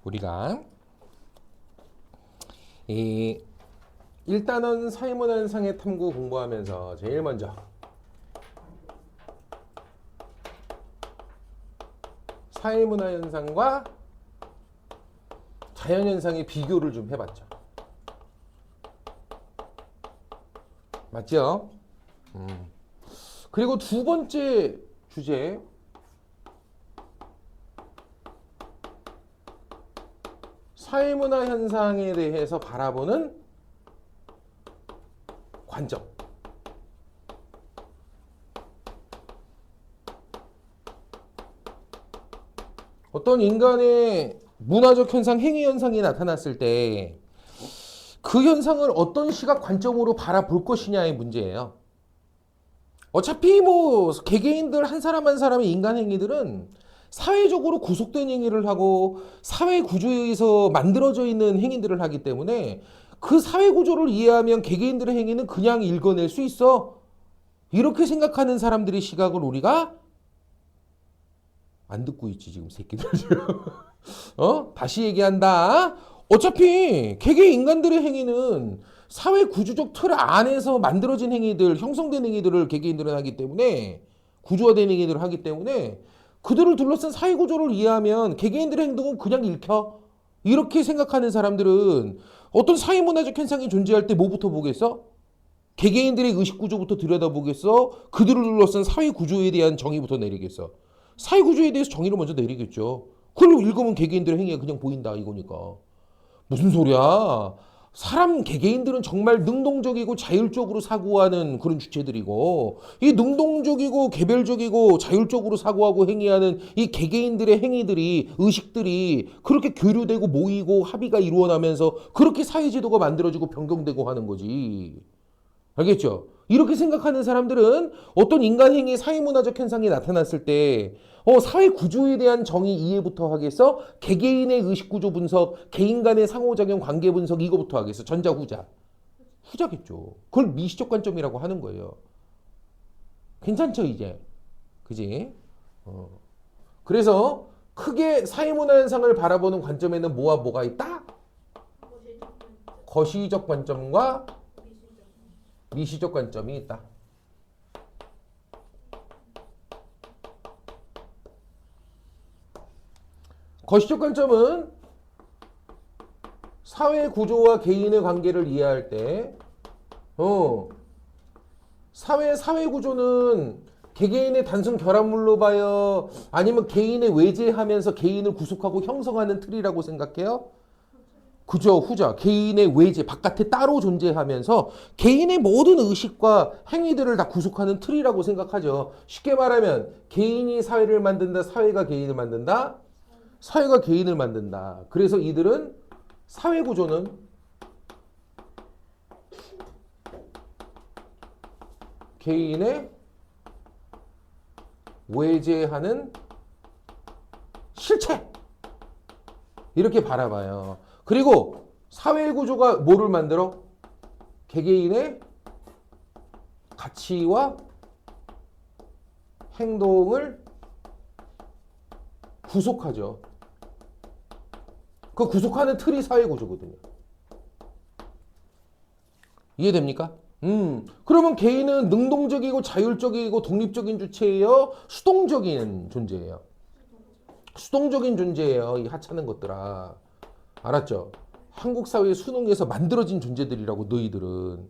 우리가 이 1단원 사회문화현상의 탐구 공부하면서 제일 먼저 사회문화현상과 자연현상의 비교를 좀 해봤죠. 맞죠? 그리고 두 번째 주제, 사회문화 현상에 대해서 바라보는 관점. 어떤 인간의 문화적 현상, 행위 현상이 나타났을 때 그 현상을 어떤 시각 관점으로 바라볼 것이냐의 문제예요. 어차피 뭐 개개인들 한 사람 한 사람의 인간 행위들은 사회적으로 구속된 행위를 하고 사회 구조에 의해서 만들어져 있는 행위들을 하기 때문에 그 사회 구조를 이해하면 개개인들의 행위는 그냥 읽어낼 수 있어. 이렇게 생각하는 사람들의 시각을 우리가 안 듣고 있지 지금 새끼들 지금. 다시 얘기한다. 어차피 개개 인간들의 행위는 사회 구조적 틀 안에서 만들어진 행위들, 형성된 행위들을 개개인들은 하기 때문에 구조화된 행위들을 하기 때문에 그들을 둘러싼 사회 구조를 이해하면 개개인들의 행동은 그냥 읽혀. 이렇게 생각하는 사람들은 어떤 사회 문화적 현상이 존재할 때 뭐부터 보겠어? 개개인들의 의식 구조부터 들여다보겠어? 그들을 둘러싼 사회 구조에 대한 정의부터 내리겠어? 사회 구조에 대해서 정의를 먼저 내리겠죠. 그걸 읽으면 개개인들의 행위가 그냥 보인다 이거니까. 무슨 소리야? 사람 개개인들은 정말 능동적이고 자율적으로 사고하는 그런 주체들이고, 이 능동적이고 개별적이고 자율적으로 사고하고 행위하는 이 개개인들의 행위들이, 의식들이 그렇게 교류되고 모이고 합의가 이루어나면서 그렇게 사회제도가 만들어지고 변경되고 하는 거지. 알겠죠? 이렇게 생각하는 사람들은 어떤 인간 행위 사회문화적 현상이 나타났을 때 사회 구조에 대한 정의 이해부터 하겠어? 개개인의 의식 구조 분석, 개인 간의 상호작용 관계 분석 이거부터 하겠어? 전자 후자. 후자겠죠. 그걸 미시적 관점이라고 하는 거예요. 괜찮죠 이제? 그지? 그래서 크게 사회문화 현상을 바라보는 관점에는 뭐와 뭐가 있다? 거시적 관점과 미시적 관점이 있다. 거시적 관점은 사회 구조와 개인의 관계를 이해할 때 사회 구조는 개개인의 단순 결합물로 봐요? 아니면 개인의 외제하면서 개인을 구속하고 형성하는 틀이라고 생각해요? 그죠, 후자. 개인의 외제, 바깥에 따로 존재하면서 개인의 모든 의식과 행위들을 다 구속하는 틀이라고 생각하죠. 쉽게 말하면 개인이 사회를 만든다, 사회가 개인을 만든다, 사회가 개인을 만든다. 그래서 이들은 사회 구조는 개인의 외제하는 실체. 이렇게 바라봐요. 그리고 사회 구조가 뭐를 만들어? 개개인의 가치와 행동을 구속하죠. 그 구속하는 틀이 사회 구조거든요. 이해됩니까? 그러면 개인은 능동적이고 자율적이고 독립적인 주체예요? 수동적인 존재예요? 수동적인 존재예요. 이 하찮은 것들아. 알았죠? 한국 사회의 수능에서 만들어진 존재들이라고 너희들은.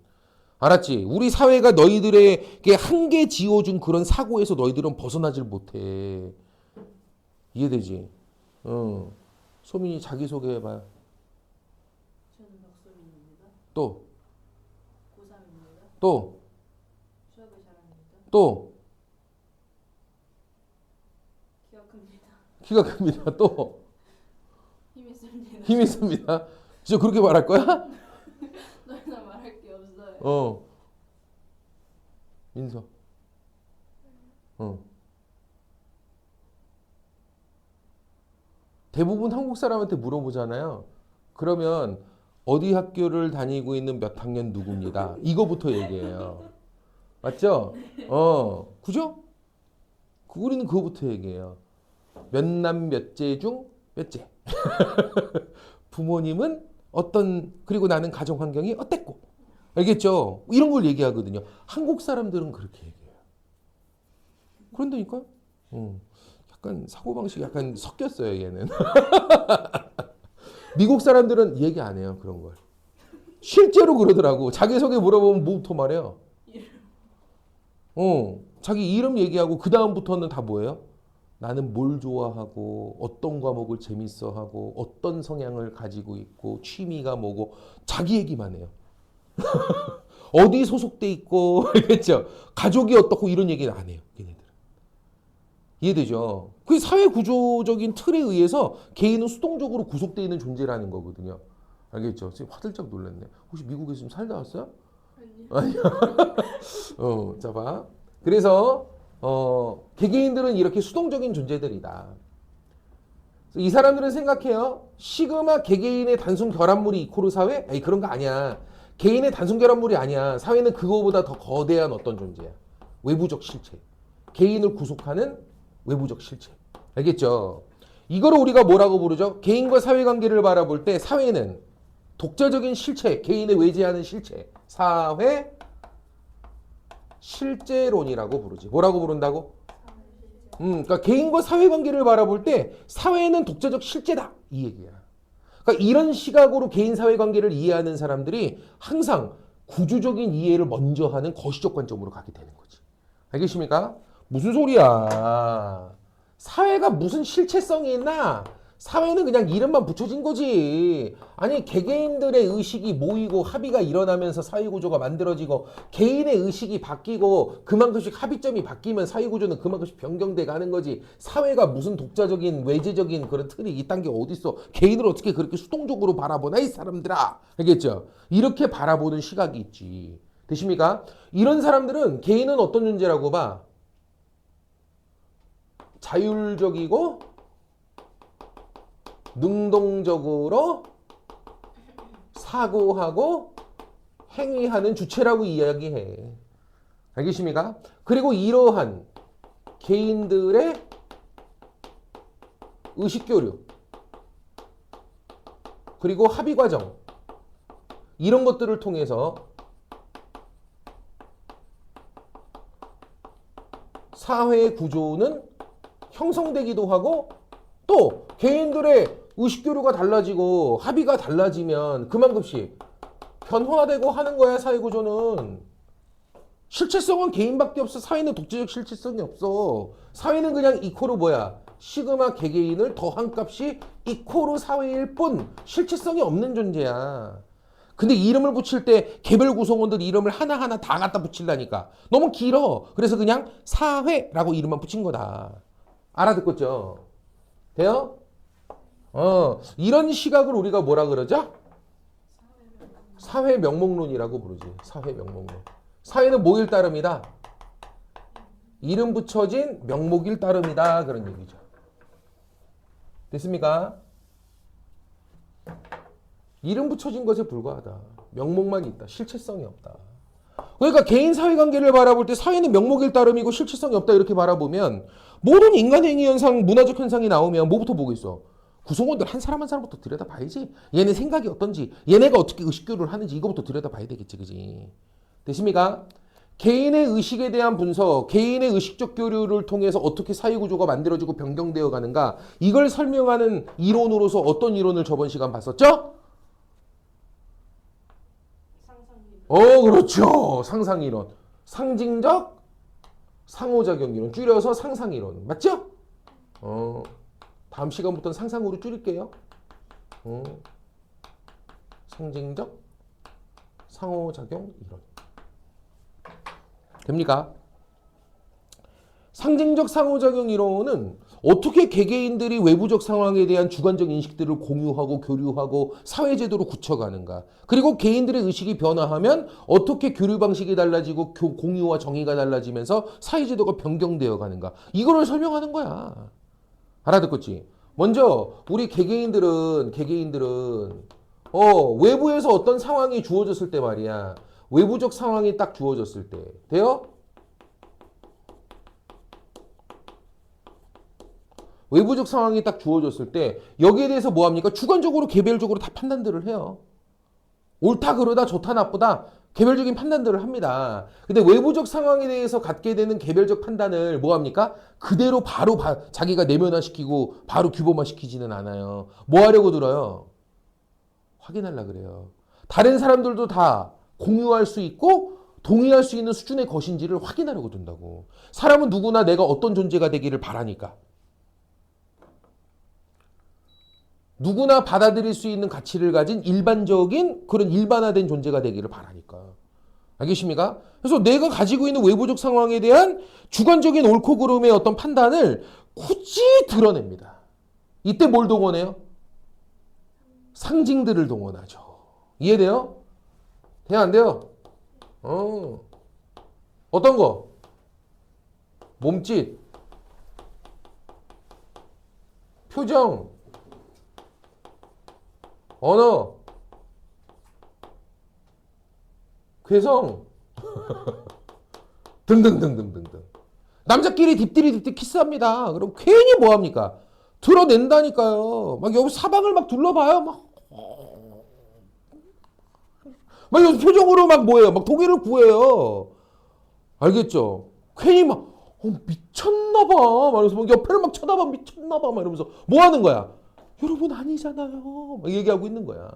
알았지? 우리 사회가 너희들에게 한계 지어준 그런 사고에서 너희들은 벗어나질 못해. 이해되지? 소민이 자기소개해봐요. 저는 박소민입니다. 또, 고3입니다. 또, 수학을 잘합니다. 또, 키가 큽니다. 키가 큽니다. 또, 힘이 셉니다. 힘이 셉니다. 진짜 그렇게 말할 거야? 더 이상 말할 게 없어요. 민서. 대부분 한국 사람한테 물어보잖아요. 그러면 어디 학교를 다니고 있는 몇 학년 누구입니다. 이거부터 얘기해요. 맞죠? 그죠? 우리는 그거부터 얘기해요. 몇 남 몇제 중 몇째. 부모님은 어떤 그리고 나는 가정 환경이 어땠고. 알겠죠? 이런 걸 얘기하거든요. 한국 사람들은 그렇게 얘기해요. 그런다니까? 약간 사고방식이 약간 섞였어요, 얘는. 미국 사람들은 얘기 안 해요, 그런 걸. 실제로 그러더라고. 자기소개 물어보면 뭐부터 말해요? 자기 이름 얘기하고 그 다음부터는 다 뭐예요? 나는 뭘 좋아하고 어떤 과목을 재밌어하고 어떤 성향을 가지고 있고 취미가 뭐고 자기 얘기만 해요. 어디 소속돼 있고 알겠죠? 가족이 어떻고 이런 얘기는 안 해요. 걔네들. 이해되죠? 그 사회 구조적인 틀에 의해서 개인은 수동적으로 구속되어 있는 존재라는 거거든요. 알겠죠? 지금 화들짝 놀랐네. 혹시 미국에서 좀 살다 왔어요? 아니요. 자 봐. 그래서 개개인들은 이렇게 수동적인 존재들이다. 이 사람들은 생각해요. 시그마 개개인의 단순 결합물이 이코르 사회? 아니 그런 거 아니야. 개인의 단순 결합물이 아니야. 사회는 그거보다 더 거대한 어떤 존재야. 외부적 실체. 개인을 구속하는 외부적 실체. 알겠죠? 이거를 우리가 뭐라고 부르죠? 개인과 사회관계를 바라볼 때 사회는 독자적인 실체, 개인을 외제하는 실체, 사회 실제론이라고 부르지. 뭐라고 부른다고? 그러니까 개인과 사회관계를 바라볼 때 사회는 독자적 실제다. 이 얘기야. 그러니까 이런 시각으로 개인 사회관계를 이해하는 사람들이 항상 구조적인 이해를 먼저 하는 거시적 관점으로 가게 되는 거지. 알겠습니까? 무슨 소리야. 사회가 무슨 실체성이 있나? 사회는 그냥 이름만 붙여진 거지. 아니 개개인들의 의식이 모이고 합의가 일어나면서 사회구조가 만들어지고 개인의 의식이 바뀌고 그만큼씩 합의점이 바뀌면 사회구조는 그만큼씩 변경돼 가는 거지. 사회가 무슨 독자적인 외제적인 그런 틀이 이딴 게 어딨어. 개인을 어떻게 그렇게 수동적으로 바라보나 이 사람들아. 알겠죠? 이렇게 바라보는 시각이 있지. 되십니까? 이런 사람들은 개인은 어떤 존재라고 봐? 자율적이고 능동적으로 사고하고 행위하는 주체라고 이야기해. 알겠습니까? 그리고 이러한 개인들의 의식교류 그리고 합의 과정 이런 것들을 통해서 사회 구조는 형성되기도 하고 또 개인들의 의식교류가 달라지고 합의가 달라지면 그만큼씩 변화되고 하는 거야. 사회구조는. 실체성은 개인밖에 없어. 사회는 독재적 실체성이 없어. 사회는 그냥 이코르 뭐야? 시그마 개개인을 더한 값이 이코르 사회일 뿐 실체성이 없는 존재야. 근데 이름을 붙일 때 개별 구성원들 이름을 하나하나 다 갖다 붙이려니까 너무 길어. 그래서 그냥 사회라고 이름만 붙인 거다. 알아듣겠죠? 돼요? 이런 시각을 우리가 뭐라 그러죠? 사회 명목론이라고 부르지. 사회 명목론. 사회는 뭐일 따름이다? 이름 붙여진 명목일 따름이다. 그런 얘기죠. 됐습니까? 이름 붙여진 것에 불과하다. 명목만 있다. 실체성이 없다. 그러니까 개인 사회관계를 바라볼 때 사회는 명목일 따름이고 실체성이 없다. 이렇게 바라보면 모든 인간행위 현상, 문화적 현상이 나오면 뭐부터 보겠어? 구성원들 한 사람 한 사람부터 들여다봐야지. 얘네 생각이 어떤지, 얘네가 어떻게 의식교류를 하는지 이거부터 들여다봐야 되겠지. 그지? 되십니까? 개인의 의식에 대한 분석, 개인의 의식적 교류를 통해서 어떻게 사회구조가 만들어지고 변경되어 가는가 이걸 설명하는 이론으로서 어떤 이론을 저번 시간 봤었죠? 그렇죠. 상상이론. 상징적 상호작용 이론. 줄여서 상상이론. 맞죠? 다음 시간부터는 상상으로 줄일게요. 상징적 상호작용 이론. 됩니까? 상징적 상호작용 이론은 어떻게 개개인들이 외부적 상황에 대한 주관적 인식들을 공유하고 교류하고 사회제도로 굳혀가는가. 그리고 개인들의 의식이 변화하면 어떻게 교류 방식이 달라지고 공유와 정의가 달라지면서 사회제도가 변경되어 가는가. 이거를 설명하는 거야. 알아듣겠지? 먼저 우리 개개인들은 외부에서 어떤 상황이 주어졌을 때 말이야. 외부적 상황이 딱 주어졌을 때 돼요? 외부적 상황이 딱 주어졌을 때 여기에 대해서 뭐 합니까? 주관적으로 개별적으로 다 판단들을 해요. 옳다 그러다 좋다 나쁘다 개별적인 판단들을 합니다. 근데 외부적 상황에 대해서 갖게 되는 개별적 판단을 뭐 합니까? 그대로 바로 자기가 내면화시키고 바로 규범화시키지는 않아요. 뭐 하려고 들어요? 확인하려고 그래요. 다른 사람들도 다 공유할 수 있고 동의할 수 있는 수준의 것인지를 확인하려고 든다고. 사람은 누구나 내가 어떤 존재가 되기를 바라니까. 누구나 받아들일 수 있는 가치를 가진 일반적인 그런 일반화된 존재가 되기를 바라니까. 알겠습니까? 그래서 내가 가지고 있는 외부적 상황에 대한 주관적인 옳고 그름의 어떤 판단을 굳이 드러냅니다. 이때 뭘 동원해요? 상징들을 동원하죠. 이해돼요? 돼요, 안 돼요? 어떤 거? 몸짓, 표정, 언어, 괴성 등등등등등등. 남자끼리 딥디리 키스합니다. 그럼 괜히 뭐합니까? 드러낸다니까요. 막 여기 사방을 막 둘러봐요. 막 여기 표정으로 막 뭐예요? 막 독일을 구해요. 알겠죠? 괜히 막 미쳤나봐. 말면서 막 옆에를 막 쳐다봐 미쳤나봐. 막 이러면서 뭐 하는 거야? 여러분 아니잖아요. 막 얘기하고 있는 거야.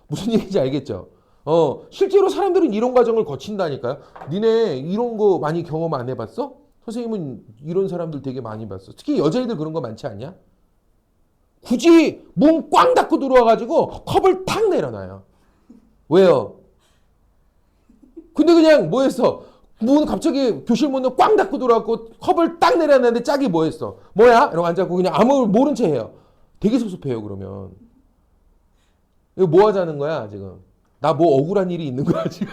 무슨 얘기인지 알겠죠? 실제로 사람들은 이런 과정을 거친다니까요. 니네 이런 거 많이 경험 안 해봤어? 선생님은 이런 사람들 되게 많이 봤어. 특히 여자애들 그런 거 많지 않냐? 굳이 문 꽝 닫고 들어와가지고 컵을 탁 내려놔요. 왜요? 근데 그냥 뭐 했어? 문 갑자기 교실 문을 꽝 닫고 들어왔고 컵을 딱 내려놨는데 짝이 뭐 했어? 뭐야? 이러고 앉아서 그냥 아무 모른 채 해요. 되게 섭섭해요 그러면. 이거 뭐 하자는 거야 지금? 나 뭐 억울한 일이 있는 거야 지금?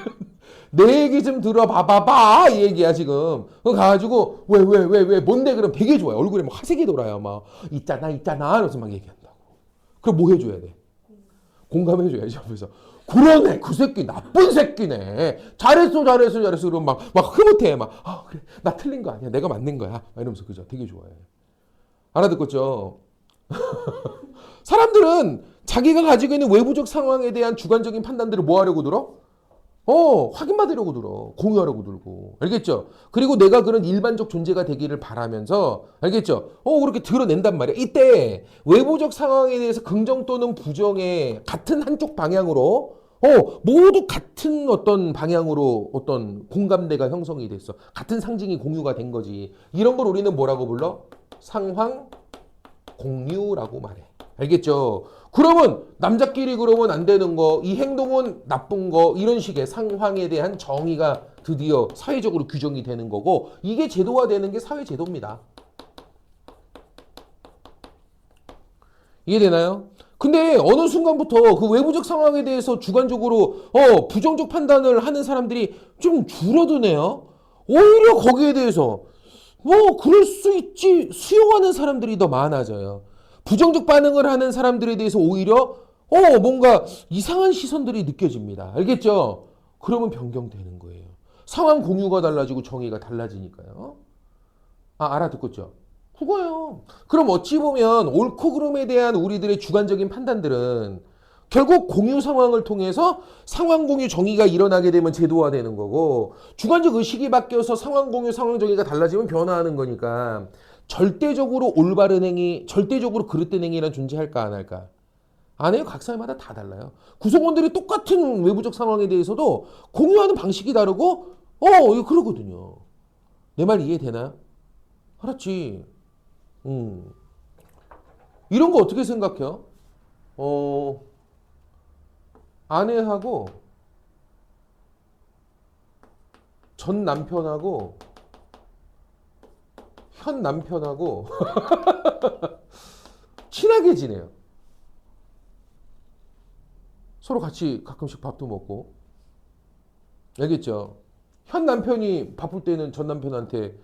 내 얘기 좀 들어봐봐봐 이 얘기야 지금. 그거 가가지고 왜 뭔데 그럼 되게 좋아요. 얼굴에 막 화색이 돌아요. 막 있잖아 이러면서 막 얘기한다고. 그럼 뭐 해줘야 돼? 공감해줘야지 옆에서. 그러네 그 새끼 나쁜 새끼네. 잘했어 그럼 막 흐뭇해. 막 그래 나 틀린 거 아니야. 내가 맞는 거야. 막 이러면서 그죠? 되게 좋아해. 알아듣겠죠? 사람들은 자기가 가지고 있는 외부적 상황에 대한 주관적인 판단들을 뭐 하려고 들어? 확인받으려고 들어. 공유하려고 들고. 알겠죠? 그리고 내가 그런 일반적 존재가 되기를 바라면서, 알겠죠? 그렇게 드러낸단 말이야. 이때 외부적 상황에 대해서 긍정 또는 부정의 같은 한쪽 방향으로, 모두 같은 어떤 방향으로 어떤 공감대가 형성이 됐어. 같은 상징이 공유가 된 거지. 이런 걸 우리는 뭐라고 불러? 상황 공유라고 말해. 알겠죠? 그러면 남자끼리 그러면 안 되는 거, 이 행동은 나쁜 거, 이런 식의 상황에 대한 정의가 드디어 사회적으로 규정이 되는 거고, 이게 제도화되는 게 사회제도입니다. 이해되나요? 근데 어느 순간부터 그 외부적 상황에 대해서 주관적으로 부정적 판단을 하는 사람들이 좀 줄어드네요. 오히려 거기에 대해서 그럴 수 있지 수용하는 사람들이 더 많아져요. 부정적 반응을 하는 사람들에 대해서 오히려 뭔가 이상한 시선들이 느껴집니다. 알겠죠? 그러면 변경되는 거예요. 상황 공유가 달라지고 정의가 달라지니까요. 알아듣겠죠? 그거예요. 그럼 어찌 보면 옳고 그름에 대한 우리들의 주관적인 판단들은 결국 공유 상황을 통해서 상황 공유 정의가 일어나게 되면 제도화되는 거고, 주관적 의식이 바뀌어서 상황 공유 상황 정의가 달라지면 변화하는 거니까 절대적으로 올바른 행위, 절대적으로 그릇된 행위란 존재할까 안 할까? 안 해요. 각 사회마다 다 달라요. 구성원들이 똑같은 외부적 상황에 대해서도 공유하는 방식이 다르고 이거 그러거든요. 내 말 이해되나요? 알았지. 이런 거 어떻게 생각해요? 아내하고 전 남편하고 현 남편하고 친하게 지내요. 서로 같이 가끔씩 밥도 먹고. 알겠죠? 현 남편이 바쁠 때는 전 남편한테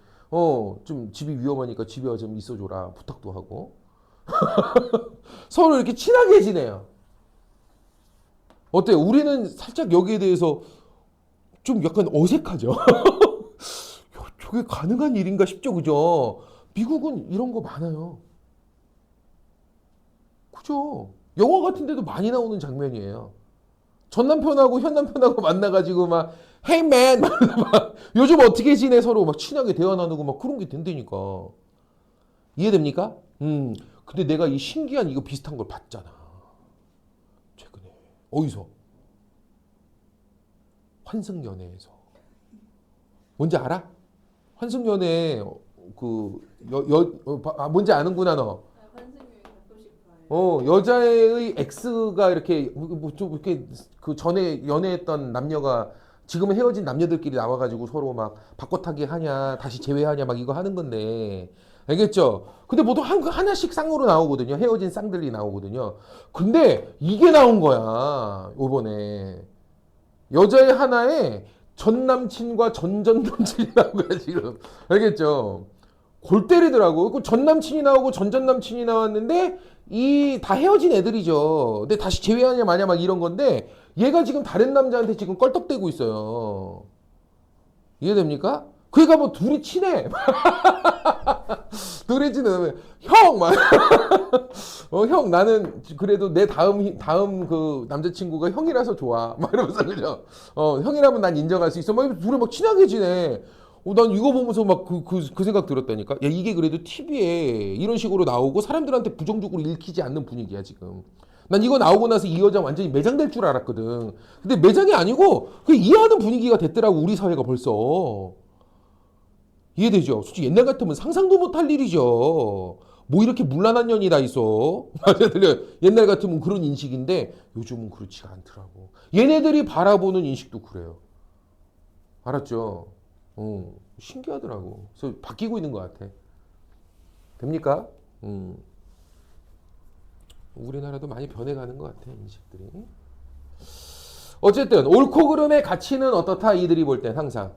좀 집이 위험하니까 집에 와서 좀 있어줘라 부탁도 하고. 서로 이렇게 친하게 지내요. 어때요? 우리는 살짝 여기에 대해서 좀 약간 어색하죠? 저게 가능한 일인가 싶죠, 그죠? 미국은 이런 거 많아요. 그죠? 영화 같은 데도 많이 나오는 장면이에요. 전 남편하고 현 남편하고 만나가지고 막 Hey man 막 요즘 어떻게 지내 서로 막 친하게 대화 나누고 막 그런 게 된다니까. 이해됩니까? 근데 내가 이 신기한 이거 비슷한 걸 봤잖아. 최근에 어디서? 환승연애에서. 뭔지 알아? 환승연애 뭔지 아는구나 너. 환승연애 가끔씩 봐요. 여자의 X가 이렇게 좀 이렇게 그 전에 연애했던 남녀가 지금은 헤어진 남녀들끼리 나와가지고 서로 막 바꿔타기 하냐 다시 재회하냐 막 이거 하는 건데 알겠죠? 근데 보통 하나씩 쌍으로 나오거든요. 헤어진 쌍들이 나오거든요. 근데 이게 나온 거야 요번에 여자의 하나에 전 남친과 전전 남친이 나온 거야 지금. 알겠죠? 골 때리더라고. 전 남친이 나오고 전전 남친이 나왔는데 이 다 헤어진 애들이죠. 근데 다시 재회하냐 마냐 막 이런 건데 얘가 지금 다른 남자한테 지금 껄떡대고 있어요. 이해됩니까? 그러니까 뭐 둘이 친해. 둘이 친해. 형 막. 형 나는 그래도 내 다음 그 남자친구가 형이라서 좋아. 막 이러면서 그죠? 형이라면 난 인정할 수 있어. 막 둘이 막 친하게 지내. 난 이거 보면서 막 그 생각 들었다니까. 야, 이게 그래도 TV에 이런 식으로 나오고 사람들한테 부정적으로 읽히지 않는 분위기야, 지금. 난 이거 나오고 나서 이 여자 완전히 매장될 줄 알았거든. 근데 매장이 아니고 그 이해하는 분위기가 됐더라고, 우리 사회가 벌써. 이해되죠? 솔직히 옛날 같으면 상상도 못할 일이죠. 뭐 이렇게 문란한 년이 다 있어. 맞아, 들려. 옛날 같으면 그런 인식인데 요즘은 그렇지가 않더라고. 얘네들이 바라보는 인식도 그래요. 알았죠? 신기하더라고. 그래서 바뀌고 있는 것 같아. 됩니까? 우리나라도 많이 변해가는 것 같아, 인식들이. 어쨌든 옳고 그름의 가치는 어떻다? 이들이 볼 땐 항상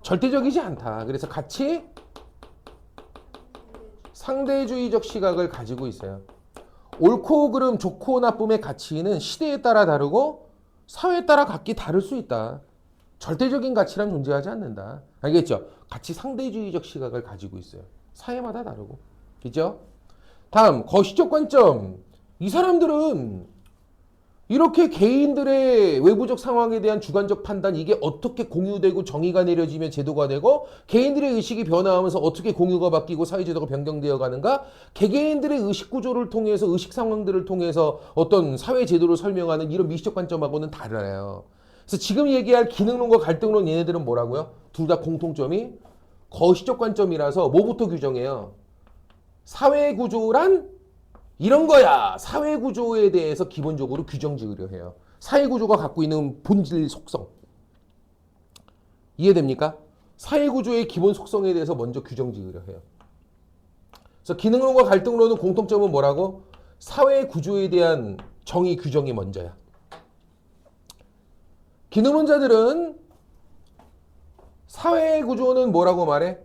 절대적이지 않다. 그래서 같이 상대주의적 시각을 가지고 있어요. 옳고 그름, 좋고 나쁨의 가치는 시대에 따라 다르고 사회에 따라 각기 다를 수 있다. 절대적인 가치란 존재하지 않는다. 알겠죠? 같이 상대주의적 시각을 가지고 있어요. 사회마다 다르고. 그죠? 다음, 거시적 관점. 이 사람들은 이렇게 개인들의 외부적 상황에 대한 주관적 판단, 이게 어떻게 공유되고 정의가 내려지면 제도가 되고 개인들의 의식이 변화하면서 어떻게 공유가 바뀌고 사회제도가 변경되어 가는가, 개개인들의 의식 구조를 통해서 의식 상황들을 통해서 어떤 사회제도를 설명하는 이런 미시적 관점하고는 달라요. 그래서 지금 얘기할 기능론과 갈등론, 얘네들은 뭐라고요? 둘 다 공통점이 거시적 관점이라서 뭐부터 규정해요? 사회구조란 이런 거야. 사회구조에 대해서 기본적으로 규정 지으려 해요. 사회구조가 갖고 있는 본질 속성. 이해됩니까? 사회구조의 기본 속성에 대해서 먼저 규정 지으려 해요. 그래서 기능론과 갈등론은 공통점은 뭐라고? 사회구조에 대한 정의 규정이 먼저야. 기능론자들은 사회구조는 뭐라고 말해?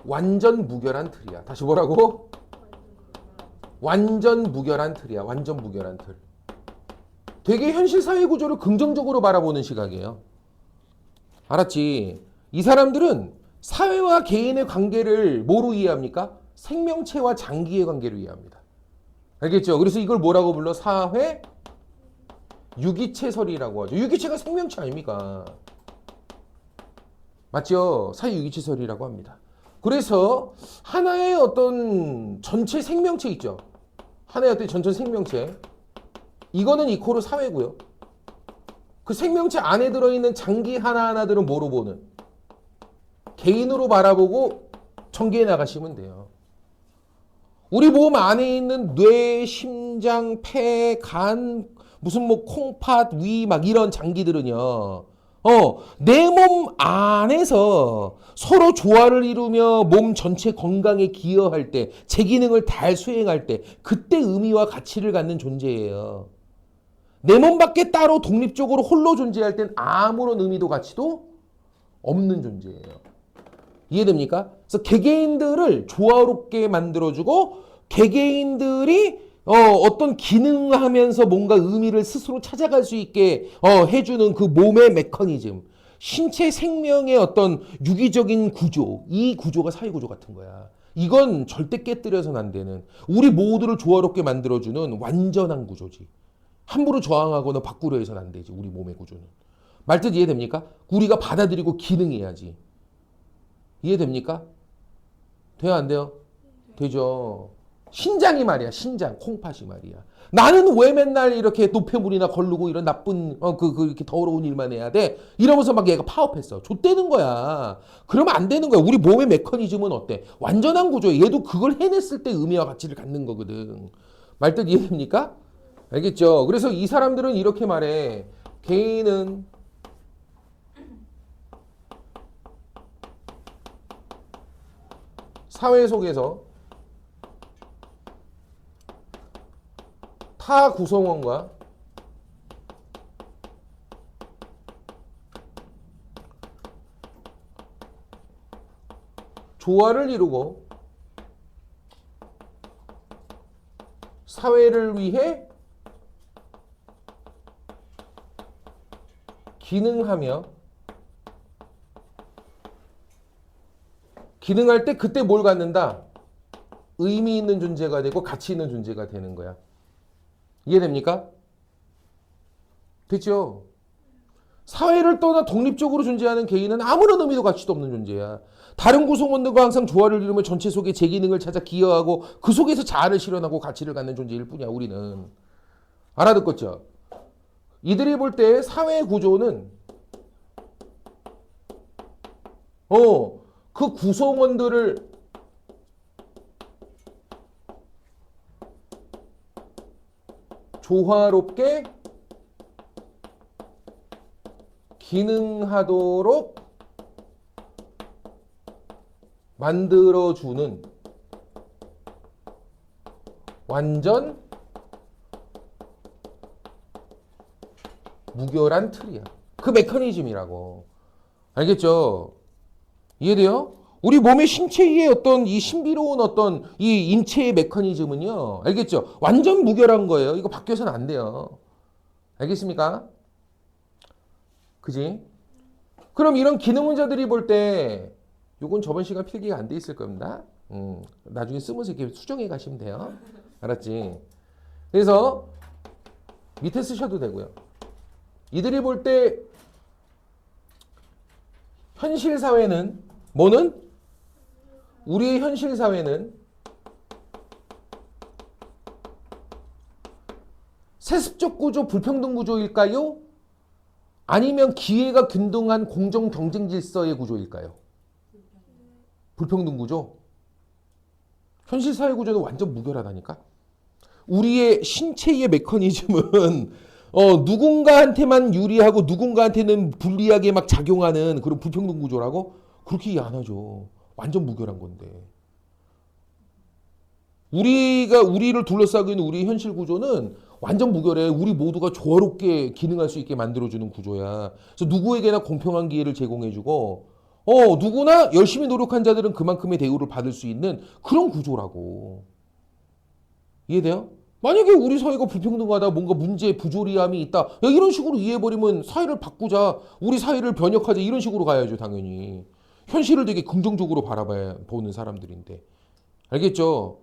완전 무결한 틀이야. 다시 뭐라고? 완전 무결한 틀이야. 완전 무결한 틀. 되게 현실 사회 구조를 긍정적으로 바라보는 시각이에요. 알았지? 이 사람들은 사회와 개인의 관계를 뭐로 이해합니까? 생명체와 장기의 관계로 이해합니다. 알겠죠? 그래서 이걸 뭐라고 불러? 사회 유기체설이라고 하죠. 유기체가 생명체 아닙니까? 맞죠? 사회 유기체설이라고 합니다. 그래서 하나의 어떤 전체 생명체 있죠. 하나의 어떤 전체 생명체. 이거는 이코르 사회고요. 그 생명체 안에 들어있는 장기 하나하나들은 뭐로 보는? 개인으로 바라보고 전개해 나가시면 돼요. 우리 몸 안에 있는 뇌, 심장, 폐, 간, 무슨 뭐 콩팥, 위 막 이런 장기들은요. 내 몸 안에서 서로 조화를 이루며 몸 전체 건강에 기여할 때, 제 기능을 잘 수행할 때, 그때 의미와 가치를 갖는 존재예요. 내 몸 밖에 따로 독립적으로 홀로 존재할 땐 아무런 의미도 가치도 없는 존재예요. 이해됩니까? 그래서 개개인들을 조화롭게 만들어주고, 개개인들이 어떤 기능하면서 뭔가 의미를 스스로 찾아갈 수 있게 해주는 그 몸의 메커니즘. 신체 생명의 어떤 유기적인 구조, 이 구조가 사회구조 같은 거야. 이건 절대 깨뜨려서는 안 되는, 우리 모두를 조화롭게 만들어주는 완전한 구조지. 함부로 저항하거나 바꾸려 해서는 안 되지, 우리 몸의 구조는. 말뜻 이해됩니까? 우리가 받아들이고 기능해야지. 이해됩니까? 돼요, 안 돼요? 되죠. 신장이 말이야, 신장, 콩팥이 말이야. 나는 왜 맨날 이렇게 노폐물이나 걸르고 이런 나쁜, 이렇게 더러운 일만 해야 돼? 이러면서 막 얘가 파업했어. 좆되는 거야. 그러면 안 되는 거야. 우리 몸의 메커니즘은 어때? 완전한 구조야. 얘도 그걸 해냈을 때 의미와 가치를 갖는 거거든. 말뜻 이해됩니까? 알겠죠? 그래서 이 사람들은 이렇게 말해. 개인은 사회 속에서 타 구성원과 조화를 이루고 사회를 위해 기능하며, 기능할 때 그때 뭘 갖는다? 의미 있는 존재가 되고 가치 있는 존재가 되는 거야. 이해됩니까? 됐죠? 사회를 떠나 독립적으로 존재하는 개인은 아무런 의미도 가치도 없는 존재야. 다른 구성원들과 항상 조화를 이루며 전체 속에 제 기능을 찾아 기여하고 그 속에서 자아를 실현하고 가치를 갖는 존재일 뿐이야, 우리는. 알아듣겠죠? 이들이 볼 때 사회 구조는 그 구성원들을 조화롭게 기능하도록 만들어주는 완전 무결한 틀이야. 그 메커니즘이라고. 알겠죠? 이해돼요? 우리 몸의 신체의 어떤 이 신비로운 어떤 이 인체의 메커니즘은요. 알겠죠? 완전 무결한 거예요. 이거 바뀌어서는 안 돼요. 알겠습니까? 그지? 그럼 이런 기능론자들이 볼 때, 요건 저번 시간 필기가 안 돼 있을 겁니다. 나중에 쓰면서 이렇게 수정해 가시면 돼요. 알았지? 그래서 밑에 쓰셔도 되고요. 이들이 볼 때 현실 사회는 뭐는? 우리의 현실 사회는 세습적 구조, 불평등 구조일까요? 아니면 기회가 균등한 공정 경쟁 질서의 구조일까요? 불평등 구조? 현실 사회 구조는 완전 무결하다니까? 우리의 신체의 메커니즘은 누군가한테만 유리하고 누군가한테는 불리하게 막 작용하는 그런 불평등 구조라고? 그렇게 이해 안 하죠. 완전 무결한 건데. 우리를 둘러싸고 있는 우리 현실 구조는 완전 무결해. 우리 모두가 조화롭게 기능할 수 있게 만들어주는 구조야. 그래서 누구에게나 공평한 기회를 제공해주고, 누구나 열심히 노력한 자들은 그만큼의 대우를 받을 수 있는 그런 구조라고. 이해돼요? 만약에 우리 사회가 불평등하다, 뭔가 문제, 부조리함이 있다, 야, 이런 식으로 이해해버리면 사회를 바꾸자, 우리 사회를 변혁하자, 이런 식으로 가야죠, 당연히. 현실을 되게 긍정적으로 바라봐야 보는 사람들인데. 알겠죠?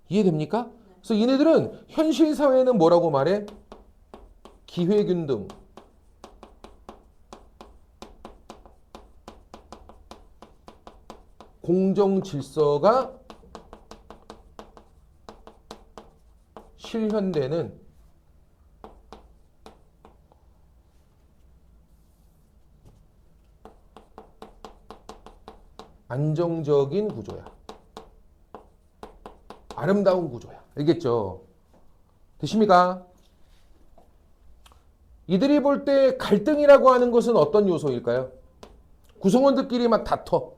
이해됩니까? 그래서 얘네들은 현실 사회는 뭐라고 말해? 기회균등, 공정질서가 실현되는 안정적인 구조야. 아름다운 구조야. 알겠죠? 되십니까? 이들이 볼 때 갈등이라고 하는 것은 어떤 요소일까요? 구성원들끼리 막 다퉈.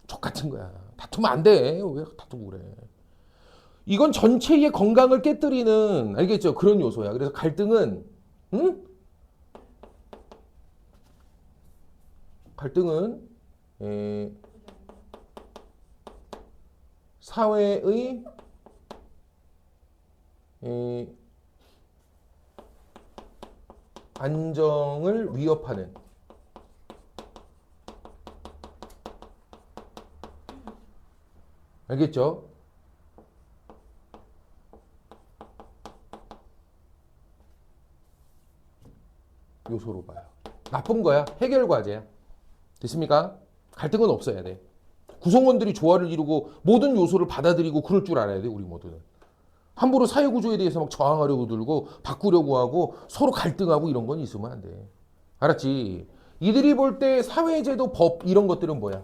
족같은 거야. 다투면 안 돼. 왜 다투고 그래. 이건 전체의 건강을 깨뜨리는, 알겠죠? 그런 요소야. 그래서 갈등은, 응? 갈등은 사회의 안정을 위협하는 알겠죠? 요소로 봐요. 나쁜 거야. 해결 과제야. 됐습니까? 갈등은 없어야 돼. 구성원들이 조화를 이루고 모든 요소를 받아들이고 그럴 줄 알아야 돼. 우리 모두는. 함부로 사회구조에 대해서 막 저항하려고 들고 바꾸려고 하고 서로 갈등하고 이런 건 있으면 안 돼. 알았지? 이들이 볼 때 사회제도 법 이런 것들은 뭐야?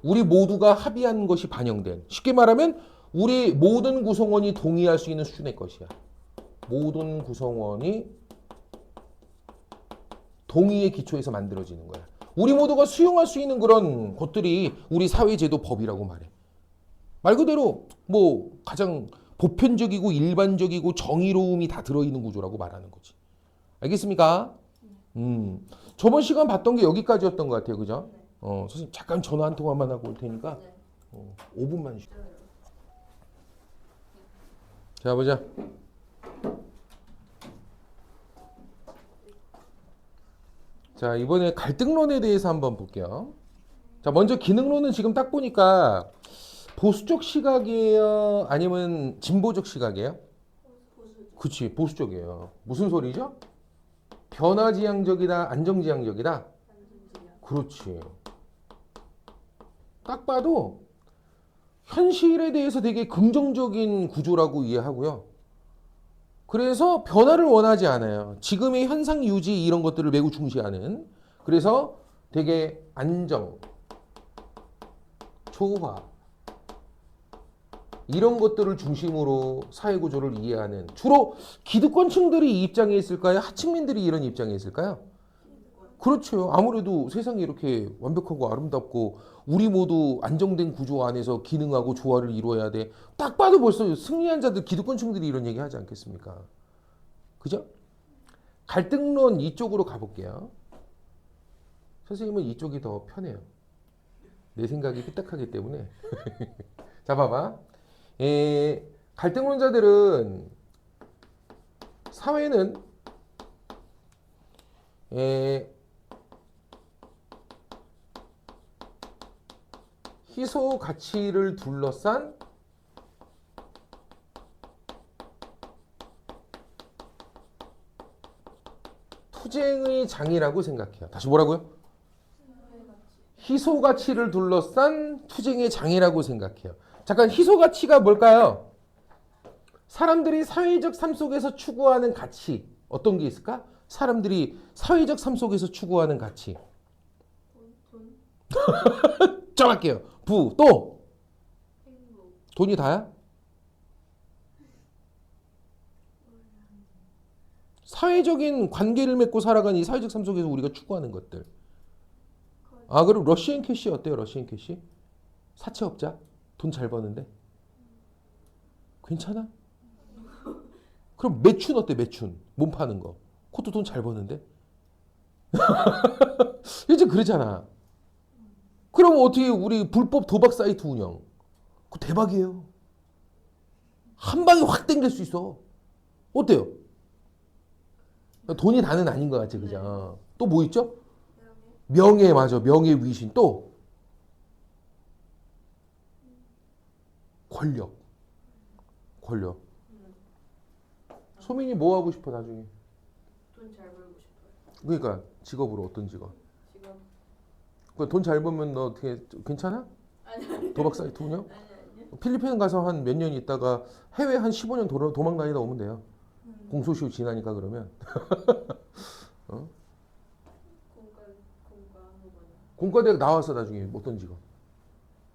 우리 모두가 합의한 것이 반영된, 쉽게 말하면 우리 모든 구성원이 동의할 수 있는 수준의 것이야. 모든 구성원이 동의의 기초에서 만들어지는 거야. 우리 모두가 수용할 수 있는 그런 것들이 우리 사회제도 법이라고 말해. 말 그대로 뭐 가장 보편적이고 일반적이고 정의로움이 다 들어있는 구조라고 말하는 거지. 알겠습니까? 저번 시간 봤던 게 여기까지였던 것 같아요. 그죠? 선생님 잠깐 전화 한 통화만 하고 올 테니까 5분만 쉬. 자, 보자. 자, 이번에 갈등론에 대해서 한번 볼게요. 자, 먼저 기능론은 지금 딱 보니까 보수적 시각이에요? 아니면 진보적 시각이에요? 그치, 보수적이에요. 무슨 소리죠? 변화지향적이다, 안정지향적이다? 그렇지. 딱 봐도 현실에 대해서 되게 긍정적인 구조라고 이해하고요. 그래서 변화를 원하지 않아요. 지금의 현상 유지 이런 것들을 매우 중시하는. 그래서 되게 안정, 조화 이런 것들을 중심으로 사회구조를 이해하는 주로 기득권층들이 이 입장에 있을까요? 하층민들이 이런 입장에 있을까요? 그렇죠. 아무래도 세상이 이렇게 완벽하고 아름답고 우리 모두 안정된 구조 안에서 기능하고 조화를 이루어야 돼. 딱 봐도 벌써 승리한 자들 기득권층들이 이런 얘기 하지 않겠습니까? 그죠? 갈등론 이쪽으로 가볼게요. 선생님은 이쪽이 더 편해요. 내 생각이 삐딱하기 때문에. 자, 봐봐. 갈등론자들은 사회는 희소 가치를 둘러싼 투쟁의 장이라고 생각해요. 다시 뭐라고요? 희소 가치를 둘러싼 투쟁의 장이라고 생각해요. 잠깐 희소 가치가 뭘까요? 사람들이 사회적 삶 속에서 추구하는 가치 어떤 게 있을까? 사람들이 사회적 삶 속에서 추구하는 가치. 정할게요. 부, 또 돈이 다야? 사회적인 관계를 맺고 살아가는 이 사회적 삶 속에서 우리가 추구하는 것들. 아, 그럼 러시앤 캐시 어때요? 러시앤 캐시? 사채업자? 돈 잘 버는데? 괜찮아? 그럼 매춘 어때? 매춘. 몸 파는 거. 그것도 돈 잘 버는데? 이제 그러잖아. 그럼 어떻게 우리 불법 도박 사이트 운영? 그거 대박이에요. 한 방에 확 땡길 수 있어. 어때요? 돈이 다는 아닌 것 같지, 그죠? 또 뭐 있죠? 명예, 맞아. 명예 위신. 또 권력. 권력. 소민이 뭐 하고 싶어 나중에? 돈 잘 벌고 싶어요. 그러니까 직업으로 어떤 직업? 지금 돈 잘 벌면 너 어떻게 괜찮아? 아니 도박 사이트 운영? 아니. 필리핀 가서 한 몇 년 있다가 해외 한 15년 도망 다니다 오면 돼요. 공소시효 지나니까 그러면. 어? 공과학원이요. 공과대학 나와서 나중에 어떤 직업?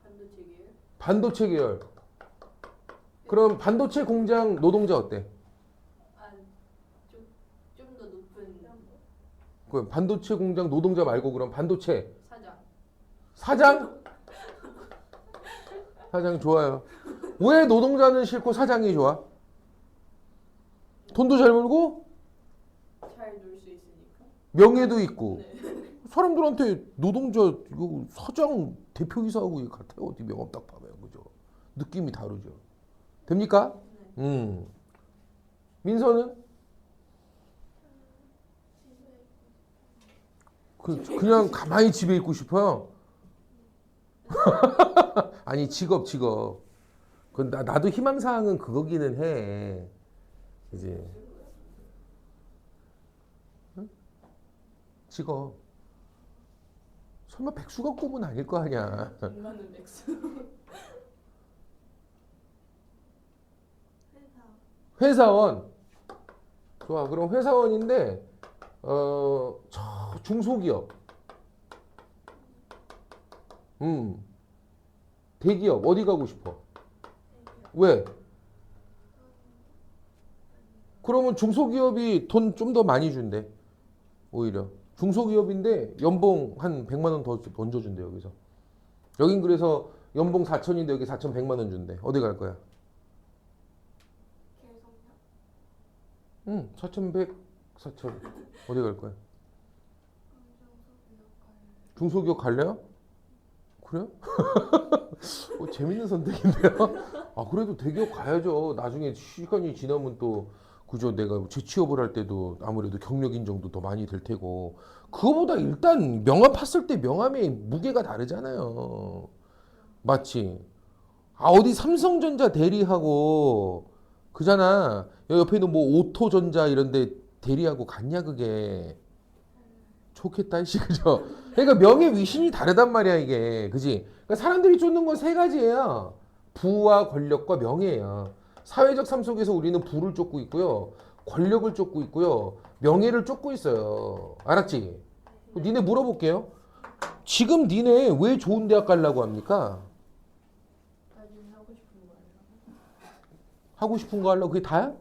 반도체 계열. 반도체 계열. 그럼 반도체 공장 노동자 어때? 좀 더 높은 그 반도체 공장 노동자 말고 그럼 반도체 사장. 사장? 사장 좋아요. 왜 노동자는 싫고 사장이 좋아? 돈도 잘 벌고 잘 놀 수 있으니까. 명예도 있고 네. 사람들한테 노동자 이거 사장 대표이사하고 이거 같아요. 어디 명함 딱 봐봐요. 그죠? 느낌이 다르죠. 됩니까? 민서는? 그냥 가만히 집에 있고 싶어요. 아니 직업. 나도 희망사항은 그거기는 해. 그지? 응? 직업. 설마 백수가 꿈은 아닐 거 아니야. 100만원 백수. 회사. 회사원. 좋아. 그럼 회사원인데 중소기업. 대기업 어디 가고 싶어? 왜? 그러면 중소기업이 돈 좀 더 많이 준대. 오히려 중소기업인데 연봉 한 100만 원 더 얹어준대 여기서. 여긴 그래서 연봉 4천인데 여기 4,100만 원 준대. 어디 갈 거야? 개성형? 4,100, 4천. 어디 갈 거야? 중소기업 갈래요? 그래요? 재밌는 선택인데요? 아, 그래도 대기업 가야죠. 나중에 시간이 지나면 또, 그죠. 내가 재취업을 할 때도 아무래도 경력 인정도 더 많이 될 테고. 그거보다 일단 명함 팠을 때 명함의 무게가 다르잖아요. 맞지? 아, 어디 삼성전자 대리하고, 그잖아. 여기 옆에 있는 뭐 오토전자 이런 데 대리하고 같냐, 그게. 좋겠다, 이씨, 그죠? 그러니까 명예 위신이 다르단 말이야, 이게. 그지? 그러니까 사람들이 쫓는 건 세 가지예요. 부와 권력과 명예예요. 사회적 삶 속에서 우리는 부를 쫓고 있고요. 권력을 쫓고 있고요. 명예를 쫓고 있어요. 알았지? 니네 물어볼게요. 지금 니네 왜 좋은 대학 가려고 합니까? 나중에 하고 싶은 거 하려고. 하고 싶은 거 하려고 그게 다야?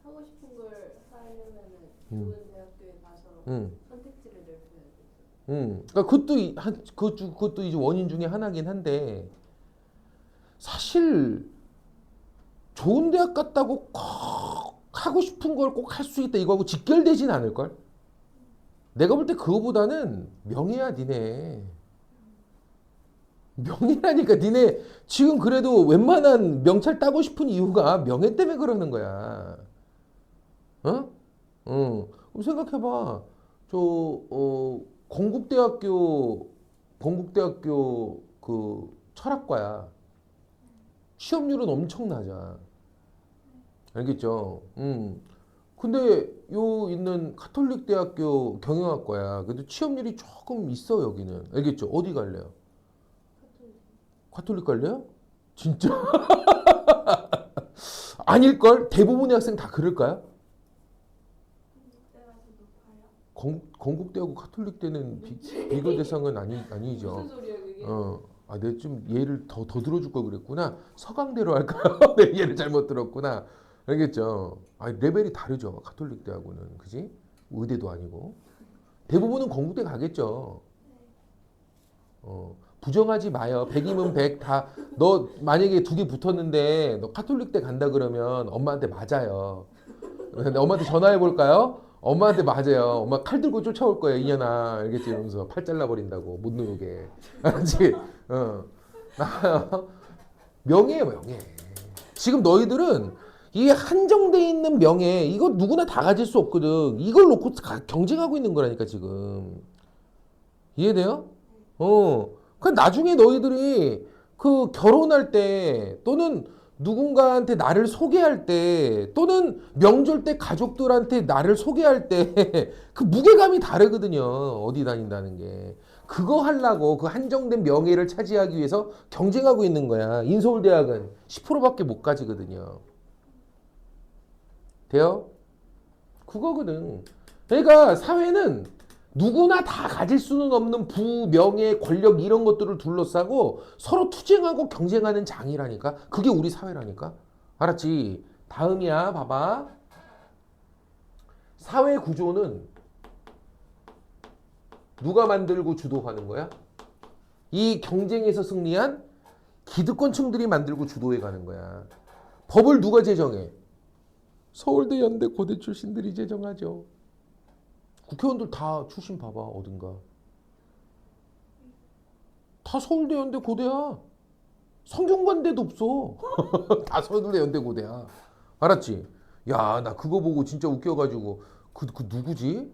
하고 싶은 걸 하려면은 음. 좋은 대학교에 가서 응. 선택지를 넓혀야 돼. 그러니까 그것도 이제 원인 중에 하나긴 한데 사실 좋은 대학 갔다고 꼭 하고 싶은 걸 꼭 할 수 있다 이거하고 직결되진 않을 걸. 내가 볼 때 그거보다는 명예야, 니네. 명예라니까. 니네 지금 그래도 웬만한 명찰 따고 싶은 이유가 명예 때문에 그러는 거야. 어? 그럼 생각해봐. 건국대학교 그 철학과야. 취업률은 엄청나잖아. 알겠죠? 근데 요 있는 카톨릭 대학교 경영학과야. 그래도 취업률이 조금 있어, 여기는. 알겠죠? 어디 갈래요? 카톨릭 갈래요? 진짜? 아닐걸? 대부분의 학생 다 그럴까요? 내가 더 높아요? 건국대하고 카톨릭대는 비교 대상은 아니죠. 무슨 소리야 그게? 내가 좀 예를 더 들어줄 걸 그랬구나. 서강대로 할까요? 내 예를 잘못 들었구나. 알겠죠? 레벨이 다르죠. 카톨릭대하고는. 그지? 의대도 아니고. 대부분은 건국대 가겠죠. 부정하지 마요. 100이면 100 다. 너 만약에 두 개 붙었는데 너 카톨릭대 간다 그러면 엄마한테 맞아요. 근데 엄마한테 전화해 볼까요? 엄마한테 맞아요. 엄마 칼 들고 쫓아올 거예요, 이년아. 알겠지? 이러면서 팔 잘라버린다고 못 누르게. 알았지? 명예예요, 명예. 지금 너희들은 이 한정돼 있는 명예, 이거 누구나 다 가질 수 없거든. 이걸 놓고 경쟁하고 있는 거라니까 지금. 이해돼요? 그 나중에 너희들이 그 결혼할 때 또는 누군가한테 나를 소개할 때 또는 명절 때 가족들한테 나를 소개할 때 그 무게감이 다르거든요. 어디 다닌다는 게. 그거 하려고 그 한정된 명예를 차지하기 위해서 경쟁하고 있는 거야. 인서울대학은 10%밖에 못 가지거든요. 돼요? 그거거든. 그러니까 사회는 누구나 다 가질 수는 없는 부, 명예, 권력 이런 것들을 둘러싸고 서로 투쟁하고 경쟁하는 장이라니까. 그게 우리 사회라니까. 알았지? 다음이야. 봐봐. 사회 구조는 누가 만들고 주도하는 거야? 이 경쟁에서 승리한 기득권층들이 만들고 주도해 가는 거야. 법을 누가 제정해? 서울대, 연대, 고대 출신들이 제정하죠. 국회의원들 다 출신 봐봐, 어딘가. 다 서울대, 연대, 고대야. 성균관대도 없어. 다 서울대, 연대, 고대야. 알았지? 야, 나 그거 보고 진짜 웃겨가지고 그 누구지?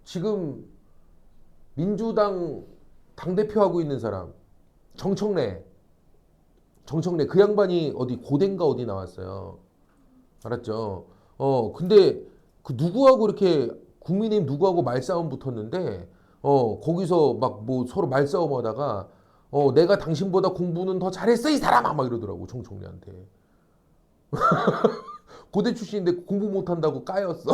지금 민주당 당대표 하고 있는 사람 정청래 그 양반이 어디 고대인가 어디 나왔어요. 알았죠? 근데 그 누구하고 이렇게 국민의힘 누구하고 말싸움 붙었는데 거기서 막 뭐 서로 말싸움 하다가 내가 당신보다 공부는 더 잘했어 이 사람아 막 이러더라고 정청래한테. 고대 출신인데 공부 못한다고 까였어.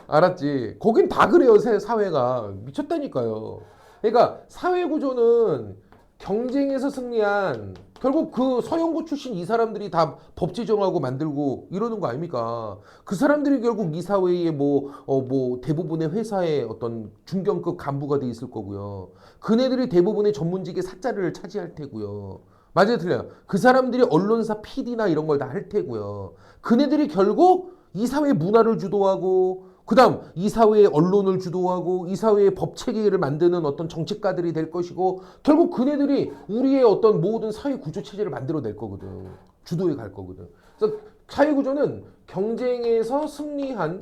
알았지? 거긴 다 그래요 사회가 미쳤다니까요. 그러니까 사회 구조는 경쟁에서 승리한 결국 그 서영고 출신 이 사람들이 다 법 제정하고 만들고 이러는 거 아닙니까? 그 사람들이 결국 이 사회의 뭐 대부분의 회사의 어떤 중견급 간부가 돼 있을 거고요. 그네들이 대부분의 전문직의 사자를 차지할 테고요. 맞아요, 틀려요. 그 사람들이 언론사 PD나 이런 걸 다 할 테고요. 그네들이 결국 이 사회 문화를 주도하고 그다음 이 사회의 언론을 주도하고 이 사회의 법 체계를 만드는 어떤 정책가들이 될 것이고 결국 그네들이 우리의 어떤 모든 사회 구조 체제를 만들어낼 거거든. 주도해 갈 거거든. 그래서 사회 구조는 경쟁에서 승리한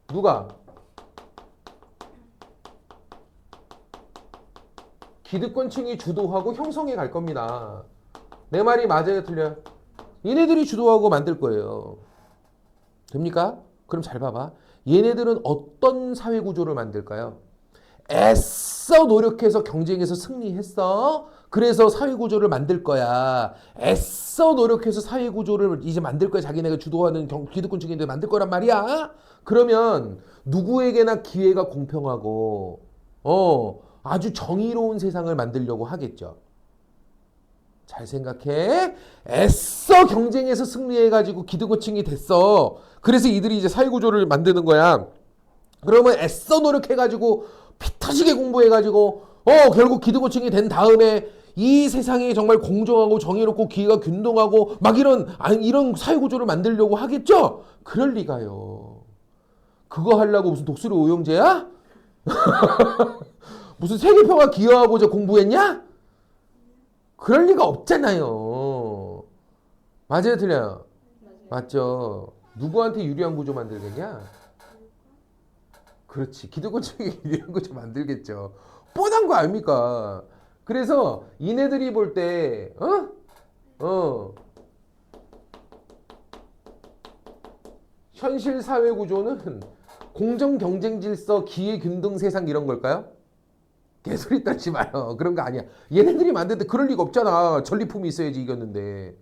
누가 기득권층이 주도하고 형성해 갈 겁니다. 내 말이 맞아요, 틀려요? 얘네들이 주도하고 만들 거예요. 됩니까? 그럼 잘 봐봐. 얘네들은 어떤 사회 구조를 만들까요? 애써 노력해서 경쟁에서 승리했어. 그래서 사회 구조를 만들 거야. 애써 노력해서 사회 구조를 이제 만들 거야. 자기네가 주도하는 기득권층인데 만들 거란 말이야. 그러면 누구에게나 기회가 공평하고 아주 정의로운 세상을 만들려고 하겠죠. 잘 생각해. 애써 경쟁에서 승리해가지고 기득권층이 됐어. 그래서 이들이 이제 사회구조를 만드는 거야. 그러면 애써 노력해가지고 피 터지게 공부해가지고 결국 기득권층이 된 다음에 이 세상이 정말 공정하고 정의롭고 기회가 균등하고 막 이런 사회구조를 만들려고 하겠죠? 그럴 리가요. 그거 하려고 무슨 독수리 오영재야? 무슨 세계평화 기여하고자 공부했냐? 그럴 리가 없잖아요. 맞아요, 틀려요? 맞아요. 맞죠. 누구한테 유리한 구조 만들겠냐? 그렇지. 기득권층에 유리한 구조 만들겠죠. 뻔한 거 아닙니까? 그래서 이네들이 볼 때, 현실 사회 구조는 공정 경쟁 질서, 기회 균등 세상 이런 걸까요? 개소리 떨지 마요. 그런 거 아니야. 얘네들이 만들 때 그럴 리가 없잖아. 전리품이 있어야지 이겼는데.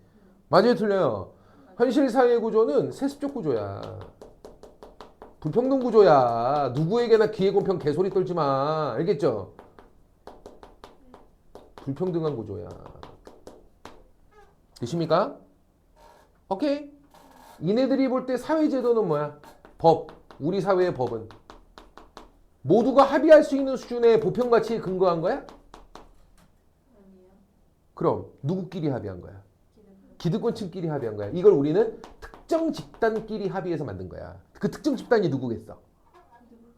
맞아요, 틀려요? 현실 사회 구조는 세습적 구조야. 불평등 구조야. 누구에게나 기회 공평 개소리 떨지 마. 알겠죠? 불평등한 구조야. 되십니까? 오케이. 이네들이 볼 때 사회제도는 뭐야? 법. 우리 사회의 법은 모두가 합의할 수 있는 수준의 보편 가치에 근거한 거야? 아니에요. 그럼 누구끼리 합의한 거야? 기득권. 기득권층끼리 합의한 거야. 이걸 우리는 특정 집단끼리 합의해서 만든 거야. 그 특정 집단이 누구겠어?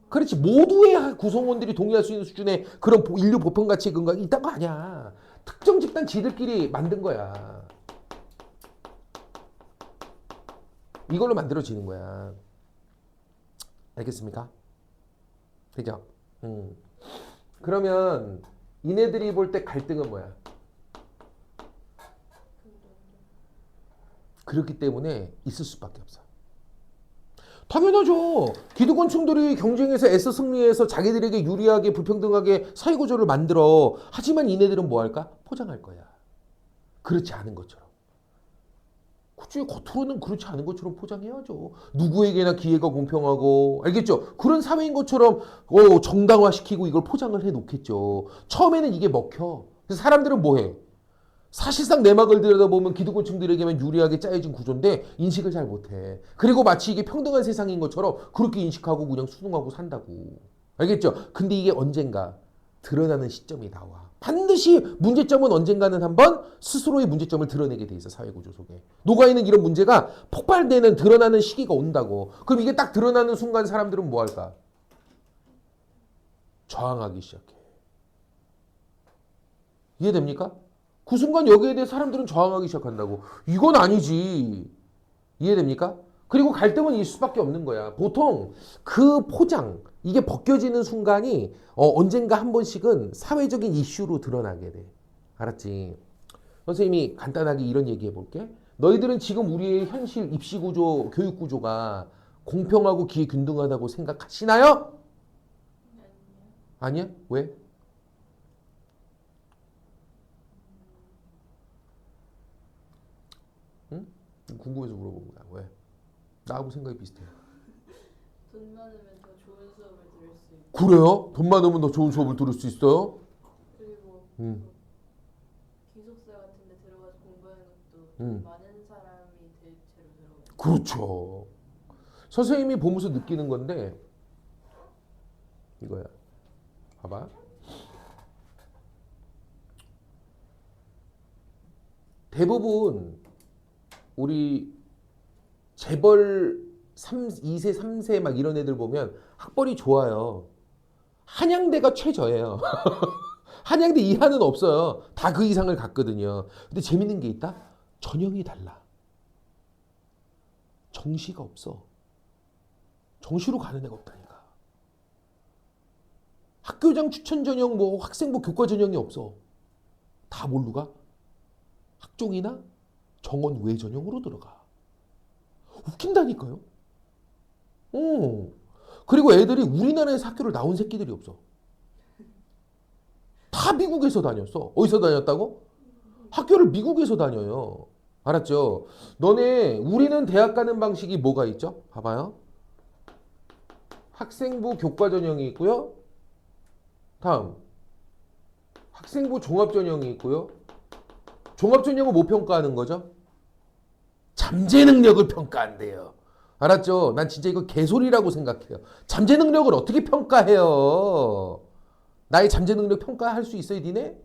그렇지. 모두의 구성원들이 동의할 수 있는 수준의 그런 인류 보편 가치에 근거가 있단 거 아니야. 특정 집단 지들끼리 만든 거야. 이걸로 만들어지는 거야. 알겠습니까? 그죠? 그러면 이네들이 볼 때 갈등은 뭐야? 그렇기 때문에 있을 수밖에 없어. 당연하죠. 기득권층들이 경쟁에서 애써 승리해서 자기들에게 유리하게 불평등하게 사회구조를 만들어. 하지만 이네들은 뭐 할까? 포장할 거야. 그렇지 않은 것처럼. 그치, 겉으로는 그렇지 않은 것처럼 포장해야죠. 누구에게나 기회가 공평하고, 알겠죠? 그런 사회인 것처럼 정당화시키고 이걸 포장을 해놓겠죠. 처음에는 이게 먹혀. 그래서 사람들은 뭐 해? 사실상 내막을 들여다보면 기득권층들에게만 유리하게 짜여진 구조인데 인식을 잘 못해. 그리고 마치 이게 평등한 세상인 것처럼 그렇게 인식하고 그냥 수긍하고 산다고. 알겠죠? 근데 이게 언젠가 드러나는 시점이 나와. 반드시 문제점은 언젠가는 한번 스스로의 문제점을 드러내게 돼 있어. 사회구조 속에. 녹아있는 이런 문제가 폭발되는 드러나는 시기가 온다고. 그럼 이게 딱 드러나는 순간 사람들은 뭐 할까? 저항하기 시작해. 이해됩니까? 그 순간 여기에 대해 사람들은 저항하기 시작한다고. 이건 아니지. 이해됩니까? 그리고 갈등은 있을 수밖에 없는 거야. 보통 그 포장, 이게 벗겨지는 순간이 언젠가 한 번씩은 사회적인 이슈로 드러나게 돼. 알았지? 선생님이 간단하게 이런 얘기해 볼게. 너희들은 지금 우리의 현실 입시 구조, 교육 구조가 공평하고 기회균등하다고 생각하시나요? 아니야? 왜? 응? 궁금해서 물어본 거야. 왜? 나하고 생각이 비슷해. 돈 많으면 더 좋은 수업을 들을 수 있고 그래요? 돈 많으면 더 좋은 수업을 들을 수 있어요? 그리고 음. 기숙사 같은 데 들어가서 공부하는 것도 음. 많은 사람이 대체로 들어가요. 그렇죠. 선생님이 보면서 느끼는 건데 이거야. 봐봐. 대부분 우리 재벌 2세, 3세 막 이런 애들 보면 학벌이 좋아요. 한양대가 최저예요. 한양대 이하는 없어요. 다 그 이상을 갔거든요. 근데 재밌는 게 있다. 전형이 달라. 정시가 없어. 정시로 가는 애가 없다니까. 학교장 추천 전형, 뭐 학생부 교과 전형이 없어. 다 뭘로 가? 학종이나 정원 외 전형으로 들어가. 웃긴다니까요. 그리고 애들이 우리나라에서 학교를 나온 새끼들이 없어. 다 미국에서 다녔어. 어디서 다녔다고? 학교를 미국에서 다녀요. 알았죠? 너네 우리는 대학 가는 방식이 뭐가 있죠? 봐봐요. 학생부 교과 전형이 있고요. 다음 학생부 종합 전형이 있고요. 종합 전형은 뭐 평가하는 거죠? 잠재 능력을 평가한대요. 알았죠? 난 진짜 이거 개소리라고 생각해요. 잠재 능력을 어떻게 평가해요? 나의 잠재 능력 평가할 수 있어요, 니네?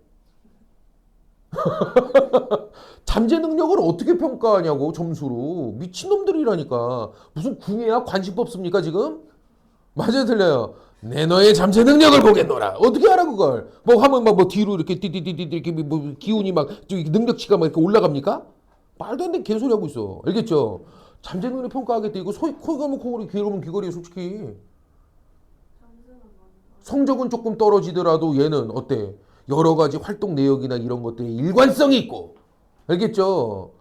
잠재 능력을 어떻게 평가하냐고, 점수로. 미친놈들이라니까. 무슨 궁예야? 관심법 씁니까, 지금? 맞아요, 틀려요. 내 너의 잠재 능력을 보겠노라. 어떻게 알아, 그걸? 뭐 하면 막 뭐 뒤로 이렇게 띠띠띠띠 이렇게 뭐 기운이 막 능력치가 막 이렇게 올라갑니까? 말도 안 되는 개소리 하고 있어. 알겠죠? 잠재 능력 평가하겠다. 이거 코 가면 코골이, 귀 가면 귀걸이에요, 솔직히. 점수는 많이 성적은 조금 떨어지더라도 얘는 어때? 여러 가지 활동 내역이나 이런 것들이 일관성이 있고. 알겠죠?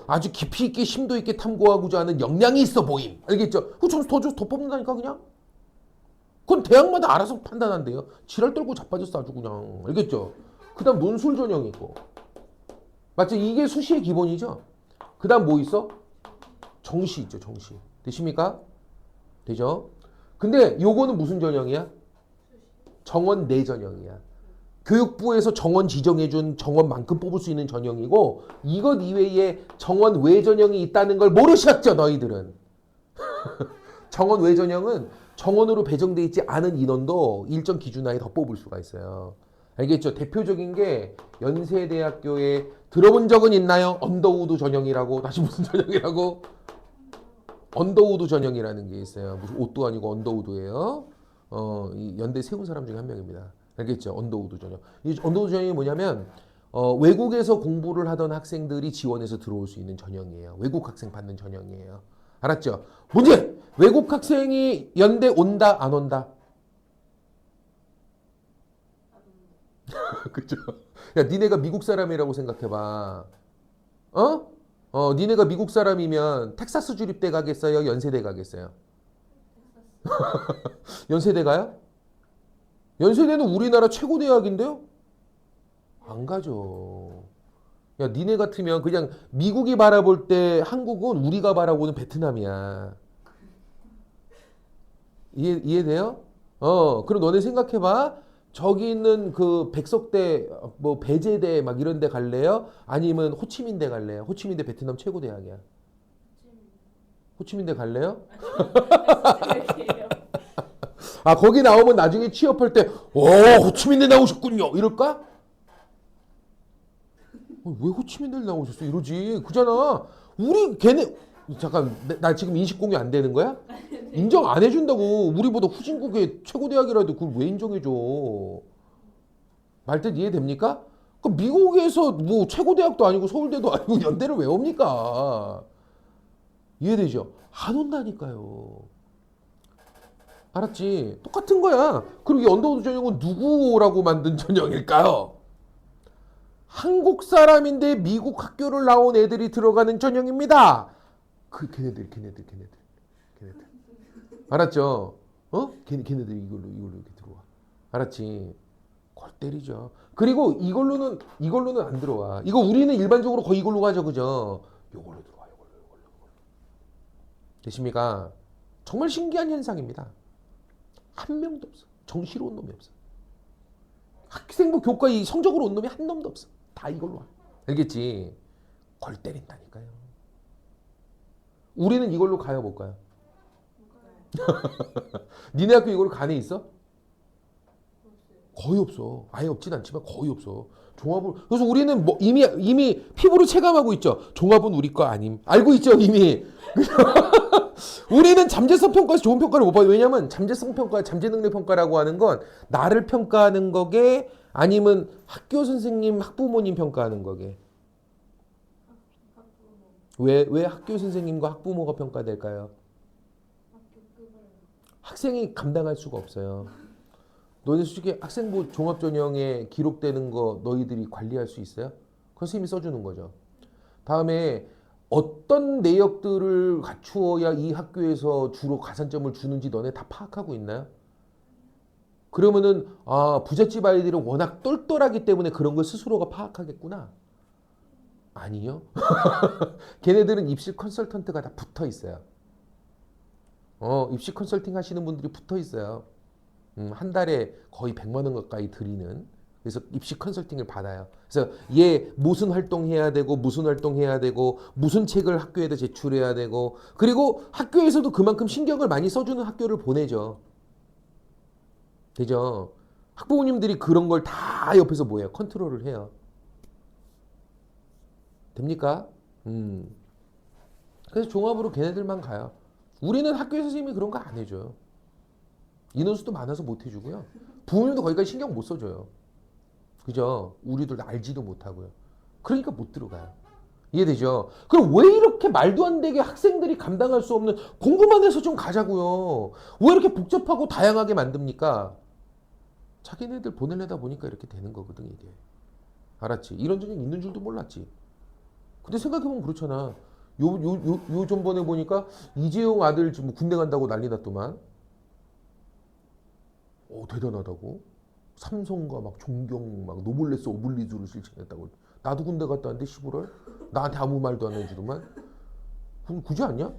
아주 깊이 있게 심도 있게 탐구하고자 하는 역량이 있어 보임. 알겠죠? 그 점수 더 줘서 더 뽑는다니까 그냥. 그건 대학마다 알아서 판단한대요. 지랄 떨고 자빠졌어 아주 그냥. 알겠죠? 그 다음 논술 전형이 있고. 맞죠? 이게 수시의 기본이죠? 그 다음 뭐 있어? 정시 있죠, 정시. 되십니까? 되죠? 근데 요거는 무슨 전형이야? 정원 내 전형이야. 교육부에서 정원 지정해준 정원만큼 뽑을 수 있는 전형이고 이것 이외에 정원 외 전형이 있다는 걸 모르셨죠, 너희들은? 정원 외 전형은 정원으로 배정돼 있지 않은 인원도 일정 기준 하에 더 뽑을 수가 있어요. 알겠죠? 대표적인 게 연세대학교에 들어본 적은 있나요? 언더우드 전형이라고. 다시 무슨 전형이라고? 언더우드 전형이라는 게 있어요. 무슨 옷도 아니고 언더우드예요. 이 연대 세운 사람 중에 한 명입니다. 알겠죠? 언더우드 전형. 이 언더우드 전형이 뭐냐면 외국에서 공부를 하던 학생들이 지원해서 들어올 수 있는 전형이에요. 외국 학생 받는 전형이에요. 알았죠? 문제! 외국 학생이 연대 온다 안 온다? 그죠? 야, 니네가 미국 사람이라고 생각해봐. 니네가 미국 사람이면 텍사스 주립대 가겠어요? 연세대 가겠어요? 연세대 가요? 연세대는 우리나라 최고 대학인데요? 안 가죠. 야, 니네 같으면 그냥 미국이 바라볼 때 한국은 우리가 바라보는 베트남이야. 이해돼요? 그럼 너네 생각해봐. 저기 있는 그 백석대, 뭐 배제대 막 이런 데 갈래요? 아니면 호치민대 갈래요? 호치민대 베트남 최고 대학이야. 호치민대 갈래요? 대학이에요. 아, 거기 나오면 나중에 취업할 때, 호치민대 나오셨군요. 이럴까? 왜 호치민대 나오셨어? 이러지. 그잖아. 우리 걔네, 잠깐, 나 지금 인식 공유 안 되는 거야? 인정 안 해준다고. 우리보다 후진국의 최고 대학이라도 그걸 왜 인정해줘? 말뜻 이해됩니까? 그 미국에서 뭐 최고 대학도 아니고 서울대도 아니고 연대를 왜 옵니까? 이해되죠? 안 온다니까요. 알았지? 똑같은 거야. 그리고 이 언더우드 전형은 누구라고 만든 전형일까요? 한국 사람인데 미국 학교를 나온 애들이 들어가는 전형입니다. 걔네들. 알았죠? 걔네들 이걸로 이렇게 들어와. 알았지? 골 때리죠. 그리고 이걸로는 안 들어와. 이거 우리는 일반적으로 거의 이걸로 가죠, 그죠? 요걸로 들어와, 요걸로. 되십니까? 정말 신기한 현상입니다. 한 명도 없어. 정시로 온 놈이 없어. 학생부 교과 이 성적으로 온 놈이 한 놈도 없어. 다 이걸로 와. 알겠지? 골 때린다니까요. 우리는 이걸로 가요, 못 가요? 니네 학교 이걸로 간 애 있어? 거의 없어. 아예 없진 않지만 거의 없어. 종합을 그래서 우리는 뭐 이미 피부로 체감하고 있죠. 종합은 우리 거 아님. 알고 있죠, 이미. 우리는 잠재성 평가에서 좋은 평가를 못 받아요. 왜냐면 잠재성 평가, 잠재 능력 평가라고 하는 건 나를 평가하는 거게 아니면 학교 선생님, 학부모님 평가하는 거게. 왜 학교 선생님과 학부모가 평가될까요? 학생이 감당할 수가 없어요. 너네 솔직히 학생부 종합전형에 기록되는 거 너희들이 관리할 수 있어요? 그건 선생님이 써주는 거죠. 다음에 어떤 내역들을 갖추어야 이 학교에서 주로 가산점을 주는지 너네 다 파악하고 있나요? 그러면은 부잣집 아이들은 워낙 똘똘하기 때문에 그런 걸 스스로가 파악하겠구나. 아니요. 걔네들은 입시 컨설턴트가 다 붙어 있어요. 입시 컨설팅 하시는 분들이 붙어 있어요. 한 달에 거의 100만 원 가까이 드리는. 그래서 입시 컨설팅을 받아요. 그래서 얘 무슨 활동해야 되고 무슨 활동해야 되고 무슨 책을 학교에다 제출해야 되고 그리고 학교에서도 그만큼 신경을 많이 써주는 학교를 보내죠. 되죠? 학부모님들이 그런 걸 다 옆에서 뭐예요? 컨트롤을 해요. 됩니까? 그래서 종합으로 걔네들만 가요. 우리는 학교에서 선생님이 그런 거 안 해줘요. 인원수도 많아서 못 해주고요. 부모님도 거기까지 신경 못 써줘요. 그죠? 우리들 알지도 못하고요. 그러니까 못 들어가요. 이해되죠? 그럼 왜 이렇게 말도 안 되게 학생들이 감당할 수 없는 공부만 해서 좀 가자고요. 왜 이렇게 복잡하고 다양하게 만듭니까? 자기네들 보내려다 보니까 이렇게 되는 거거든 이게. 알았지? 이런 전형 있는 줄도 몰랐지. 근데 생각해보면 그렇잖아. 요 전번에 보니까 이재용 아들 지금 군대 간다고 난리 났더만. 대단하다고. 삼성과 막 존경 막 노블레스 오블리주를 실천했다고. 나도 군대 갔다 왔는데 11월 나한테 아무 말도 안 해주더만. 그럼 그지 않냐?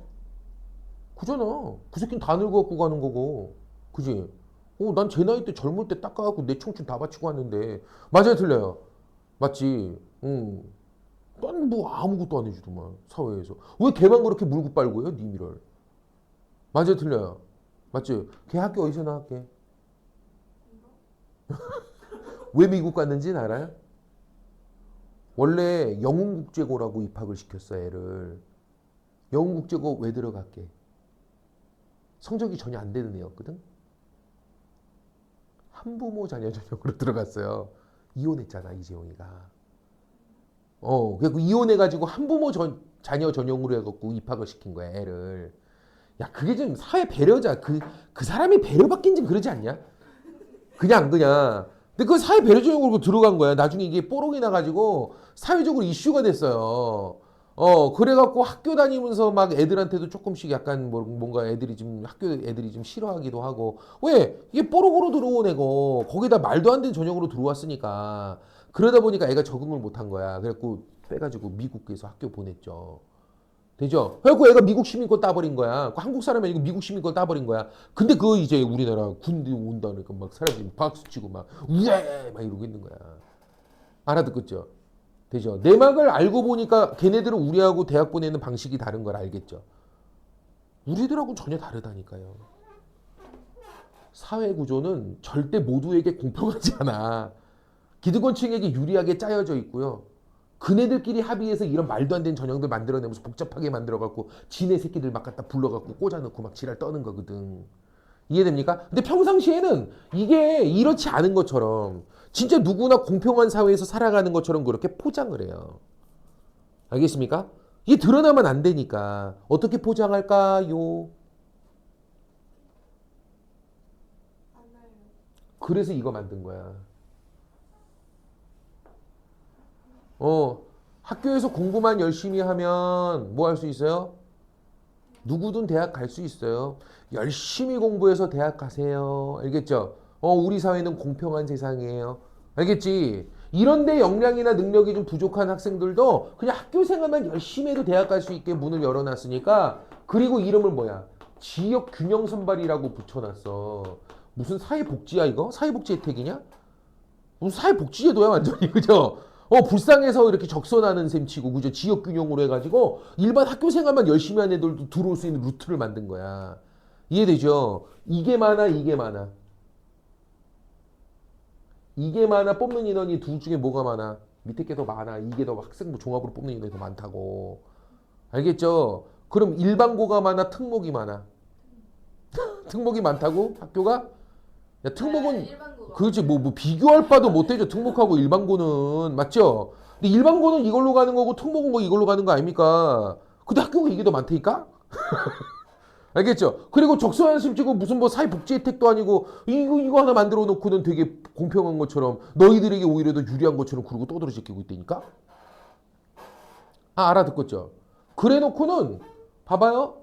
그잖아. 그 새끼는 다 늙어갖고 가는 거고. 그지? 난 제 나이 때 젊을 때 닦아갖고 내 청춘 다 바치고 왔는데. 맞아요, 틀려요? 맞지? 난 뭐 아무것도 안 해주더만 사회에서. 왜 걔만 그렇게 물고 빨고요, 님이를? 맞아요, 틀려요? 맞지? 걔 학교 어디서 나왔게? 왜 미국 갔는지는 알아요? 원래 영훈국제고라고 입학을 시켰어, 애를. 영훈국제고 왜 들어갔게? 성적이 전혀 안 되는 애였거든? 한부모 자녀 전형으로 들어갔어요. 이혼했잖아, 이재용이가. 그래서 이혼해가지고 한부모 자녀 전형으로 해갖고 입학을 시킨 거야, 애를. 야, 그게 좀 사회 배려자. 그 사람이 배려받긴 좀 그러지 않냐? 그냥. 근데 그 사회 배려 전형으로 들어간 거야. 나중에 이게 뽀록이 나가지고 사회적으로 이슈가 됐어요. 그래갖고 학교 다니면서 막 애들한테도 조금씩 약간 뭔가 애들이 좀 학교 애들이 좀 싫어하기도 하고. 왜? 이게 뽀록으로 들어온 애고 거기다 말도 안 되는 전형으로 들어왔으니까. 그러다 보니까 애가 적응을 못한 거야. 그래갖고 빼가지고 미국에서 학교 보냈죠. 되죠? 그래갖고 애가 미국 시민권 따버린 거야. 한국 사람이 아니고 미국 시민권 따버린 거야. 근데 그거 이제 우리나라 군대 온다니까 막 사람들이 박수 치고 막 우에 막 이러고 있는 거야. 알아듣겠죠? 되죠? 내막을 알고 보니까 걔네들은 우리하고 대학 보내는 방식이 다른 걸 알겠죠? 우리들하고 전혀 다르다니까요. 사회 구조는 절대 모두에게 공평하지 않아. 기득권층에게 유리하게 짜여져 있고요. 그네들끼리 합의해서 이런 말도 안 되는 전형들 만들어내면서 복잡하게 만들어갖고 지네 새끼들 막 갖다 불러갖고 꽂아놓고 막 지랄 떠는 거거든. 이해됩니까? 근데 평상시에는 이게 이렇지 않은 것처럼 진짜 누구나 공평한 사회에서 살아가는 것처럼 그렇게 포장을 해요. 알겠습니까? 이게 드러나면 안 되니까 어떻게 포장할까요? 그래서 이거 만든 거야. 학교에서 공부만 열심히 하면 뭐 할 수 있어요? 누구든 대학 갈 수 있어요. 열심히 공부해서 대학 가세요. 알겠죠? 우리 사회는 공평한 세상이에요. 알겠지? 이런데 역량이나 능력이 좀 부족한 학생들도 그냥 학교 생활만 열심히 해도 대학 갈 수 있게 문을 열어놨으니까. 그리고 이름을 뭐야? 지역 균형 선발이라고 붙여놨어. 무슨 사회복지야 이거? 사회복지 혜택이냐? 무슨 사회복지제도야 완전히. 그죠? 불쌍해서 이렇게 적선하는 셈 치고, 그죠? 지역 균형으로 해가지고 일반 학교 생활만 열심히 하는 애들도 들어올 수 있는 루트를 만든 거야. 이해되죠? 이게 많아, 이게 많아. 이게 많아, 뽑는 인원이 둘 중에 뭐가 많아? 밑에 게 더 많아. 이게 더 학생부 종합으로 뽑는 인원이 더 많다고. 알겠죠? 그럼 일반고가 많아, 특목이 많아? 특목이 많다고? 학교가? 야, 특목은 일반고가. 그렇지 뭐 비교할 바도 못 되죠. 특목하고 일반고는. 맞죠? 근데 일반고는 이걸로 가는 거고 특목은 뭐 이걸로 가는 거 아닙니까? 근데 학교가 이게 더 많다니까? 알겠죠? 그리고 적소한 심치고 무슨 뭐 사회복지 혜택도 아니고 이거 하나 만들어 놓고는 되게 공평한 것처럼 너희들에게 오히려 더 유리한 것처럼 그러고 떠들어 제끼고 있다니까? 알아듣겠죠? 그래 놓고는 봐봐요.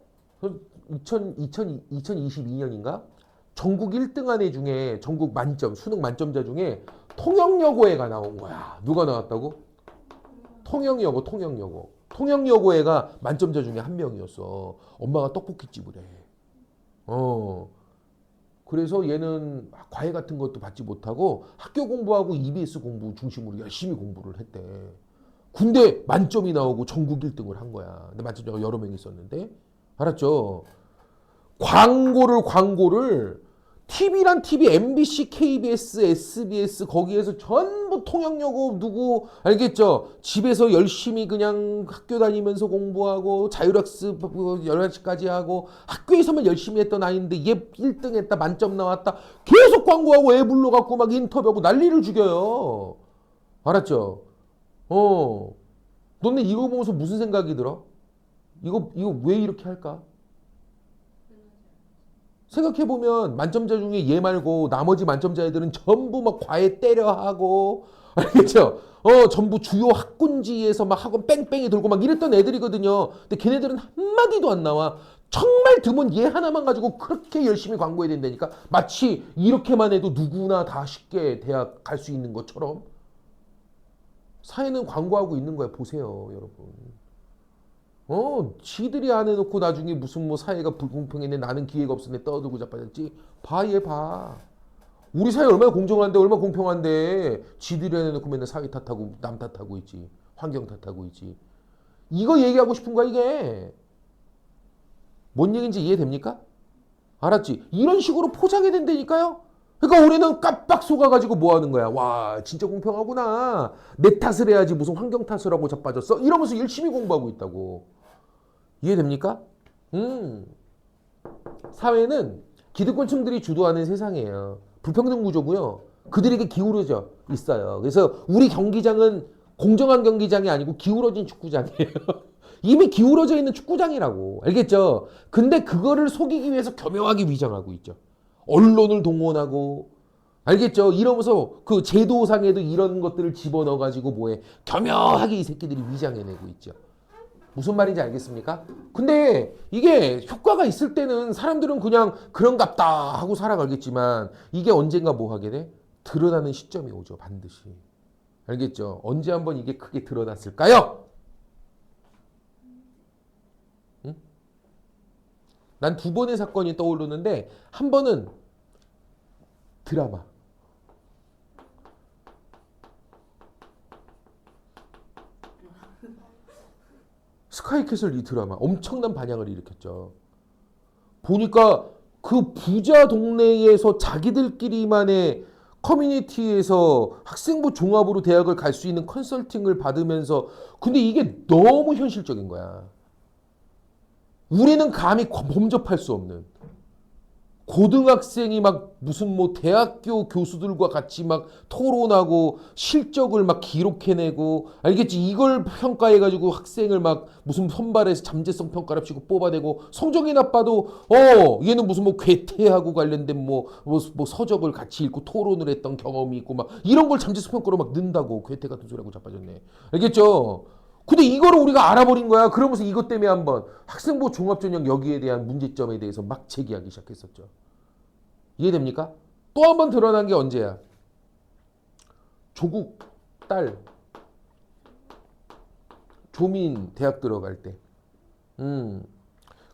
2022년인가? 전국 1등 한 애 중에 전국 만점, 수능 만점자 중에 통영여고애가 나온 거야. 누가 나왔다고? 통영여고, 통영여고. 통영여고애가 만점자 중에 한 명이었어. 엄마가 떡볶이집을 해. 그래서 얘는 과외 같은 것도 받지 못하고 학교 공부하고 EBS 공부 중심으로 열심히 공부를 했대. 군대 만점이 나오고 전국 1등을 한 거야. 근데 만점자가 여러 명 있었는데. 알았죠? 광고를 TV란 TV, MBC, KBS, SBS 거기에서 전부 통역여고 누구 알겠죠? 집에서 열심히 그냥 학교 다니면서 공부하고 자율학습 11시까지 하고 학교에서만 열심히 했던 아이인데 얘 1등 했다 만점 나왔다 계속 광고하고 애 불러갖고 막 인터뷰하고 난리를 죽여요. 알았죠? 너네 이거 보면서 무슨 생각이 들어? 이거 왜 이렇게 할까? 생각해보면 만점자 중에 얘 말고 나머지 만점자 애들은 전부 막 과외 때려하고 알겠죠? 전부 주요 학군지에서 막 학원 뺑뺑이 돌고 막 이랬던 애들이거든요. 근데 걔네들은 한마디도 안 나와. 정말 드문 얘 하나만 가지고 그렇게 열심히 광고해야 된다니까. 마치 이렇게만 해도 누구나 다 쉽게 대학 갈 수 있는 것처럼. 사회는 광고하고 있는 거야. 보세요, 여러분. 지들이 안 해놓고 나중에 무슨 뭐 사회가 불공평했네 나는 기회가 없었네 떠들고 자빠졌지. 봐, 얘 봐. 우리 사회 얼마나 공정한데 얼마나 공평한데 지들이 안 해놓고 맨날 사회 탓하고 남 탓하고 있지. 환경 탓하고 있지. 이거 얘기하고 싶은 거야 이게. 뭔 얘기인지 이해됩니까? 알았지? 이런 식으로 포장이 된다니까요. 그러니까 우리는 깜빡 속아가지고 뭐 하는 거야. 와 진짜 공평하구나. 내 탓을 해야지 무슨 환경 탓을 하고 자빠졌어. 이러면서 열심히 공부하고 있다고. 이해됩니까? 사회는 기득권층들이 주도하는 세상이에요. 불평등 구조고요. 그들에게 기울어져 있어요. 그래서 우리 경기장은 공정한 경기장이 아니고 기울어진 축구장이에요. 이미 기울어져 있는 축구장이라고. 알겠죠? 근데 그거를 속이기 위해서 교묘하게 위장하고 있죠. 언론을 동원하고 알겠죠? 이러면서 그 제도상에도 이런 것들을 집어넣어가지고 뭐해. 교묘하게 이 새끼들이 위장해내고 있죠. 무슨 말인지 알겠습니까? 근데 이게 효과가 있을 때는 사람들은 그냥 그런갑다 하고 살아가겠지만 이게 언젠가 뭐 하게 돼? 드러나는 시점이 오죠. 반드시. 알겠죠? 언제 한번 이게 크게 드러났을까요? 응? 난 두 번의 사건이 떠오르는데 한 번은 드라마. 스카이캐슬 이 드라마 엄청난 반향을 일으켰죠. 보니까 그 부자 동네에서 자기들끼리만의 커뮤니티에서 학생부 종합으로 대학을 갈 수 있는 컨설팅을 받으면서 근데 이게 너무 현실적인 거야. 우리는 감히 범접할 수 없는 고등학생이 막 무슨 뭐 대학교 교수들과 같이 막 토론하고 실적을 막 기록해내고 알겠지? 이걸 평가해가지고 학생을 막 무슨 선발해서 잠재성 평가랍시고 뽑아내고 성적이 나빠도 얘는 무슨 뭐 괴테하고 관련된 뭐 서적을 같이 읽고 토론을 했던 경험이 있고 막 이런 걸 잠재성 평가로 막 넣는다고. 괴테 같은 소리하고 자빠졌네. 알겠죠? 근데 이거를 우리가 알아버린 거야. 그러면서 이것 때문에 한번 학생부 종합전형 여기에 대한 문제점에 대해서 막 제기하기 시작했었죠. 이해됩니까? 또 한 번 드러난 게 언제야? 조국 딸 조민 대학 들어갈 때.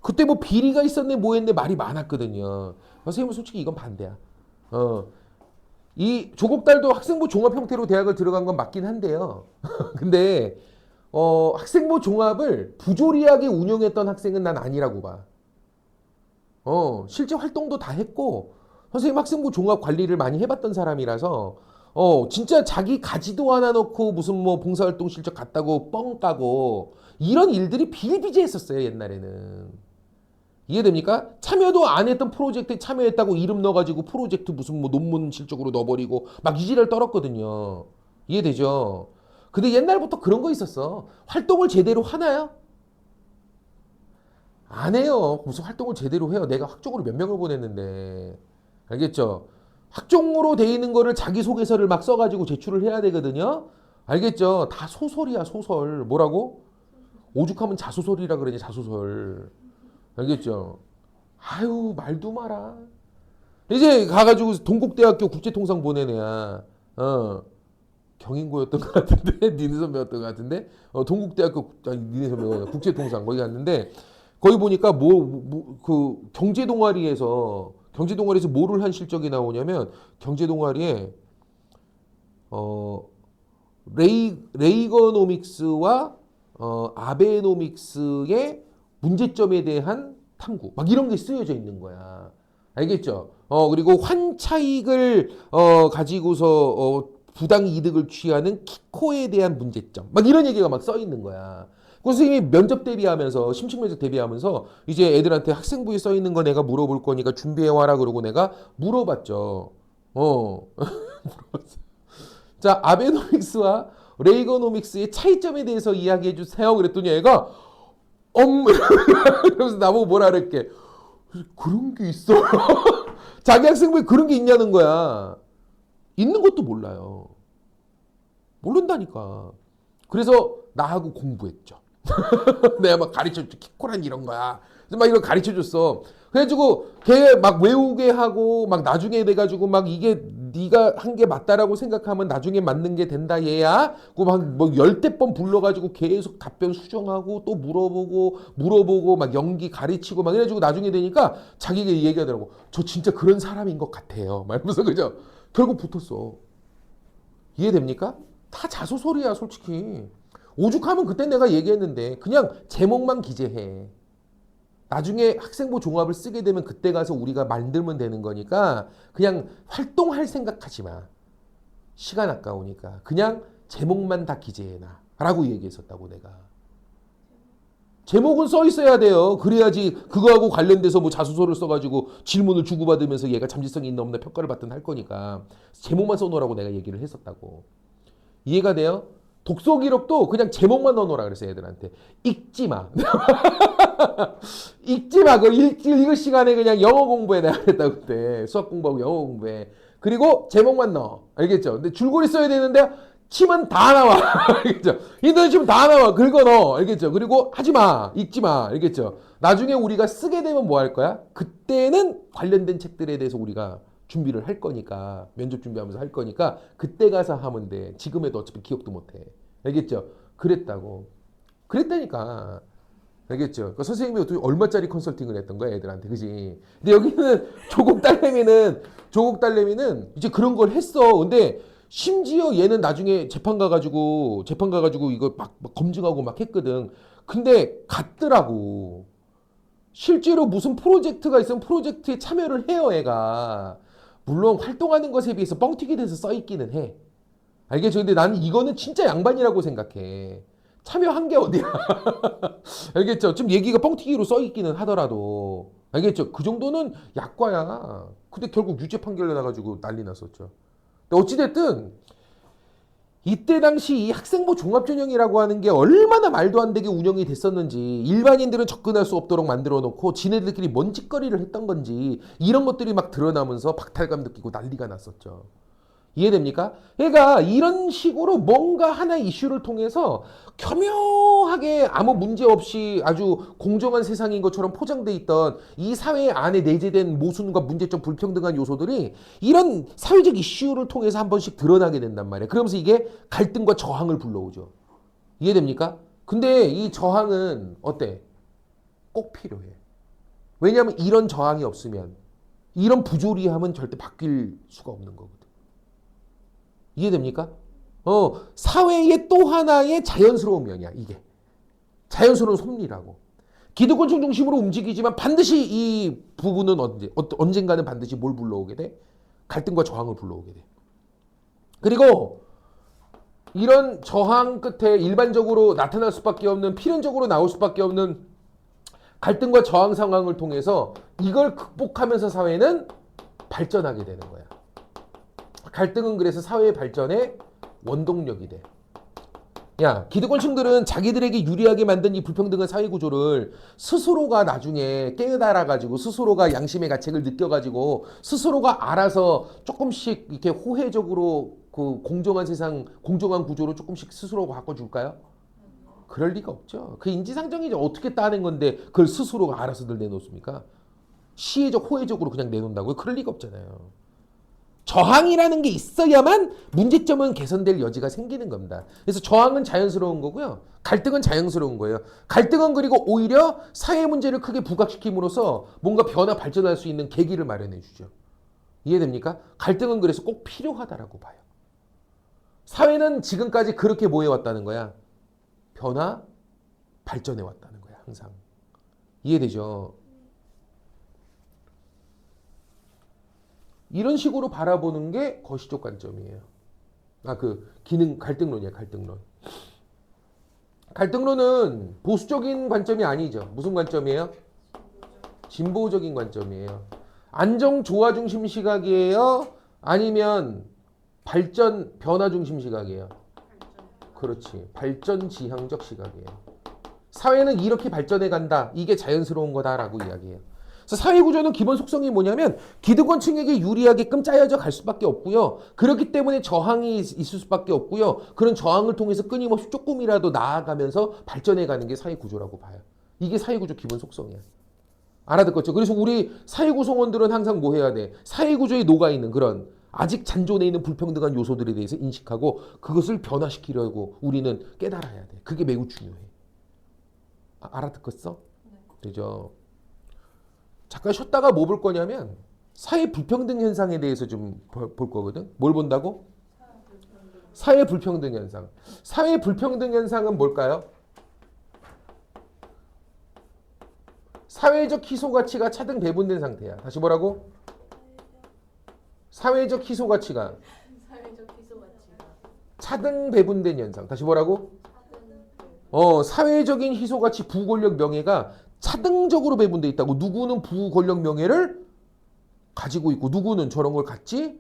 그때 뭐 비리가 있었네 뭐 했네 말이 많았거든요. 선생님은 솔직히 이건 반대야. 이 조국 딸도 학생부 종합 형태로 대학을 들어간 건 맞긴 한데요. 근데 학생부 종합을 부조리하게 운영했던 학생은 난 아니라고 봐. 실제 활동도 다 했고, 선생님 학생부 종합 관리를 많이 해봤던 사람이라서, 진짜 자기 가지도 하나 넣고 무슨 뭐 봉사활동 실적 갔다고 뻥 까고, 이런 일들이 비일비재했었어요, 옛날에는. 이해됩니까? 참여도 안 했던 프로젝트에 참여했다고 이름 넣어가지고 프로젝트 무슨 뭐 논문 실적으로 넣어버리고, 막 이지랄 떨었거든요. 이해되죠? 근데 옛날부터 그런 거 있었어. 활동을 제대로 하나요? 안 해요. 무슨 활동을 제대로 해요. 내가 학종으로 몇 명을 보냈는데. 알겠죠? 학종으로 돼 있는 거를 자기소개서를 막 써가지고 제출을 해야 되거든요. 알겠죠? 다 소설이야, 소설. 뭐라고? 오죽하면 자소설이라 그러지, 자소설. 알겠죠? 아유, 말도 마라. 이제 가가지고 동국대학교 국제통상 보낸 애야. 경인고였던 것 같은데 니네 선배였던 것 같은데 동국대학교 아니 니네 선배가 국제통상 거기 갔는데 거기 보니까 그 경제 동아리에서 뭐를 한 실적이 나오냐면 경제 동아리에 레이거노믹스와 아베노믹스의 문제점에 대한 탐구 막 이런 게 쓰여져 있는 거야. 알겠죠? 그리고 환차익을 가지고서 부당 이득을 취하는 키코에 대한 문제점. 막 이런 얘기가 막 써 있는 거야. 그 선생님이 면접 대비하면서, 심층 면접 대비하면서, 이제 애들한테 학생부에 써 있는 거 내가 물어볼 거니까 준비해와라. 그러고 내가 물어봤죠. 물어봤어. 자, 아베노믹스와 레이거노믹스의 차이점에 대해서 이야기해 주세요. 그랬더니 애가, 그러면서 나보고 뭐라 그랬게. 그런 게 있어. 자기 학생부에 그런 게 있냐는 거야. 있는 것도 몰라요. 모른다니까. 그래서 나하고 공부했죠. 내가 막 가르쳐줬죠. 키코란 이런 거야. 그래서 막 이걸 가르쳐줬어. 그래가지고 걔 막 외우게 하고 막 나중에 돼가지고 막 이게 네가 한 게 맞다라고 생각하면 나중에 맞는 게 된다 얘야. 그막뭐 열대 번 불러가지고 계속 답변 수정하고 또 물어보고 막 연기 가르치고 막 이래가지고 나중에 되니까 자기가 얘기하더라고. 저 진짜 그런 사람인 것 같아요. 말면서 그죠? 결국 붙었어. 이해됩니까? 다 자소설이야, 솔직히. 오죽하면 그때 내가 얘기했는데 그냥 제목만 기재해. 나중에 학생부 종합을 쓰게 되면 그때 가서 우리가 만들면 되는 거니까 그냥 활동할 생각하지 마. 시간 아까우니까. 그냥 제목만 다 기재해놔. 라고 얘기했었다고 내가. 제목은 써 있어야 돼요. 그래야지 그거하고 관련돼서 뭐 자소서를 써가지고 질문을 주고받으면서 얘가 잠재성이 있나 없나 평가를 받든 할 거니까 제목만 써놓으라고 내가 얘기를 했었다고. 이해가 돼요? 독서 기록도 그냥 제목만 넣어놓으라 그랬어요 애들한테. 읽지 마. 읽지 마. 그 읽을 시간에 그냥 영어 공부해 내가 그랬다고 그때. 수학 공부하고 영어 공부해. 그리고 제목만 넣어. 알겠죠? 근데 줄거리 써야 되는데 치면 다 나와. 알겠죠? 인터넷 치면 다 나와. 긁어 넣어. 알겠죠? 그리고 하지 마. 읽지 마. 알겠죠? 나중에 우리가 쓰게 되면 뭐 할 거야? 그때는 관련된 책들에 대해서 우리가 준비를 할 거니까 면접 준비하면서 할 거니까 그때 가서 하면 돼. 지금 해도 어차피 기억도 못 해. 알겠죠? 그랬다고. 그랬다니까. 알겠죠? 그 선생님이 어떻게 얼마짜리 컨설팅을 했던 거야 애들한테. 그지? 근데 여기는 조국 딸내미는 이제 그런 걸 했어. 근데 심지어 얘는 나중에 재판 가가지고 이거 막 검증하고 막 했거든. 근데 갔더라고. 실제로 무슨 프로젝트가 있으면 프로젝트에 참여를 해요, 애가. 물론 활동하는 것에 비해서 뻥튀기 돼서 써있기는 해. 알겠죠? 근데 나는 이거는 진짜 양반이라고 생각해. 참여한 게 어디야. 알겠죠? 좀 얘기가 뻥튀기로 써있기는 하더라도. 알겠죠? 그 정도는 약과야. 근데 결국 유죄 판결 나가지고 난리 났었죠. 근데 어찌됐든 이때 당시 이 학생부 종합전형이라고 하는 게 얼마나 말도 안 되게 운영이 됐었는지, 일반인들은 접근할 수 없도록 만들어 놓고 지네들끼리 뭔 짓거리를 했던 건지 이런 것들이 막 드러나면서 박탈감 느끼고 난리가 났었죠. 이해됩니까? 그러니까 이런 식으로 뭔가 하나의 이슈를 통해서 교묘하게 아무 문제 없이 아주 공정한 세상인 것처럼 포장돼 있던 이 사회 안에 내재된 모순과 문제점, 불평등한 요소들이 이런 사회적 이슈를 통해서 한 번씩 드러나게 된단 말이에요. 그러면서 이게 갈등과 저항을 불러오죠. 이해됩니까? 근데 이 저항은 어때? 꼭 필요해. 왜냐하면 이런 저항이 없으면, 이런 부조리함은 절대 바뀔 수가 없는 거거든. 이해됩니까? 사회의 또 하나의 자연스러운 면이야, 이게. 자연스러운 섭리라고. 기득권층 중심으로 움직이지만 반드시 이 부분은 언젠가는 반드시 뭘 불러오게 돼? 갈등과 저항을 불러오게 돼. 그리고 이런 저항 끝에 일반적으로 나타날 수밖에 없는, 필연적으로 나올 수밖에 없는 갈등과 저항 상황을 통해서 이걸 극복하면서 사회는 발전하게 되는 거야. 갈등은 그래서 사회의 발전의 원동력이 돼. 야, 기득권층들은 자기들에게 유리하게 만든 이 불평등한 사회 구조를 스스로가 나중에 깨달아가지고, 스스로가 양심의 가책을 느껴가지고, 스스로가 알아서 조금씩 이렇게 호혜적으로 그 공정한 세상, 공정한 구조로 조금씩 스스로 바꿔줄까요? 그럴 리가 없죠. 그 인지상정이 어떻게 따낸 건데 그걸 스스로가 알아서들 내놓습니까? 시혜적, 호혜적으로 그냥 내놓는다고요? 그럴 리가 없잖아요. 저항이라는 게 있어야만 문제점은 개선될 여지가 생기는 겁니다. 그래서 저항은 자연스러운 거고요. 갈등은 자연스러운 거예요. 갈등은 그리고 오히려 사회 문제를 크게 부각시킴으로써 뭔가 변화 발전할 수 있는 계기를 마련해 주죠. 이해됩니까? 갈등은 그래서 꼭 필요하다라고 봐요. 사회는 지금까지 그렇게 뭐 해왔다는 거야? 변화, 발전해 왔다는 거야, 항상. 이해되죠? 이런 식으로 바라보는 게 거시적 관점이에요. 갈등론이에요, 갈등론. 갈등론은 보수적인 관점이 아니죠. 무슨 관점이에요? 진보적인 관점이에요. 안정, 조화 중심 시각이에요? 아니면 발전, 변화 중심 시각이에요? 그렇지. 발전 지향적 시각이에요. 사회는 이렇게 발전해 간다. 이게 자연스러운 거다라고 이야기해요. 그래서 사회구조는 기본 속성이 뭐냐면 기득권층에게 유리하게끔 짜여져 갈 수밖에 없고요. 그렇기 때문에 저항이 있을 수밖에 없고요. 그런 저항을 통해서 끊임없이 조금이라도 나아가면서 발전해가는 게 사회구조라고 봐요. 이게 사회구조 기본 속성이야. 알아듣겠죠? 그래서 우리 사회구성원들은 항상 뭐 해야 돼? 사회구조에 녹아있는 그런 아직 잔존해 있는 불평등한 요소들에 대해서 인식하고 그것을 변화시키려고 우리는 깨달아야 돼. 그게 매우 중요해. 알아듣겠어? 되죠? 잠깐 쉬었다가 뭐 볼 거냐면 사회 불평등 현상에 대해서 좀 볼 거거든. 뭘 본다고? 사회 불평등 현상. 사회 불평등 현상은 뭘까요? 사회적 희소 가치가 차등 배분된 상태야. 다시 뭐라고? 사회적 희소 가치가 차등 배분된 현상. 다시 뭐라고? 사회적인 희소 가치, 부권력, 명예가 차등적으로 배분돼 있다고. 누구는 부권력 명예를 가지고 있고 누구는 저런 걸 갖지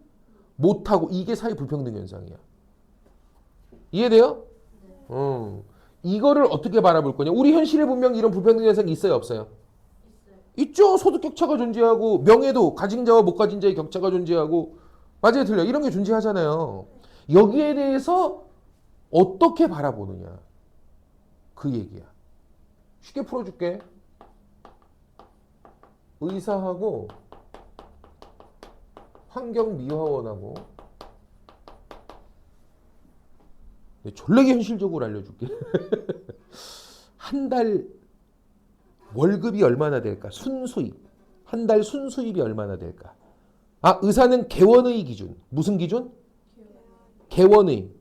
못하고. 이게 사회 불평등 현상이야. 이해돼요? 이거를 어떻게 바라볼 거냐. 우리 현실에 분명 이런 불평등 현상이 있어요, 없어요? 있죠. 소득 격차가 존재하고 명예도 가진 자와 못 가진 자의 격차가 존재하고. 맞아요, 틀려. 이런 게 존재하잖아요. 여기에 대해서 어떻게 바라보느냐, 그 얘기야. 쉽게 풀어줄게. 의사하고 환경미화원하고 졸라게 현실적으로 알려줄게. 한 달 월급이 얼마나 될까? 순수입. 한 달 순수입이 얼마나 될까? 의사는 개원의 기준. 무슨 기준? 개원의.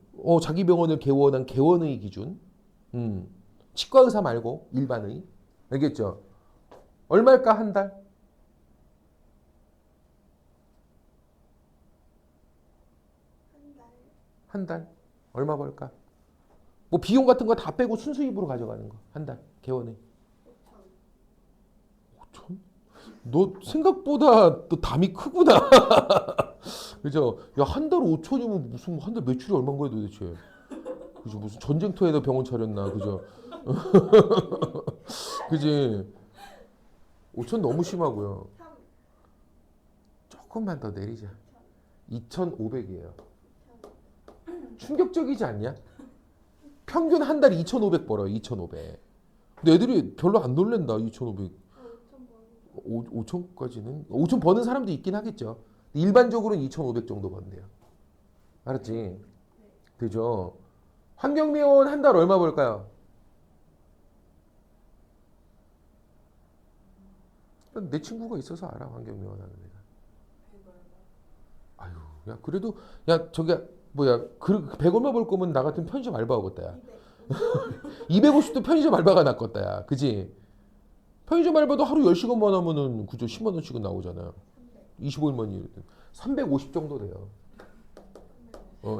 자기 병원을 개원한 개원의 기준. 치과 의사 말고 일반의. 알겠죠? 얼마일까, 한 달? 한 달 얼마 벌까? 뭐 비용 같은 거 다 빼고 순수입으로 가져가는 거. 한 달 개원에 5천? 너 생각보다 또 담이 크구나. 그죠? 야, 한 달 5천이면 무슨 한 달 매출이 얼마인 거야 도대체? 그죠? 무슨 전쟁터에다 병원 차렸나? 그죠? 그지? 5천 너무 심하고요. 조금만 더 내리자. 2,500이에요. 충격적이지 않냐? 평균 한 달에 2,500 벌어요. 2,500. 근데 애들이 별로 안 놀랜다. 2,500. 5천까지는 5천 버는 사람도 있긴 하겠죠. 일반적으로는 2,500 정도 번대요. 알았지? 그죠? 환경미화원 한 달 얼마 벌까요? 내 친구가 있어서 알아. 환경미화원 하는 애가. 아유, 야 그래도 야 저기 뭐야 그 100얼마 벌 거면 나 같은 편의점 알바하겠다 야. 250도 편의점 알바가 낫겠다 야. 그지? 편의점 알바도 하루 10시간만 하면은 그죠 10만 원씩은 나오잖아요. 25일만 일은 350 정도 돼요.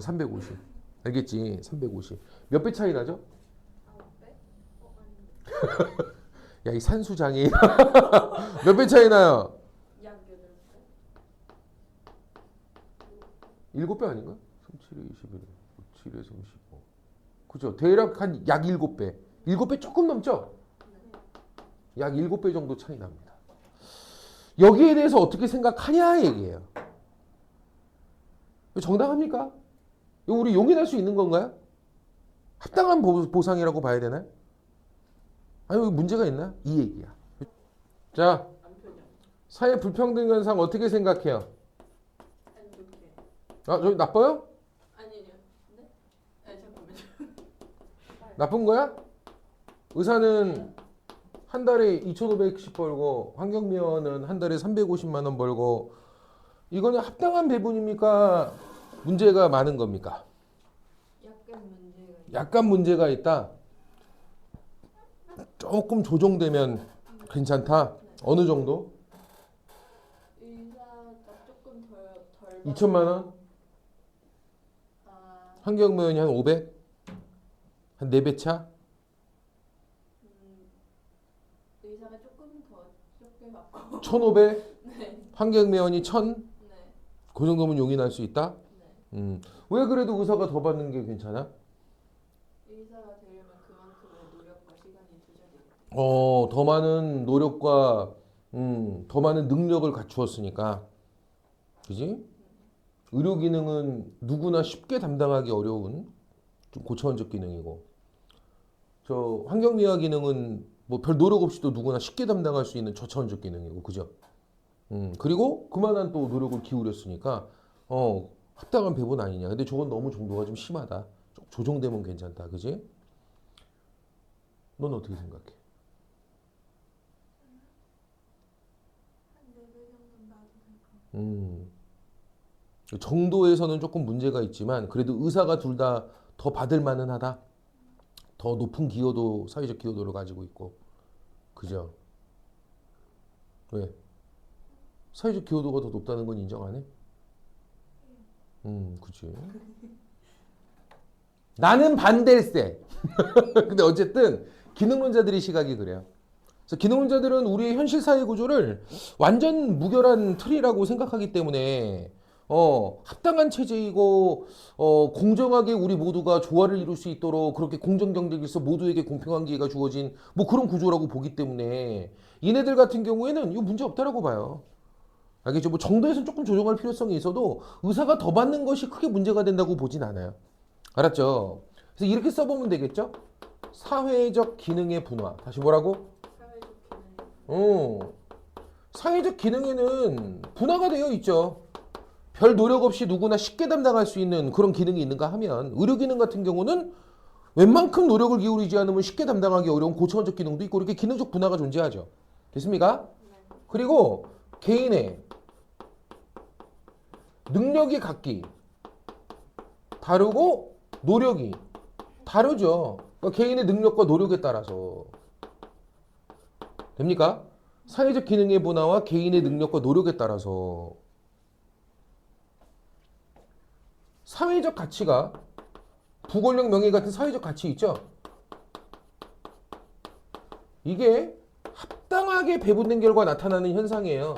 350. 알겠지? 350. 몇 배 차이 나죠? 야, 이 산수장이 몇 배 차이 나요? 약 7배 아닌가? 37에 21, 7에 35. 그죠? 대략 한 약 7배. 7배 조금 넘죠? 약 7배 정도 차이 납니다. 여기에 대해서 어떻게 생각하냐 얘기예요. 정당합니까? 이거 우리 용인할 수 있는 건가요? 합당한 보상이라고 봐야 되나요? 아니 여기 문제가 있나? 이 얘기야. 자, 사회 불평등 현상 어떻게 생각해요? 안 좋게. 아, 저기 나빠요? 아니요. 네? 아니 잠깐만요. 나쁜 거야? 의사는 한 달에 2,500씩 벌고 환경미화원은 한 달에 350만 원 벌고 이거는 합당한 배분입니까? 문제가 많은 겁니까? 약간 문제가 있다. 조금 조정되면 괜찮다. 어느 정도? 의사가 조금 덜 2천만 원? 아, 환경미화원이 한 500? 한 4배 차? 의사가 조금 더 적게 받고 1,500? 네. 환경미화원이 1,000? 네. 그 정도면 용인할 수 있다? 네. 왜 그래도 의사가 더 받는 게 괜찮아? 의사가 되려면 그만큼의 노력과 시간이 투자돼요. 더 많은 노력과 더 많은 능력을 갖추었으니까. 그지? 의료 기능은 누구나 쉽게 담당하기 어려운 좀 고차원적 기능이고, 저 환경미화 기능은 뭐 별 노력 없이도 누구나 쉽게 담당할 수 있는 저차원적 기능이고, 그죠? 그리고 그만한 또 노력을 기울였으니까, 합당한 배분 아니냐. 근데 저건 너무 정도가 좀 심하다. 좀 조정되면 괜찮다. 그지? 넌 어떻게 생각해? 정도에서는 조금 문제가 있지만 그래도 의사가 둘 다 더 받을 만은 하다. 더 높은 기여도 사회적 기여도를 가지고 있고 그죠? 왜? 사회적 기여도가 더 높다는 건 인정 안 해? 그치. 나는 반댈세. 근데 어쨌든 기능론자들의 시각이 그래요. 그래서 기능론자들은 우리의 현실 사회 구조를 완전 무결한 틀이라고 생각하기 때문에 합당한 체제이고 공정하게 우리 모두가 조화를 이룰 수 있도록 그렇게 공정 경쟁에서 모두에게 공평한 기회가 주어진 뭐 그런 구조라고 보기 때문에 얘네들 같은 경우에는 이거 문제 없다라고 봐요. 알겠죠? 뭐 정도에서는 조금 조정할 필요성이 있어도 의사가 더 받는 것이 크게 문제가 된다고 보진 않아요. 알았죠? 그래서 이렇게 써보면 되겠죠? 사회적 기능의 분화. 다시 뭐라고? 사회적 기능에는 분화가 되어 있죠. 별 노력 없이 누구나 쉽게 담당할 수 있는 그런 기능이 있는가 하면 의료 기능 같은 경우는 웬만큼 노력을 기울이지 않으면 쉽게 담당하기 어려운 고차원적 기능도 있고 이렇게 기능적 분화가 존재하죠. 됐습니까? 그리고 개인의 능력이 각기 다르고 노력이 다르죠. 그러니까 개인의 능력과 노력에 따라서 됩니까? 사회적 기능의 분화와 개인의 능력과 노력에 따라서 사회적 가치가 부권력 명예 같은 사회적 가치 있죠? 이게 恰当하게 배분된 결과 나타나는 현상이에요.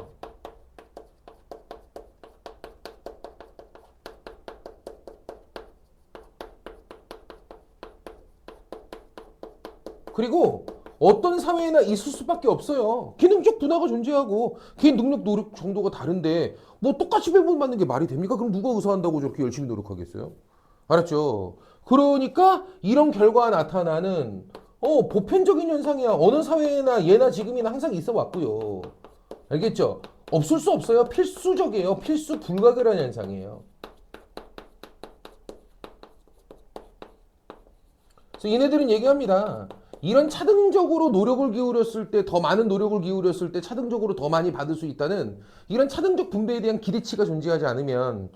그리고 어떤 사회에나 있을 수밖에 없어요. 기능적 분화가 존재하고 개인 능력 노력 정도가 다른데 뭐 똑같이 배분받는 게 말이 됩니까? 그럼 누가 의사한다고 저렇게 열심히 노력하겠어요? 알았죠? 그러니까 이런 결과가 나타나는 보편적인 현상이야. 어느 사회나 예나 지금이나 항상 있어 왔고요. 알겠죠? 없을 수 없어요. 필수적이에요. 필수 불가결한 현상이에요. 그래서 얘네들은 얘기합니다. 이런 차등적으로 노력을 기울였을 때, 더 많은 노력을 기울였을 때 차등적으로 더 많이 받을 수 있다는 이런 차등적 분배에 대한 기대치가 존재하지 않으면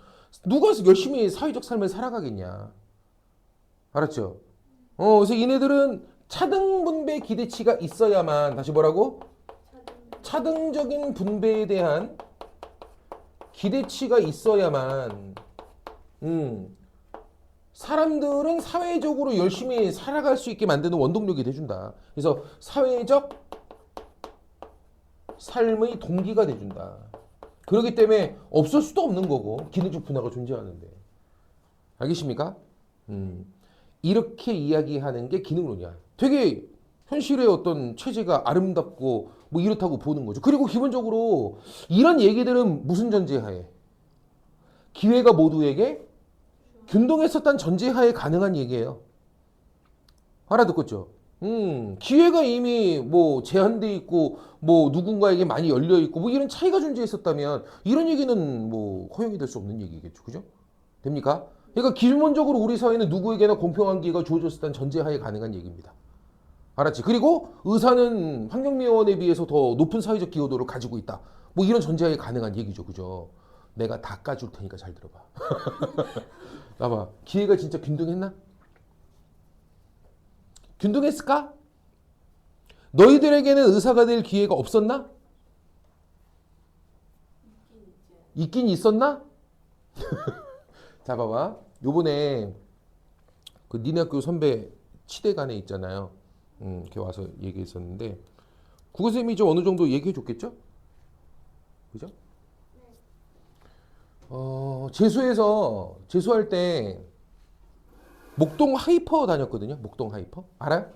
누가 열심히 사회적 삶을 살아가겠냐. 알았죠? 그래서 얘네들은 차등 분배 기대치가 있어야만, 다시 뭐라고? 차등적인 분배에 대한 기대치가 있어야만, 사람들은 사회적으로 열심히 살아갈 수 있게 만드는 원동력이 돼준다. 그래서 사회적 삶의 동기가 돼준다. 그렇기 때문에 없을 수도 없는 거고 기능적 분화가 존재하는데. 알겠습니까? 이렇게 이야기하는 게 기능론이야. 되게 현실의 어떤 체제가 아름답고 뭐 이렇다고 보는 거죠. 그리고 기본적으로 이런 얘기들은 무슨 전제하에? 기회가 모두에게 균등했었다는 전제하에 가능한 얘기예요. 알아듣겠죠? 기회가 이미 뭐 제한돼 있고 뭐 누군가에게 많이 열려 있고 뭐 이런 차이가 존재했었다면 이런 얘기는 뭐 허용이 될 수 없는 얘기겠죠. 그죠? 됩니까? 그러니까 기본적으로 우리 사회는 누구에게나 공평한 기회가 주어졌었다는 전제하에 가능한 얘기입니다. 알았지? 그리고 의사는 환경미화원에 비해서 더 높은 사회적 기여도를 가지고 있다. 뭐 이런 전제하에 가능한 얘기죠. 그죠? 내가 다 까줄 테니까 잘 들어봐. 봐봐. 기회가 진짜 균등했나? 균등했을까? 너희들에게는 의사가 될 기회가 없었나? 있긴 있었나? 자, 봐봐. 요번에 그 니네 학교 선배 치대간에 있잖아요. 걔 와서 얘기했었는데 국어쌤이 좀 어느 정도 얘기해 줬겠죠? 그죠? 재수할 때 목동 하이퍼 다녔거든요. 목동 하이퍼 알아요?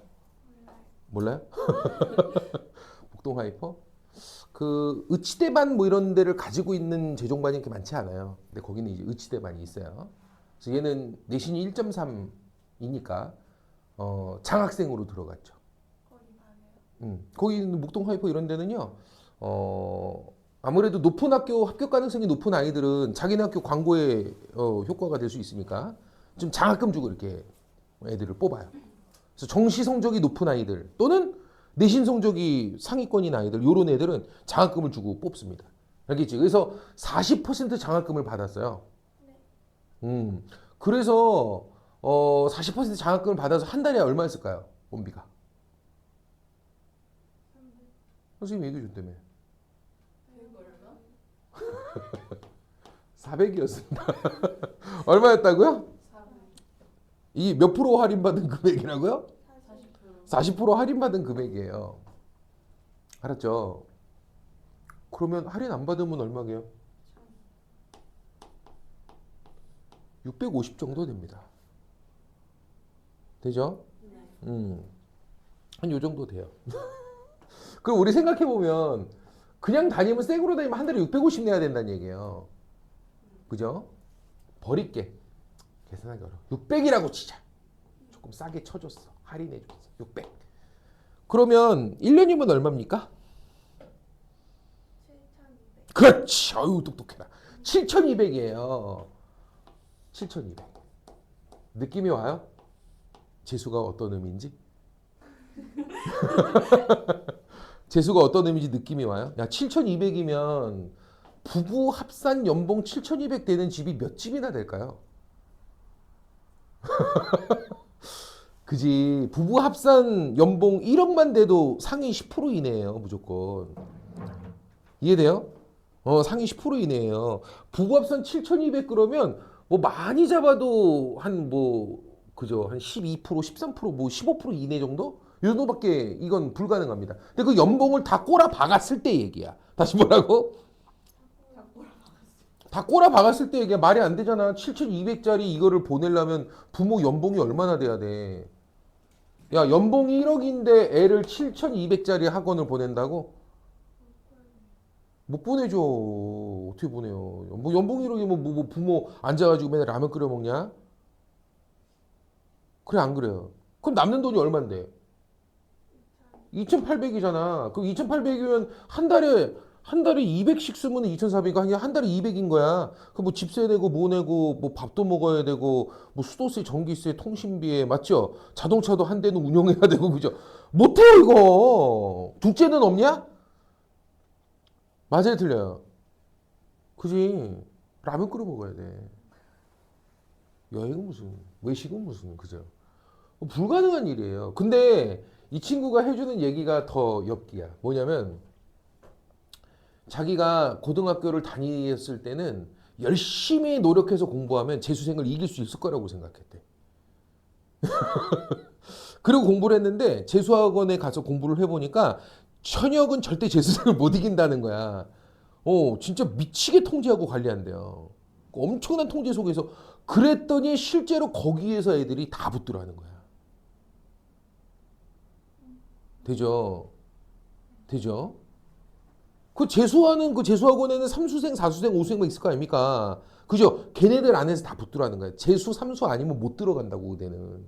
몰라요? 목동 하이퍼 그 의치대반 뭐 이런 데를 가지고 있는 재종반이 이렇게 많지 않아요. 근데 거기는 이제 의치대반이 있어요. 그래서 얘는 내신이 1.3이니까 장학생으로 들어갔죠. 거기 있는 목동 하이퍼 이런 데는요. 아무래도 높은 학교 합격 가능성이 높은 아이들은 자기네 학교 광고에 효과가 될 수 있으니까 좀 장학금 주고 이렇게 애들을 뽑아요. 그래서 정시 성적이 높은 아이들 또는 내신 성적이 상위권인 아이들 이런 애들은 장학금을 주고 뽑습니다. 알겠지? 그래서 40% 장학금을 받았어요. 그래서 40% 장학금을 받아서 한 달에 얼마였을까요? 원비가. 선생님이 얘기해 줬다며. 400이었습니다. 얼마였다고요? 이 몇 프로 할인받은 금액이라고요? 40% 할인받은 금액이에요. 알았죠? 그러면 할인 안 받으면 얼마게요? 650 정도 됩니다. 되죠? 한 요 정도 돼요. 그럼 우리 생각해보면 그냥 다니면 생으로 다니면 한 달에 650 내야 된다는 얘기예요. 그죠? 버릴게. 계산하기 어려워. 600이라고 치자. 조금 싸게 쳐줬어. 할인해줬어. 600. 그러면 1년이면 얼마입니까? 7,200. 그렇지. 어유 똑똑해라. 7,200이에요. 7,200. 느낌이 와요? 재수가 어떤 의미인지? 재수가 어떤 의미인지 느낌이 와요? 야, 7,200이면 부부 합산 연봉 7,200 되는 집이 몇 집이나 될까요? 그지. 부부 합산 연봉 1억만 돼도 상위 10% 이내예요, 무조건. 이해돼요? 상위 10% 이내예요. 부부 합산 7,200 그러면 뭐 많이 잡아도 한 뭐 그죠? 한 12%, 13%, 뭐 15% 이내 정도? 이 정도밖에 이건 불가능합니다. 근데 그 연봉을 다 꼬라 박았을 때 얘기야. 다시 뭐라고? 다 꼬라 박았을 때 얘기야. 말이 안 되잖아. 7,200짜리 이거를 보내려면 부모 연봉이 얼마나 돼야 돼? 야, 연봉이 1억인데 애를 7,200짜리 학원을 보낸다고? 못 보내줘. 어떻게 보내요? 뭐 연봉 1억이면 뭐 부모 앉아가지고 맨날 라면 끓여 먹냐? 그래, 안 그래요? 그럼 남는 돈이 얼만데? 2,800이잖아. 그럼 2,800이면 한 달에 200씩 쓰면 2,400이 아니야. 한 달에 200인 거야. 그 뭐 집세 내고 뭐 내고 뭐 밥도 먹어야 되고 뭐 수도세, 전기세, 통신비에 맞죠? 자동차도 한 대는 운영해야 되고 그죠? 못해요 이거. 둘째는 없냐? 맞아요, 틀려요? 그지? 라면 끓여 먹어야 돼. 여행은 무슨, 외식은 무슨, 그죠? 불가능한 일이에요. 근데 이 친구가 해주는 얘기가 더 엽기야. 뭐냐면 자기가 고등학교를 다녔을 때는 열심히 노력해서 공부하면 재수생을 이길 수 있을 거라고 생각했대. 그리고 공부를 했는데 재수학원에 가서 공부를 해보니까 천역은 절대 재수생을 못 이긴다는 거야. 진짜 미치게 통제하고 관리한대요. 엄청난 통제 속에서 그랬더니 실제로 거기에서 애들이 다 붙들어하는 거야. 되죠? 되죠? 그 재수하는 그 재수학원에는 3수생, 4수생, 5수생만 있을 거 아닙니까? 그죠? 걔네들 안에서 다 붙들어하는 거야. 재수, 3수 아니면 못 들어간다고 의대는.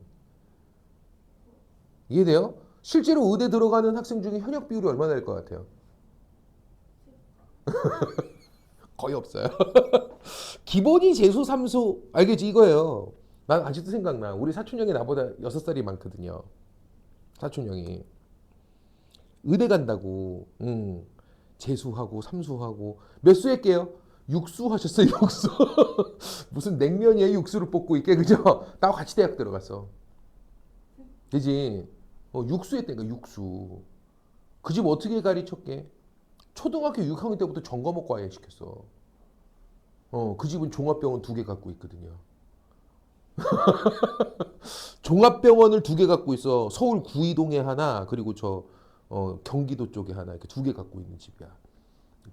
이해돼요? 실제로 의대 들어가는 학생 중에 현역 비율이 얼마나 될 것 같아요? 거의 없어요. 기본이 재수, 3수 알겠지 이거예요. 난 아직도 생각나. 우리 사촌 형이 나보다 6살이 많거든요. 사촌 형이. 의대 간다고. 재수하고 삼수하고 몇 수 했게요? 육수 하셨어요. 육수. 무슨 냉면이에 육수를 볶고 있게 그죠? 나하고 같이 대학 들어갔어. 그지? 육수 했다니까 육수. 그 집 어떻게 가르쳤게? 초등학교 6학년 때부터 전과목 과외 시켰어. 그 집은 종합병원 2개 갖고 있거든요. 종합병원을 2개 갖고 있어. 서울 구이동에 하나 그리고 경기도 쪽에 하나 이렇게 2개 갖고 있는 집이야.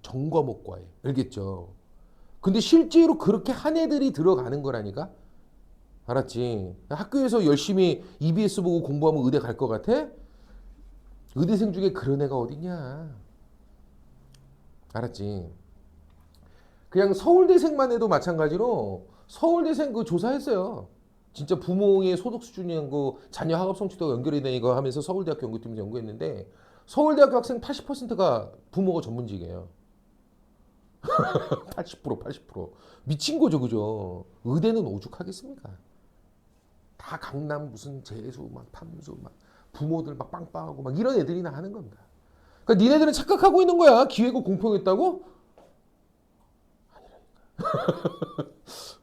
전과목 과외. 알겠죠? 근데 실제로 그렇게 한 애들이 들어가는 거라니까? 알았지? 학교에서 열심히 EBS 보고 공부하면 의대 갈 것 같아? 의대생 중에 그런 애가 어딨냐? 알았지? 그냥 서울대생만 해도 마찬가지로 서울대생 그 조사했어요. 진짜 부모의 소득 수준이랑 그 자녀 학업 성취도가 연결이 되니까 하면서 서울대학교 연구팀에서 연구했는데 서울대학교 학생 80%가 부모가 전문직이에요. 80%. 미친 거죠, 그죠? 의대는 오죽하겠습니까? 다 강남 무슨 재수 막 탐수 막 부모들 막 빵빵하고 막 이런 애들이나 하는 겁니다. 그러니까 니네들은 착각하고 있는 거야. 기회가 공평했다고?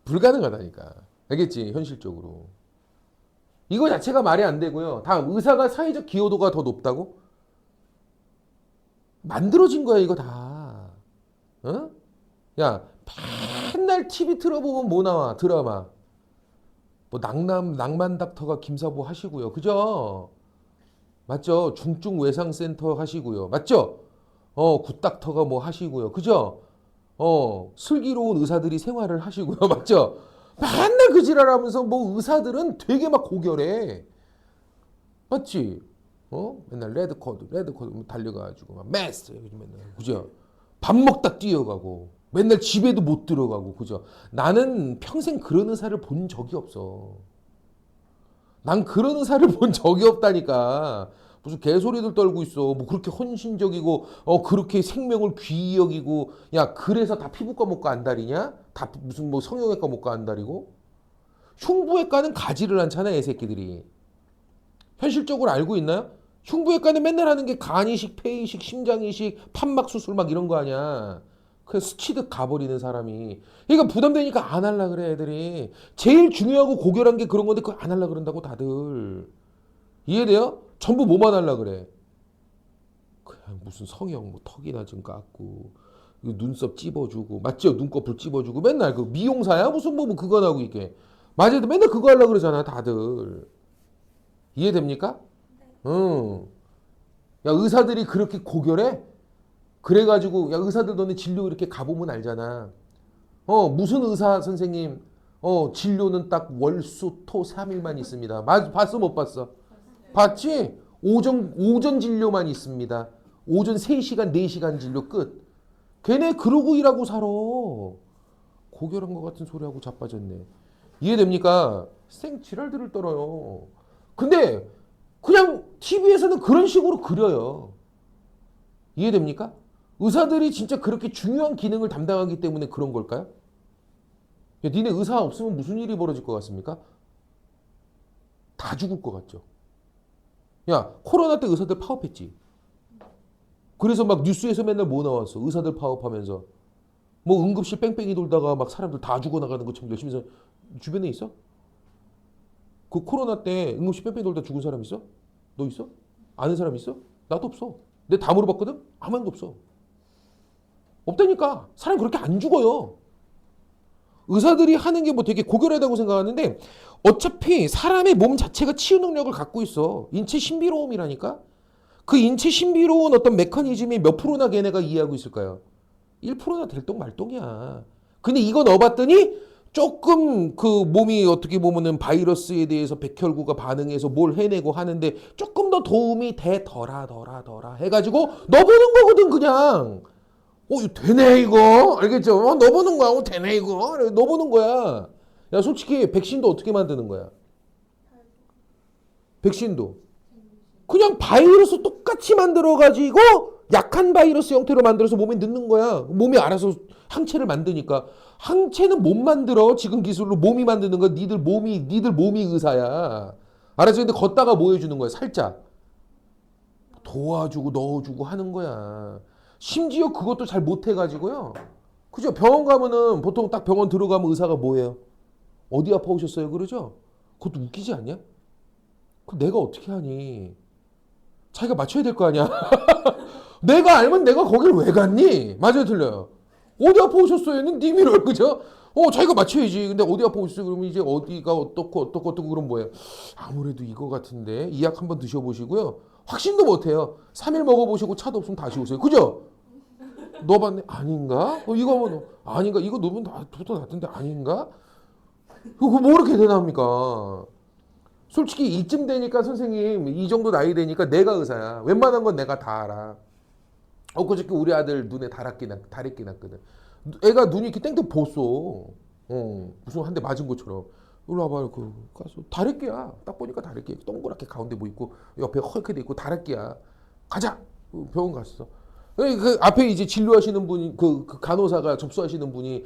불가능하다니까. 알겠지? 현실적으로. 이거 자체가 말이 안 되고요. 다음 의사가 사회적 기여도가 더 높다고? 만들어진 거야 이거 다. 어? 야 맨날 TV 틀어보면 뭐 나와 드라마. 뭐 낭만 닥터가 김사부 하시고요. 그죠? 맞죠? 중증 외상센터 하시고요. 맞죠? 굿닥터가 뭐 하시고요. 그죠? 슬기로운 의사들이 생활을 하시고요. 맞죠? 맨날 그 지랄하면서 뭐 의사들은 되게 막 고결해. 맞지? 맨날 레드코드 달려가지고 막 메스 맨날 그죠? 밥 먹다 뛰어가고 맨날 집에도 못 들어가고 그죠? 나는 평생 그런 의사를 본 적이 없어. 난 그런 의사를 본 적이 없다니까. 무슨 개소리들 떨고 있어. 뭐 그렇게 헌신적이고 그렇게 생명을 귀히 여기고 야 그래서 다 피부과 못 가 안달이냐? 다 무슨 뭐 성형외과 못 가 안달이고? 흉부외과는 가지를 않잖아, 애 새끼들이. 현실적으로 알고 있나요? 흉부외과는 맨날 하는 게 간이식, 폐이식, 심장이식, 판막 수술 막 이런 거 아니야. 그냥 스치듯 가버리는 사람이. 그러니까 부담되니까 안 할라 그래 애들이. 제일 중요하고 고결한 게 그런 건데 그거 안 할라 그런다고 다들. 이해돼요? 전부 뭐만 할라 그래. 그냥 무슨 성형 뭐 턱이나 좀 깎고 눈썹 찝어주고 맞죠? 눈꺼풀 찝어주고 맨날 그 미용사야 무슨 뭐 그거 하고 이게 맞아도 맨날 그거 하려 그러잖아 다들. 이해됩니까? 응. 야, 의사들이 그렇게 고결해? 그래가지고 야, 의사들 너네 진료 이렇게 가보면 알잖아. 무슨 의사 선생님 진료는 딱 월수토 3일만 있습니다. 봤어 못 봤어? 봤지? 오전 진료만 있습니다. 오전 3시간 4시간 진료 끝. 걔네 그러고 일하고 살아. 고결한 것 같은 소리하고 자빠졌네. 이해됩니까? 생지랄들을 떨어요. 근데 그냥 TV에서는 그런 식으로 그려요. 이해됩니까? 의사들이 진짜 그렇게 중요한 기능을 담당하기 때문에 그런 걸까요? 야, 니네 의사 없으면 무슨 일이 벌어질 것 같습니까? 다 죽을 것 같죠. 야, 코로나 때 의사들 파업했지. 그래서 막 뉴스에서 맨날 뭐 나왔어? 의사들 파업하면서 뭐 응급실 뺑뺑이 돌다가 막 사람들 다 죽어나가는 것처럼 열심히 해서 주변에 있어? 그 코로나 때 응급실 뺑뺑이 돌다 죽은 사람 있어? 너 있어? 아는 사람 있어? 나도 없어. 내가 다 물어봤거든? 아무 도 없어. 없다니까. 사람 그렇게 안 죽어요. 의사들이 하는 게 뭐 되게 고결하다고 생각하는데 어차피 사람의 몸 자체가 치유 능력을 갖고 있어. 인체 신비로움이라니까. 그 인체 신비로운 어떤 메커니즘이 몇 프로나 걔네가 이해하고 있을까요? 1%나 될똥 말똥이야. 근데 이거 넣어봤더니 조금 그 몸이 어떻게 보면은 바이러스에 대해서 백혈구가 반응해서 뭘 해내고 하는데 조금 더 도움이 되더라 해가지고 넣어보는 거거든 그냥. 이거 되네 이거 알겠죠? 넣어보는 거야. 되네 이거 넣어보는 거야. 야 솔직히 백신도 어떻게 만드는 거야? 백신도 그냥 바이러스 똑같이 만들어가지고 약한 바이러스 형태로 만들어서 몸에 넣는 거야. 몸이 알아서 항체를 만드니까. 항체는 못 만들어. 지금 기술로 몸이 만드는 거야. 니들 몸이 의사야. 알았어? 근데 걷다가 뭐 해주는 거야? 살짝 도와주고 넣어주고 하는 거야. 심지어 그것도 잘 못해가지고요. 그죠? 병원 가면은 보통 딱 병원 들어가면 의사가 뭐예요? 어디 아파 오셨어요? 그러죠? 그것도 웃기지 않냐? 그 내가 어떻게 하니? 자기가 맞춰야 될 거 아니야? 내가 알면 내가 거길 왜 갔니? 맞아요, 틀려요. 어디 아파 오셨어요?는 님이를 그죠? 자기가 맞춰야지. 근데 어디 아파 오셨어요? 그러면 이제 어디가 어떻고 그럼 뭐예요? 아무래도 이거 같은데 이 약 한번 드셔보시고요. 확신도 못해요. 3일 먹어보시고 차도 없으면 다시 오세요. 그죠? 넣어봤네? 아닌가? 이거 뭐 아닌가? 이거 넣으면 보통 낫던데 아닌가? 그거 뭐 이렇게 대단합니까? 솔직히 이쯤 되니까 선생님 이 정도 나이 되니까 내가 의사야. 웬만한 건 내가 다 알아. 그저께 우리 아들 눈에 다래끼 났거든. 애가 눈이 이렇게 땡땡 부었어. 무슨 한 대 맞은 것처럼. 일로 와봐. 가서 다래끼야. 딱 보니까 다래끼. 동그랗게 가운데 뭐 있고 옆에 헐게 돼 있고 다래끼야. 가자. 병원 갔어. 그 앞에 이제 진료하시는 분이 그 간호사가 접수하시는 분이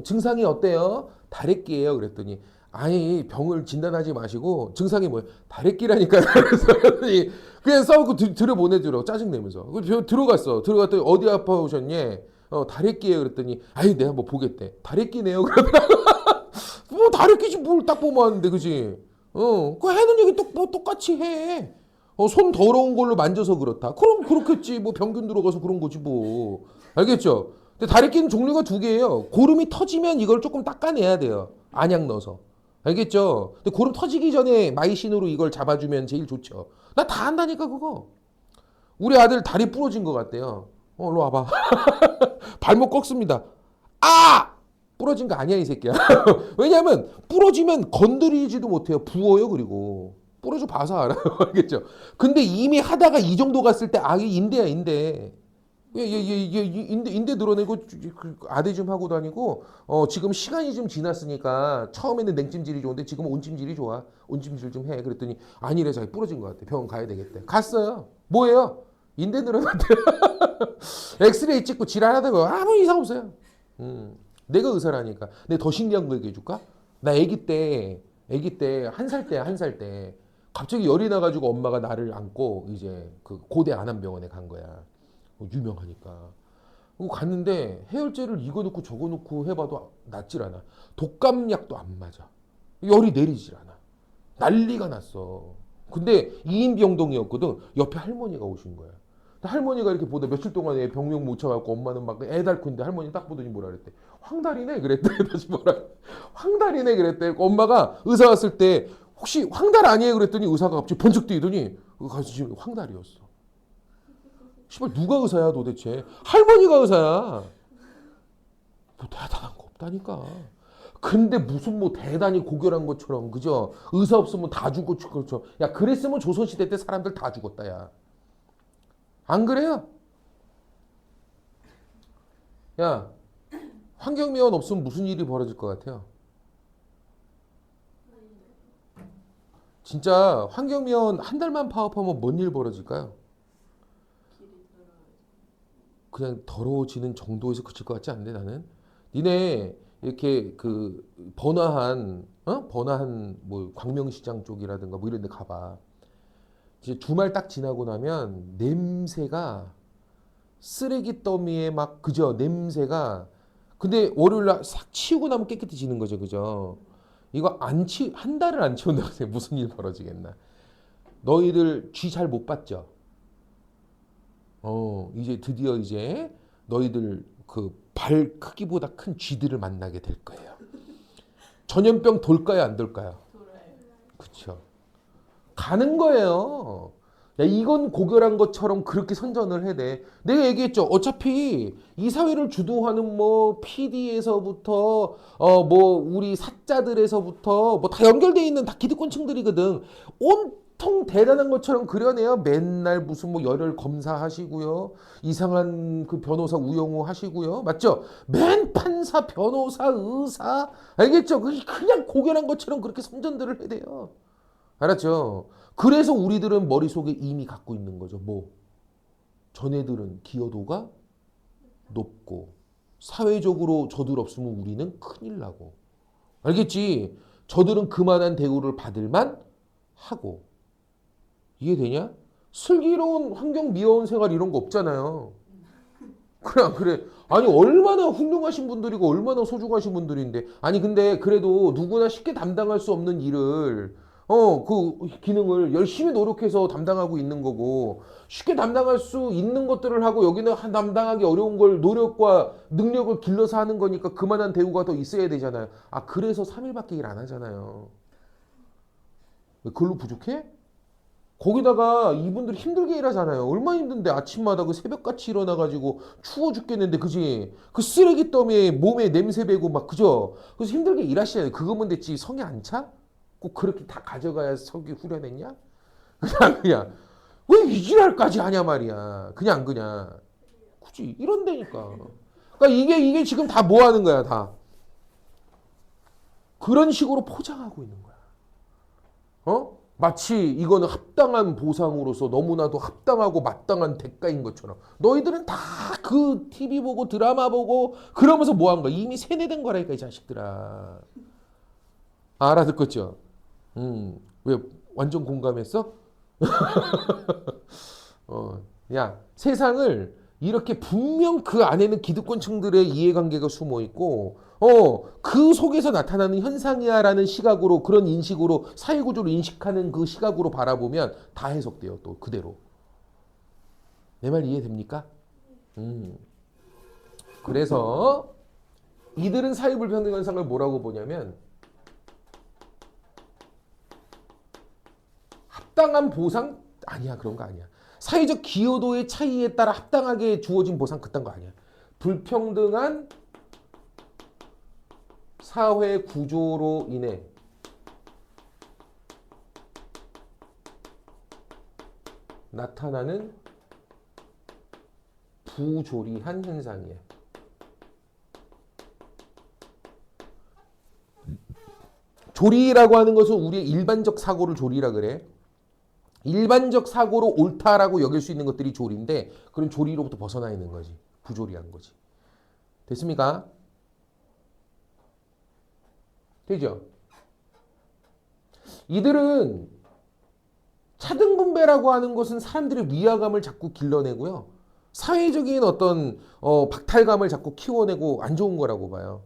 증상이 어때요? 다래끼예요. 그랬더니 아니 병을 진단하지 마시고 증상이 뭐예요? 다래끼라니까. 그래서 그냥 싸우고 들여보내더라고 짜증내면서. 들어갔어. 들어갔더니 어디 아파 오셨니? 다래끼예요. 그랬더니 아니 내가 뭐 보겠대. 다래끼네요. 그러더라고. 뭐 다래끼지 뭘 딱 보면 아는데 그지? 그 하는 얘기 똑같이 해. 손 더러운 걸로 만져서 그렇다. 그럼 그렇겠지. 뭐 병균 들어가서 그런 거지 뭐. 알겠죠? 근데 다래끼는 종류가 두 개예요. 고름이 터지면 이걸 조금 닦아내야 돼요. 안약 넣어서. 알겠죠? 근데 고름 터지기 전에 마이신으로 이걸 잡아주면 제일 좋죠. 나 다 한다니까 그거. 우리 아들 다리 부러진 것 같대요. 일로 와봐. 발목 꺾습니다. 아! 부러진 거 아니야 이 새끼야. 왜냐하면 부러지면 건드리지도 못해요. 부어요 그리고. 부러져 봐서 알아요. 알겠죠? 근데 이미 하다가 이 정도 갔을 때 이게 인대야 인대. 인대 늘어내고 아대 좀 하고 다니고 지금 시간이 좀 지났으니까 처음에는 냉찜질이 좋은데 지금은 온찜질이 좋아. 온찜질 좀 해. 그랬더니 아니래 자기 부러진 것 같아. 병원 가야 되겠대. 갔어요. 뭐예요? 인대 늘어났대. 엑스레이 찍고 지랄하다가 아무 이상 없어요. 내가 의사라니까. 근데 더 신기한 거 얘기해 줄까? 나 아기 때 한 살 때 갑자기 열이 나가지고 엄마가 나를 안고 이제 그 고대 안암병원에 간 거야. 유명하니까. 갔는데 해열제를 이거 넣고 저거 넣고 해봐도 낫질 않아. 독감약도 안 맞아. 열이 내리질 않아. 난리가 났어. 근데 2인 병동이었거든. 옆에 할머니가 오신 거야. 할머니가 이렇게 보다 며칠 동안 애 병명 못 쳐갖고 엄마는 막 애 닳고 있는데 할머니 딱 보더니 뭐라 그랬대. 황달이네 그랬대. 다시 뭐라 황달이네 그랬대. 엄마가 의사 왔을 때 혹시 황달 아니에요 그랬더니 의사가 갑자기 번쩍 뛰더니 그거 가서 지금 황달이었어. 씨발 누가 의사야 도대체? 할머니가 의사야. 뭐 대단한 거 없다니까. 근데 무슨 뭐 대단히 고결한 것처럼 그죠? 의사 없으면 다 죽고 그렇죠. 야 그랬으면 조선시대 때 사람들 다 죽었다 야. 안 그래요? 야 환경미화원 없으면 무슨 일이 벌어질 것 같아요? 진짜 환경미화원 한 달만 파업하면 뭔 일 벌어질까요? 길이 더러워져. 그냥 더러워지는 정도에서 그칠 것 같지 않네 나는. 니네 이렇게 그 번화한 뭐 광명시장 쪽이라든가 뭐 이런 데 가봐. 이제 주말 딱 지나고 나면 냄새가 쓰레기 더미에 막 그죠 냄새가. 근데 월요일 날 싹 치우고 나면 깨끗해지는 거죠 그죠. 이거 한 달을 안 치운다고 해서 무슨 일 벌어지겠나. 너희들 쥐 잘 못 봤죠? 이제 드디어 이제 너희들 그 발 크기보다 큰 쥐들을 만나게 될 거예요. 전염병 돌까요, 안 돌까요? 돌아요. 그렇죠. 가는 거예요. 야, 이건 고결한 것처럼 그렇게 선전을 해야 돼. 내가 얘기했죠. 어차피 이 사회를 주도하는 뭐 PD에서부터 뭐 우리 사자들에서부터 뭐 다 연결돼 있는 다 기득권층들이거든. 온통 대단한 것처럼 그려내요. 맨날 무슨 뭐 열혈 검사하시고요. 이상한 그 변호사 우영우 하시고요. 맞죠? 맨 판사, 변호사, 의사 알겠죠? 그냥 고결한 것처럼 그렇게 선전들을 해야 돼요. 알았죠? 그래서 우리들은 머릿속에 이미 갖고 있는 거죠. 뭐? 전애들은 기여도가 높고 사회적으로 저들 없으면 우리는 큰일 나고. 알겠지? 저들은 그만한 대우를 받을만 하고. 이해되냐? 슬기로운 환경 미화원 생활 이런 거 없잖아요. 그래 안 그래? 아니 얼마나 훌륭하신 분들이고 얼마나 소중하신 분들인데 아니 근데 그래도 누구나 쉽게 담당할 수 없는 일을 그 기능을 열심히 노력해서 담당하고 있는 거고 쉽게 담당할 수 있는 것들을 하고 여기는 담당하기 어려운 걸 노력과 능력을 길러서 하는 거니까 그만한 대우가 더 있어야 되잖아요. 아 그래서 3일밖에 일 안 하잖아요. 왜 그걸로 부족해? 거기다가 이분들 힘들게 일하잖아요. 얼마나 힘든데 아침마다 그 새벽같이 일어나가지고 추워 죽겠는데 그지? 그 쓰레기 더미에 몸에 냄새 배고 막 그죠? 그래서 힘들게 일하시잖아요. 그거면 됐지 성에 안 차? 꼭 그렇게 다 가져가야 석이 후련했냐? 그냥 왜 이 지랄까지 하냐 말이야. 그냥 굳이 이런다니까. 그러니까 이게 지금 다 뭐 하는 거야 다. 그런 식으로 포장하고 있는 거야. 마치 이거는 합당한 보상으로서 너무나도 합당하고 마땅한 대가인 것처럼 너희들은 다 그 TV 보고 드라마 보고 그러면서 뭐 한 거야. 이미 세뇌된 거라니까 이 자식들아. 알아듣겠죠? 왜 완전 공감했어? 야, 세상을 이렇게 분명 그 안에는 기득권층들의 이해관계가 숨어 있고, 그 속에서 나타나는 현상이야라는 시각으로 그런 인식으로 사회구조를 인식하는 그 시각으로 바라보면 다 해석돼요. 또 그대로. 내 말 이해됩니까? 그래서 이들은 사회불평등 현상을 뭐라고 보냐면 합당한 보상? 아니야 그런 거 아니야. 사회적 기여도의 차이에 따라 합당하게 주어진 보상 그딴 거 아니야. 불평등한 사회 구조로 인해 나타나는 부조리한 현상이야. 조리라고 하는 것은 우리의 일반적 사고를 조리라 그래. 일반적 사고로 옳다라고 여길 수 있는 것들이 조리인데 그런 조리로부터 벗어나 있는 거지. 부조리한 거지. 됐습니까? 되죠? 이들은 차등분배라고 하는 것은 사람들의 위화감을 자꾸 길러내고요. 사회적인 어떤 박탈감을 자꾸 키워내고 안 좋은 거라고 봐요.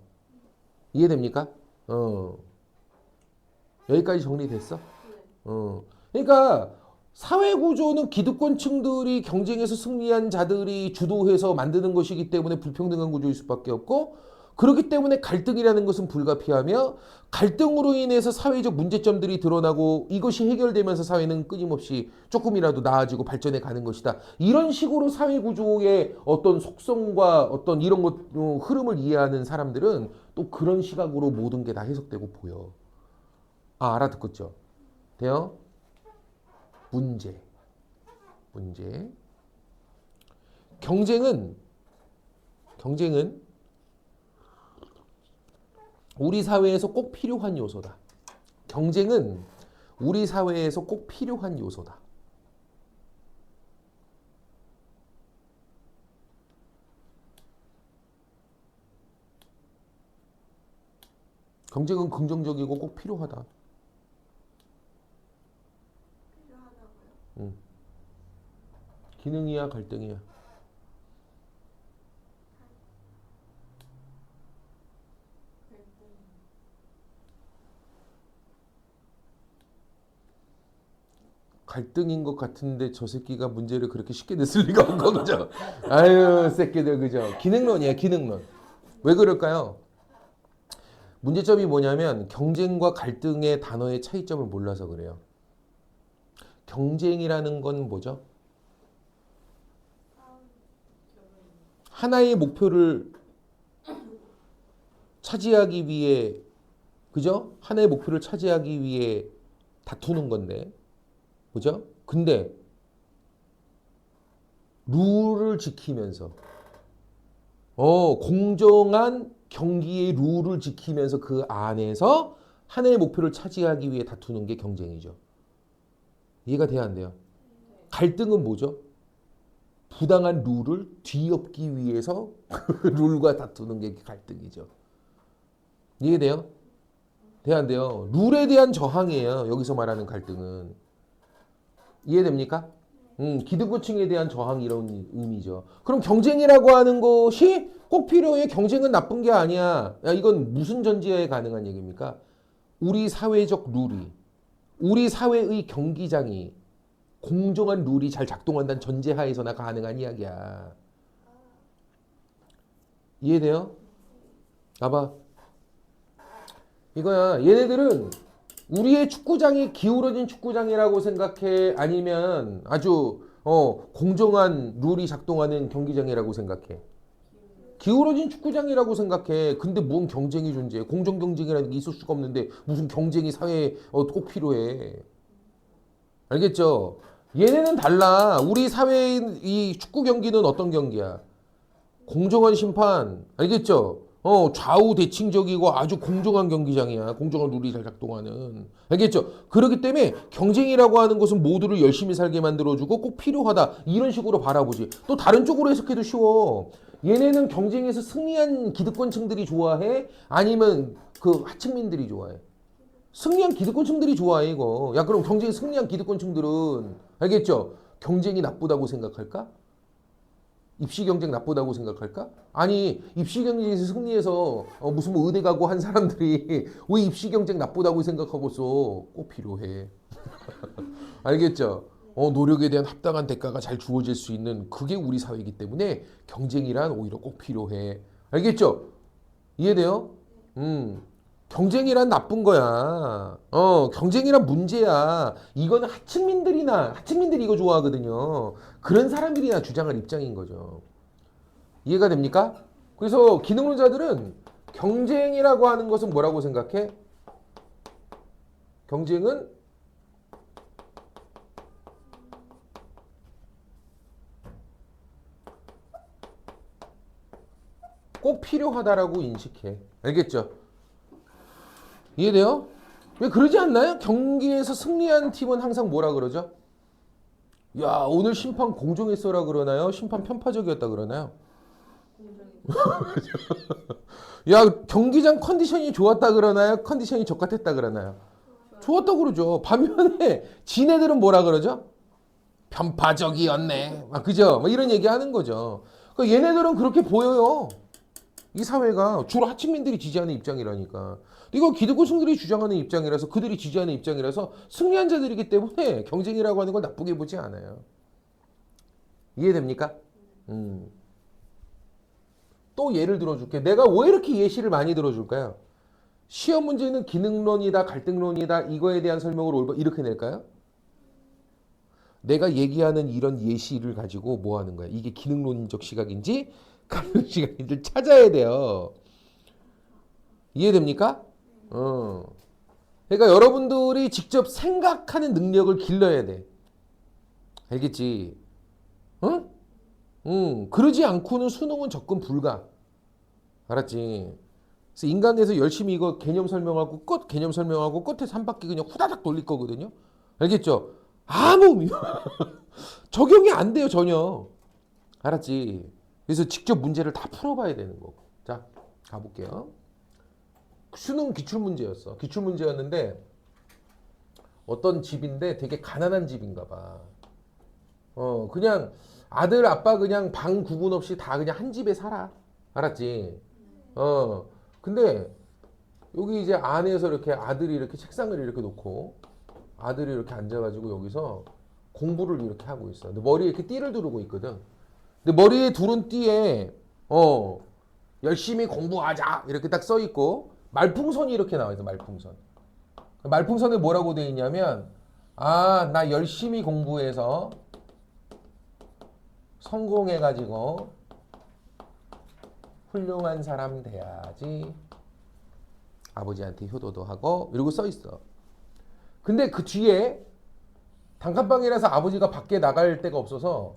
이해됩니까? 여기까지 정리됐어? 그러니까 사회구조는 기득권층들이 경쟁에서 승리한 자들이 주도해서 만드는 것이기 때문에 불평등한 구조일 수밖에 없고 그렇기 때문에 갈등이라는 것은 불가피하며 갈등으로 인해서 사회적 문제점들이 드러나고 이것이 해결되면서 사회는 끊임없이 조금이라도 나아지고 발전해 가는 것이다. 이런 식으로 사회 구조의 어떤 속성과 어떤 이런 것 흐름을 이해하는 사람들은 또 그런 시각으로 모든 게 다 해석되고 보여. 아, 알아듣겠죠? 돼요? 문제. 경쟁은 우리 사회에서 꼭 필요한 요소다. 경쟁은 우리 사회에서 꼭 필요한 요소다. 경쟁은 긍정적이고 꼭 필요하다. 필요하다고요? 기능이야, 갈등이야. 갈등. 갈등인 것 같은데 저 새끼가 문제를 그렇게 쉽게 냈을 리가 없고 그죠? 아유 새끼들 그죠? 기능론이야 기능론. 왜 그럴까요? 문제점이 뭐냐면 경쟁과 갈등의 단어의 차이점을 몰라서 그래요. 경쟁이라는 건 뭐죠? 하나의 목표를 차지하기 위해 그죠? 하나의 목표를 차지하기 위해 다투는 건데 그죠? 근데 룰을 지키면서 공정한 경기의 룰을 지키면서 그 안에서 하나의 목표를 차지하기 위해 다투는 게 경쟁이죠. 이해가 돼야 안 돼요? 갈등은 뭐죠? 부당한 룰을 뒤엎기 위해서 그 룰과 다투는 게 갈등이죠. 이해돼요? 돼야 안 돼요? 룰에 대한 저항이에요. 여기서 말하는 갈등은. 이해됩니까? 기득권층에 대한 저항 이런 의미죠. 그럼 경쟁이라고 하는 것이 꼭 필요해. 경쟁은 나쁜 게 아니야. 야, 이건 무슨 전제에 가능한 얘기입니까? 우리 사회적 룰이, 우리 사회의 경기장이 공정한 룰이 잘 작동한다는 전제하에서나 가능한 이야기야. 이해돼요? 봐봐. 이거야. 얘네들은 우리의 축구장이 기울어진 축구장이라고 생각해? 아니면 아주 공정한 룰이 작동하는 경기장이라고 생각해? 기울어진 축구장이라고 생각해. 근데 뭔 경쟁이 존재해? 공정 경쟁이라는 게 있을 수가 없는데 무슨 경쟁이 사회에 꼭 필요해? 알겠죠? 얘네는 달라. 우리 사회의 이 축구 경기는 어떤 경기야? 공정한 심판. 알겠죠? 좌우 대칭적이고 아주 공정한 경기장이야. 공정한 룰이 잘 작동하는. 알겠죠? 그렇기 때문에 경쟁이라고 하는 것은 모두를 열심히 살게 만들어주고 꼭 필요하다. 이런 식으로 바라보지. 또 다른 쪽으로 해석해도 쉬워. 얘네는 경쟁에서 승리한 기득권층들이 좋아해? 아니면 그 하층민들이 좋아해? 승리한 기득권층들이 좋아해 이거. 야 그럼 경쟁에 승리한 기득권층들은 알겠죠? 경쟁이 나쁘다고 생각할까? 입시 경쟁 나쁘다고 생각할까? 아니 입시 경쟁에서 승리해서 무슨 뭐 의대 가고 한 사람들이 왜 입시 경쟁 나쁘다고 생각하고서 꼭 필요해. 알겠죠? 노력에 대한 합당한 대가가 잘 주어질 수 있는 그게 우리 사회이기 때문에 경쟁이란 오히려 꼭 필요해. 알겠죠? 이해돼요? 경쟁이란 나쁜 거야. 경쟁이란 문제야. 이거는 하층민들이 이거 좋아하거든요. 그런 사람들이나 주장할 입장인 거죠. 이해가 됩니까? 그래서 기능론자들은 경쟁이라고 하는 것은 뭐라고 생각해? 경쟁은 꼭 필요하다라고 인식해. 알겠죠? 이해돼요? 왜 그러지 않나요? 경기에서 승리한 팀은 항상 뭐라 그러죠? 야, 오늘 심판 공정했어라 그러나요? 심판 편파적이었다 그러나요? 공정이. 야, 경기장 컨디션이 좋았다 그러나요? 컨디션이 적같았다 그러나요? 좋았다 그러죠. 반면에 지네들은 뭐라 그러죠? 편파적이었네. 그죠? 뭐 이런 얘기 하는 거죠. 그러니까 얘네들은 그렇게 보여요. 이 사회가 주로 하층민들이 지지하는 입장이라니까. 이거 기득권층들이 주장하는 입장이라서 그들이 지지하는 입장이라서 승리한 자들이기 때문에 경쟁이라고 하는 걸 나쁘게 보지 않아요. 이해됩니까? 또 또 예를 들어줄게. 내가 왜 이렇게 예시를 많이 들어줄까요? 시험 문제는 기능론이다, 갈등론이다, 이거에 대한 설명을 올바 이렇게 낼까요? 내가 얘기하는 이런 예시를 가지고 뭐 하는 거야? 이게 기능론적 시각인지 갈등 시각인지 찾아야 돼요. 이해됩니까? 그러니까 여러분들이 직접 생각하는 능력을 길러야 돼. 알겠지? 응? 그러지 않고는 수능은 접근 불가. 알았지? 그래서 인간에서 열심히 이거 개념 설명하고 개념 설명하고 끝에서 한 바퀴 그냥 후다닥 돌릴 거거든요. 알겠죠? 아무 적용이 안 돼요 전혀. 알았지? 그래서 직접 문제를 다 풀어봐야 되는 거고. 자 가볼게요. 수능 기출 문제였어. 기출 문제였는데 어떤 집인데 되게 가난한 집인가 봐. 그냥 아들 아빠 그냥 방 구분 없이 다 그냥 한 집에 살아. 알았지? 근데 여기 이제 안에서 이렇게 아들이 이렇게 책상을 이렇게 놓고 아들이 이렇게 앉아가지고 여기서 공부를 이렇게 하고 있어. 근데 머리에 이렇게 띠를 두르고 있거든. 근데 머리에 두른 띠에 열심히 공부하자 이렇게 딱 써 있고 말풍선이 이렇게 나와 있어. 말풍선. 말풍선에 뭐라고 돼 있냐면 나 열심히 공부해서 성공해가지고 훌륭한 사람 돼야지. 아버지한테 효도도 하고 이러고 써 있어. 근데 그 뒤에 단칸방이라서 아버지가 밖에 나갈 데가 없어서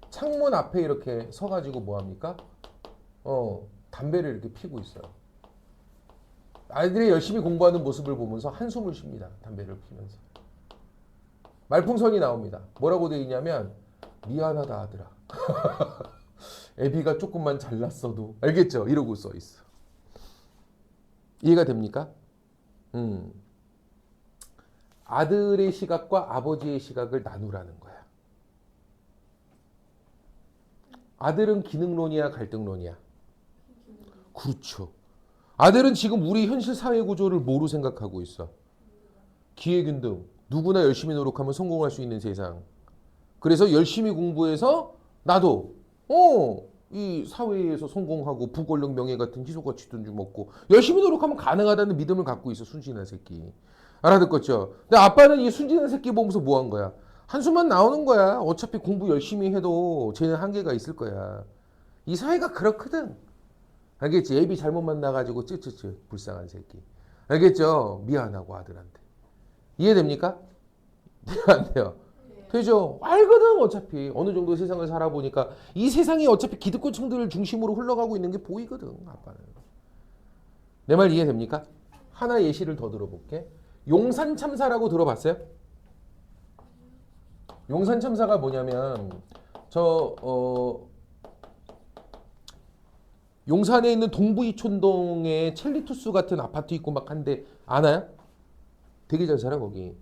창문 앞에 이렇게 서가지고 뭐 합니까? 담배를 이렇게 피고 있어요. 아이들이 열심히 공부하는 모습을 보면서 한숨을 쉽니다. 담배를 피면서. 말풍선이 나옵니다. 뭐라고 되어 있냐면 미안하다 아들아. 애비가 조금만 잘났어도 알겠죠? 이러고 써 있어. 이해가 됩니까? 아들의 시각과 아버지의 시각을 나누라는 거야. 아들은 기능론이야, 갈등론이야? 그렇죠. 아들은 지금 우리 현실 사회 구조를 뭐로 생각하고 있어? 기회균등. 누구나 열심히 노력하면 성공할 수 있는 세상. 그래서 열심히 공부해서 나도 이 사회에서 성공하고 부권력 명예 같은 희소가치돈 좀 먹고 열심히 노력하면 가능하다는 믿음을 갖고 있어. 순진한 새끼. 알아듣겠죠? 근데 아빠는 이 순진한 새끼 보면서 뭐 한 거야? 한숨만 나오는 거야. 어차피 공부 열심히 해도 쟤는 한계가 있을 거야. 이 사회가 그렇거든. 알겠지? 애비 잘못 만나가지고 쯔쯔쯔 불쌍한 새끼. 알겠죠? 미안하고 아들한테. 이해됩니까? 돼요 안 돼요? 되죠? 알거든 어차피. 어느 정도 세상을 살아보니까 이 세상이 어차피 기득권층들을 중심으로 흘러가고 있는 게 보이거든 아빠는. 내 말 이해됩니까? 하나 예시를 더 들어볼게. 용산 참사라고 들어봤어요? 용산 참사가 뭐냐면 용산에 있는 동부이촌동에 첼리투스 같은 아파트 있고 막 한데 아나요? 되게 잘 살아 거기.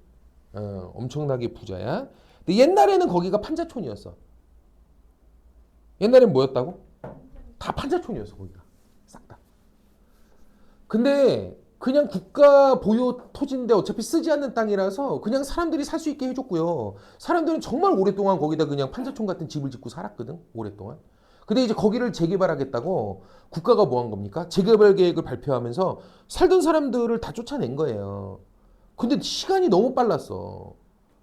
엄청나게 부자야. 근데 옛날에는 거기가 판자촌이었어. 옛날엔 뭐였다고? 다 판자촌이었어 거기가. 싹 다. 근데 그냥 국가 보유 토지인데 어차피 쓰지 않는 땅이라서 그냥 사람들이 살 수 있게 해줬고요. 사람들은 정말 오랫동안 거기다 그냥 판자촌 같은 집을 짓고 살았거든. 오랫동안. 근데 이제 거기를 재개발하겠다고 국가가 뭐 한 겁니까? 재개발 계획을 발표하면서 살던 사람들을 다 쫓아낸 거예요. 근데 시간이 너무 빨랐어.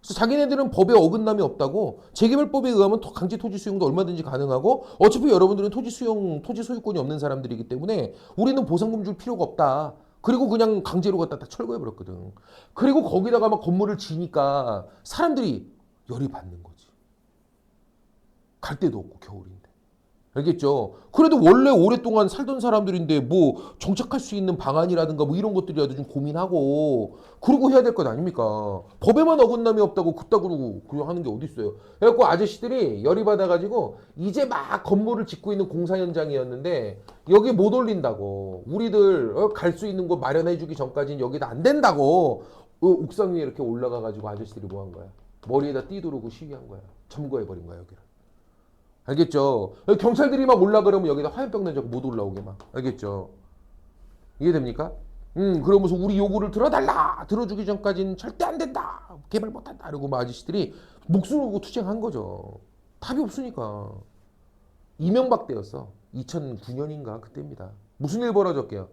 그래서 자기네들은 법에 어긋남이 없다고 재개발법에 의하면 강제 토지 수용도 얼마든지 가능하고 어차피 여러분들은 토지 소유권이 없는 사람들이기 때문에 우리는 보상금 줄 필요가 없다. 그리고 그냥 강제로 갖다 딱 철거해 버렸거든. 그리고 거기다가 막 건물을 지니까 사람들이 열이 받는 거지. 갈 데도 없고 겨울인데. 알겠죠? 그래도 원래 오랫동안 살던 사람들인데 뭐 정착할 수 있는 방안이라든가 뭐 이런 것들이라도 좀 고민하고 그러고 해야 될 것 아닙니까? 법에만 어긋남이 없다고 그따구로 그냥 하는 게 어디 있어요? 그래갖고 아저씨들이 열이 받아가지고 이제 막 건물을 짓고 있는 공사 현장이었는데 여기 못 올린다고 우리들 갈 수 있는 곳 마련해주기 전까지는 여기다 안 된다고 옥상 위에 이렇게 올라가가지고 아저씨들이 뭐 한 거야? 머리에다 띠 두르고 시위한 거야. 점거해버린 거야 여기를. 알겠죠? 경찰들이 막 올라 그러면 여기다 화염병 내자고 못 올라오게 막. 알겠죠? 이해됩니까? 그러면서 우리 요구를 들어달라! 들어주기 전까지는 절대 안 된다! 개발 못한다! 이러고 막 아저씨들이 목숨을 걸고 투쟁한 거죠. 답이 없으니까. 이명박 때였어. 2009년인가 그때입니다. 무슨 일 벌어졌게요?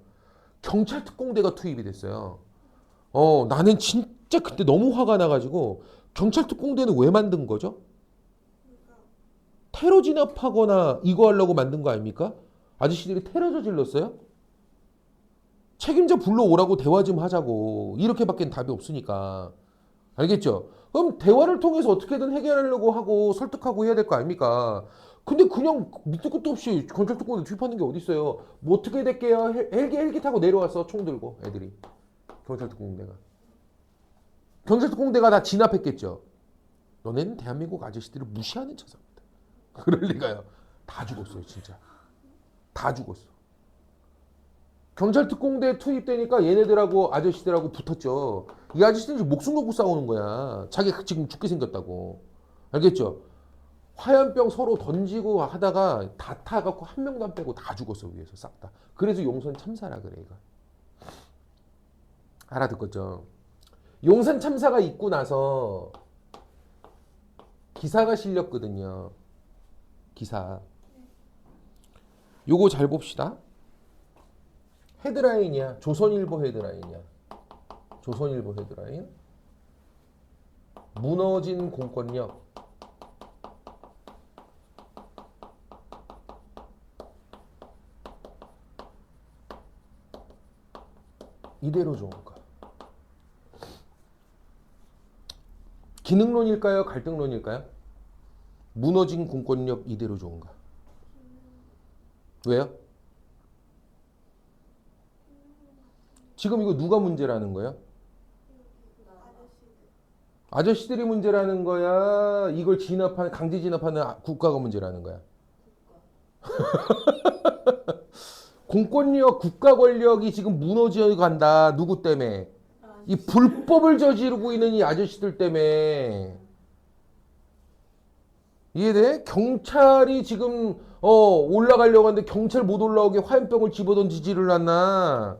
경찰 특공대가 투입이 됐어요. 나는 진짜 그때 너무 화가 나가지고 경찰 특공대는 왜 만든 거죠? 테러 진압하거나 이거 하려고 만든 거 아닙니까? 아저씨들이 테러 저질렀어요? 책임자 불러오라고 대화 좀 하자고. 이렇게밖에 답이 없으니까. 알겠죠? 그럼 대화를 통해서 어떻게든 해결하려고 하고 설득하고 해야 될 거 아닙니까? 근데 그냥 밑도 끝도 없이 경찰 특공대 투입하는 게 어디 있어요? 뭐 어떻게 될게요? 헬기 타고 내려왔어. 총 들고 애들이. 경찰 특공대가. 경찰 특공대가 다 진압했겠죠. 너네는 대한민국 아저씨들을 무시하는 처사입니다. 그럴 리가요. 다 죽었어요, 진짜. 다 죽었어. 경찰 특공대 투입되니까 얘네들하고 아저씨들하고 붙었죠. 이 아저씨들은 지금 목숨 걸고 싸우는 거야. 자기가 지금 죽게 생겼다고. 알겠죠? 화염병 서로 던지고 하다가 다 타갖고 한 명도 안 빼고 다 죽었어, 위에서 싹 다. 그래서 용산 참사라 그래, 이거. 알아듣겠죠? 용산 참사가 있고 나서 기사가 실렸거든요. 기사. 요거 잘 봅시다. 헤드라인이야. 조선일보 헤드라인이야. 조선일보 헤드라인. 무너진 공권력. 이대로 좋은가? 기능론일까요? 갈등론일까요? 무너진 공권력 이대로 좋은가? 왜요? 지금 이거 누가 문제라는 거예요? 아저씨들이 문제라는 거야? 이걸 진압하는, 강제 진압하는 국가가 문제라는 거야? 공권력, 국가 권력이 지금 무너져 간다. 누구 때문에? 이 불법을 저지르고 있는 이 아저씨들 때문에. 이해돼? 경찰이 지금 올라가려고 하는데 경찰 못 올라오게 화염병을 집어던지지를 않나?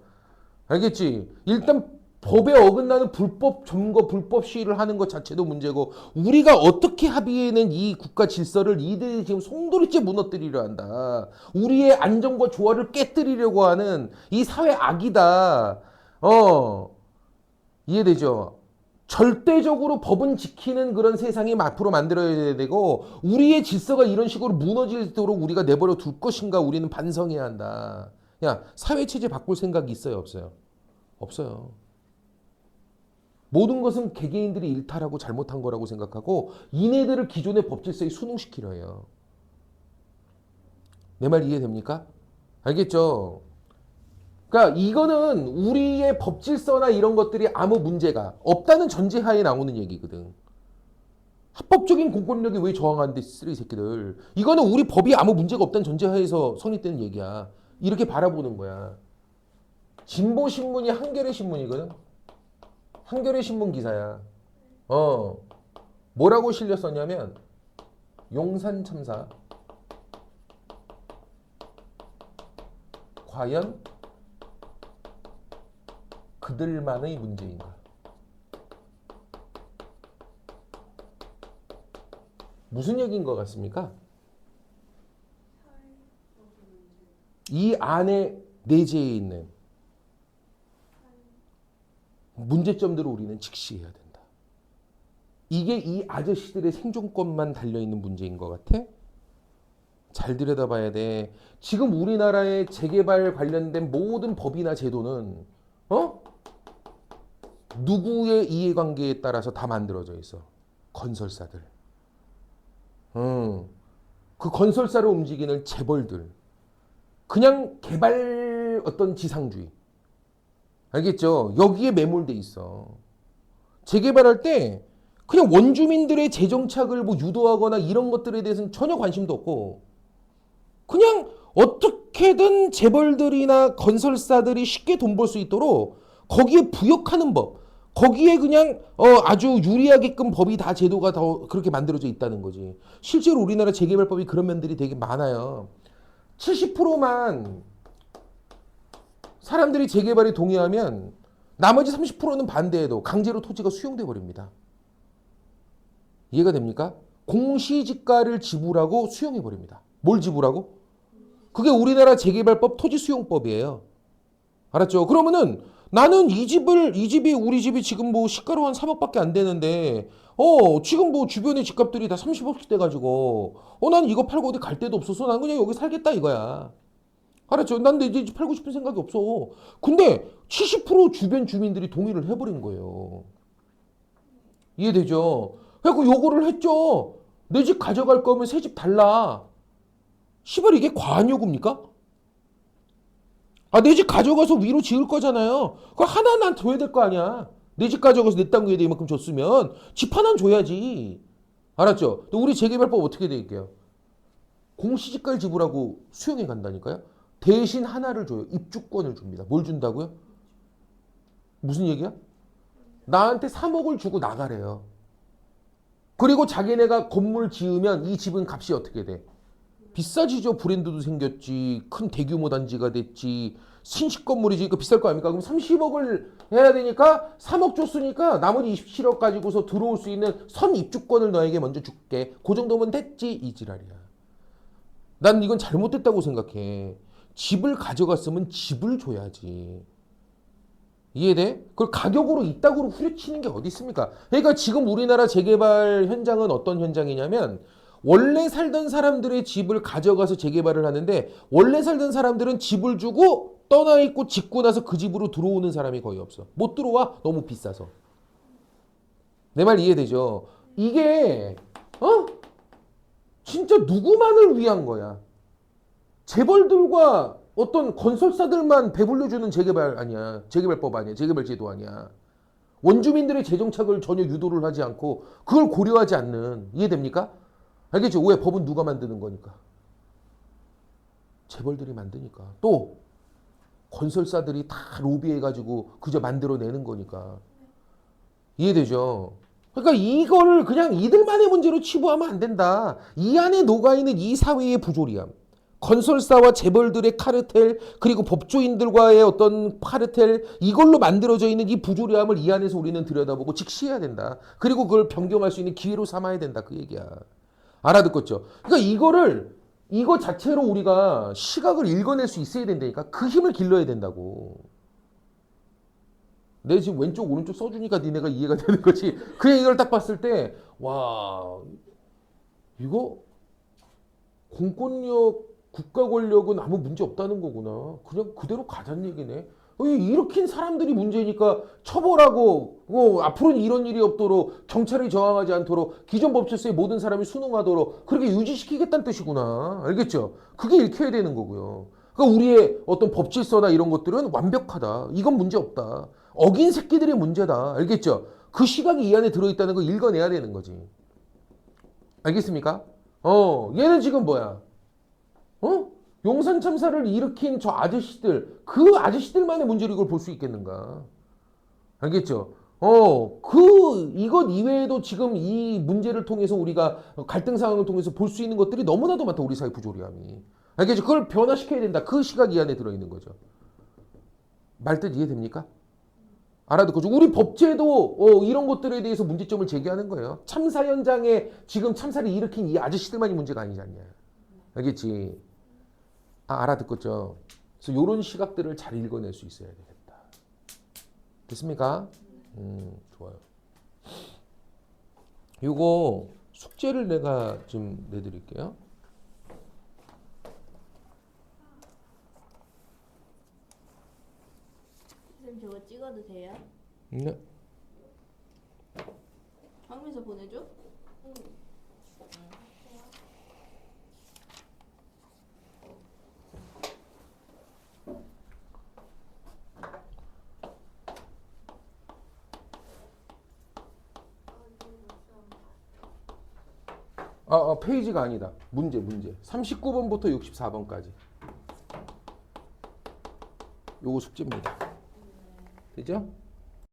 알겠지? 일단 법에 어긋나는 불법 점거, 불법 시위를 하는 것 자체도 문제고 우리가 어떻게 합의해낸 이 국가 질서를 이들이 지금 송두리째 무너뜨리려 한다. 우리의 안정과 조화를 깨뜨리려고 하는 이 사회 악이다. 이해되죠? 절대적으로 법은 지키는 그런 세상이 앞으로 만들어야 되고 우리의 질서가 이런 식으로 무너지도록 우리가 내버려 둘 것인가 우리는 반성해야 한다. 야, 사회체제 바꿀 생각이 있어요? 없어요? 없어요. 모든 것은 개개인들이 일탈하고 잘못한 거라고 생각하고 이네들을 기존의 법 질서에 순응시키려 해요. 내 말 이해됩니까? 알겠죠? 그러니까 이거는 우리의 법 질서나 이런 것들이 아무 문제가 없다는 전제하에 나오는 얘기거든. 합법적인 공권력이 왜 저항하는데 쓰레기 새끼들. 이거는 우리 법이 아무 문제가 없다는 전제하에서 성립되는 얘기야. 이렇게 바라보는 거야. 진보신문이 한겨레 신문이거든. 한겨레 신문 기사야. 뭐라고 실렸었냐면 용산 참사 과연 그들만의 문제인가? 무슨 얘기인 것 같습니까? 이 안에 내재해 있는 문제점들을 우리는 직시해야 된다. 이게 이 아저씨들의 생존권만 달려있는 문제인 것 같아? 잘 들여다봐야 돼. 지금 우리나라의 재개발 관련된 모든 법이나 제도는 누구의 이해관계에 따라서 다 만들어져 있어. 건설사들. 그 건설사를 움직이는 재벌들. 그냥 개발 어떤 지상주의. 알겠죠? 여기에 매몰돼 있어. 재개발할 때 그냥 원주민들의 재정착을 뭐 유도하거나 이런 것들에 대해서는 전혀 관심도 없고 그냥 어떻게든 재벌들이나 건설사들이 쉽게 돈 벌 수 있도록 거기에 부역하는 법, 거기에 그냥 아주 유리하게끔 법이 다 제도가 더 그렇게 만들어져 있다는 거지. 실제로 우리나라 재개발법이 그런 면들이 되게 많아요. 70%만 사람들이 재개발에 동의하면 나머지 30%는 반대해도 강제로 토지가 수용돼 버립니다. 이해가 됩니까? 공시지가를 지불하고 수용해 버립니다. 뭘 지불하고? 그게 우리나라 재개발법 토지수용법이에요. 알았죠? 그러면은 나는 이 집이 우리 집이 지금 뭐 시가로 한 3억밖에 안 되는데 지금 뭐 주변의 집값들이 다 30억씩 돼가지고 난 이거 팔고 어디 갈 데도 없어서 난 그냥 여기 살겠다 이거야. 알았죠? 난 내 집 팔고 싶은 생각이 없어. 근데 70% 주변 주민들이 동의를 해버린 거예요. 이해되죠? 그래갖고 요구를 했죠. 내 집 가져갈 거면 새 집 달라. 시발 이게 과한 요구입니까? 내 집 가져가서 위로 지을 거잖아요. 그거 하나는 줘야 될 거 아니야. 내 집 가져가서 내 땅 위에 이만큼 줬으면 집 하나는 줘야지. 알았죠? 또 우리 재개발법 어떻게 돼 있게요? 공시지가를 지불하고 수용해 간다니까요. 대신 하나를 줘요. 입주권을 줍니다. 뭘 준다고요? 무슨 얘기야? 나한테 3억을 주고 나가래요. 그리고 자기네가 건물 지으면 이 집은 값이 어떻게 돼? 비싸지죠. 브랜드도 생겼지. 큰 대규모 단지가 됐지. 신식 건물이지. 이거 비쌀 거 아닙니까? 그럼 30억을 해야 되니까 3억 줬으니까 나머지 27억 가지고서 들어올 수 있는 선 입주권을 너에게 먼저 줄게. 그 정도면 됐지. 이 지랄이야. 난 이건 잘못됐다고 생각해. 집을 가져갔으면 집을 줘야지. 이해돼? 그걸 가격으로 이따구로 후려치는 게 어디 있습니까? 그러니까 지금 우리나라 재개발 현장은 어떤 현장이냐면 원래 살던 사람들의 집을 가져가서 재개발을 하는데 원래 살던 사람들은 집을 주고 떠나 있고 짓고 나서 그 집으로 들어오는 사람이 거의 없어. 못 들어와. 너무 비싸서. 내 말 이해되죠? 이게 진짜 누구만을 위한 거야. 재벌들과 어떤 건설사들만 배불려주는 재개발 아니야. 재개발법 아니야. 재개발제도 아니야. 원주민들의 재정착을 전혀 유도를 하지 않고 그걸 고려하지 않는. 이해됩니까? 알겠죠? 왜? 법은 누가 만드는 거니까? 재벌들이 만드니까. 또 건설사들이 다 로비해가지고 그저 만들어내는 거니까. 이해되죠? 그러니까 이거를 그냥 이들만의 문제로 치부하면 안 된다. 이 안에 녹아있는 이 사회의 부조리함. 건설사와 재벌들의 카르텔 그리고 법조인들과의 어떤 카르텔 이걸로 만들어져 있는 이 부조리함을 이 안에서 우리는 들여다보고 직시해야 된다. 그리고 그걸 변경할 수 있는 기회로 삼아야 된다. 그 얘기야. 알아듣겠죠? 그러니까 이거 자체로 우리가 시각을 읽어낼 수 있어야 된다니까. 그 힘을 길러야 된다고. 내 지금 왼쪽 오른쪽 써주니까 니네가 이해가 되는 거지. 그냥 이걸 딱 봤을 때 와 이거 공권력 국가 권력은 아무 문제 없다는 거구나. 그냥 그대로 가자는 얘기네. 일으킨 사람들이 문제니까 처벌하고 앞으로는 이런 일이 없도록 경찰이 저항하지 않도록 기존 법질서에 모든 사람이 순응하도록 그렇게 유지시키겠다는 뜻이구나. 알겠죠? 그게 읽혀야 되는 거고요. 그러니까 우리의 어떤 법질서나 이런 것들은 완벽하다. 이건 문제 없다. 어긴 새끼들의 문제다. 알겠죠? 그 시각이 이 안에 들어있다는 거 읽어내야 되는 거지. 알겠습니까? 얘는 지금 뭐야? 용산 참사를 일으킨 저 아저씨들, 그 아저씨들만의 문제로 이걸 볼 수 있겠는가? 알겠죠? 이것 이외에도 지금 이 문제를 통해서 우리가 갈등 상황을 통해서 볼 수 있는 것들이 너무나도 많다. 우리 사회 부조리함이. 알겠죠? 그걸 변화시켜야 된다. 그 시각이 이 안에 들어있는 거죠. 말뜻 이해됩니까? 알아듣고 우리 법제도 이런 것들에 대해서 문제점을 제기하는 거예요. 참사 현장에 지금 참사를 일으킨 이 아저씨들만이 문제가 아니지 않냐. 알겠지? 알아듣겠죠? 그래서 이런 시각들을 잘 읽어낼 수 있어야 되겠다. 됐습니까? 좋아요. 요거 숙제를 내가 좀 내드릴게요. 선생님 저거 찍어도 돼요? 네. 방에서 보내줘? 페이지가 아니다. 문제. 39번부터 64번까지. 요거 숙제입니다. 되죠?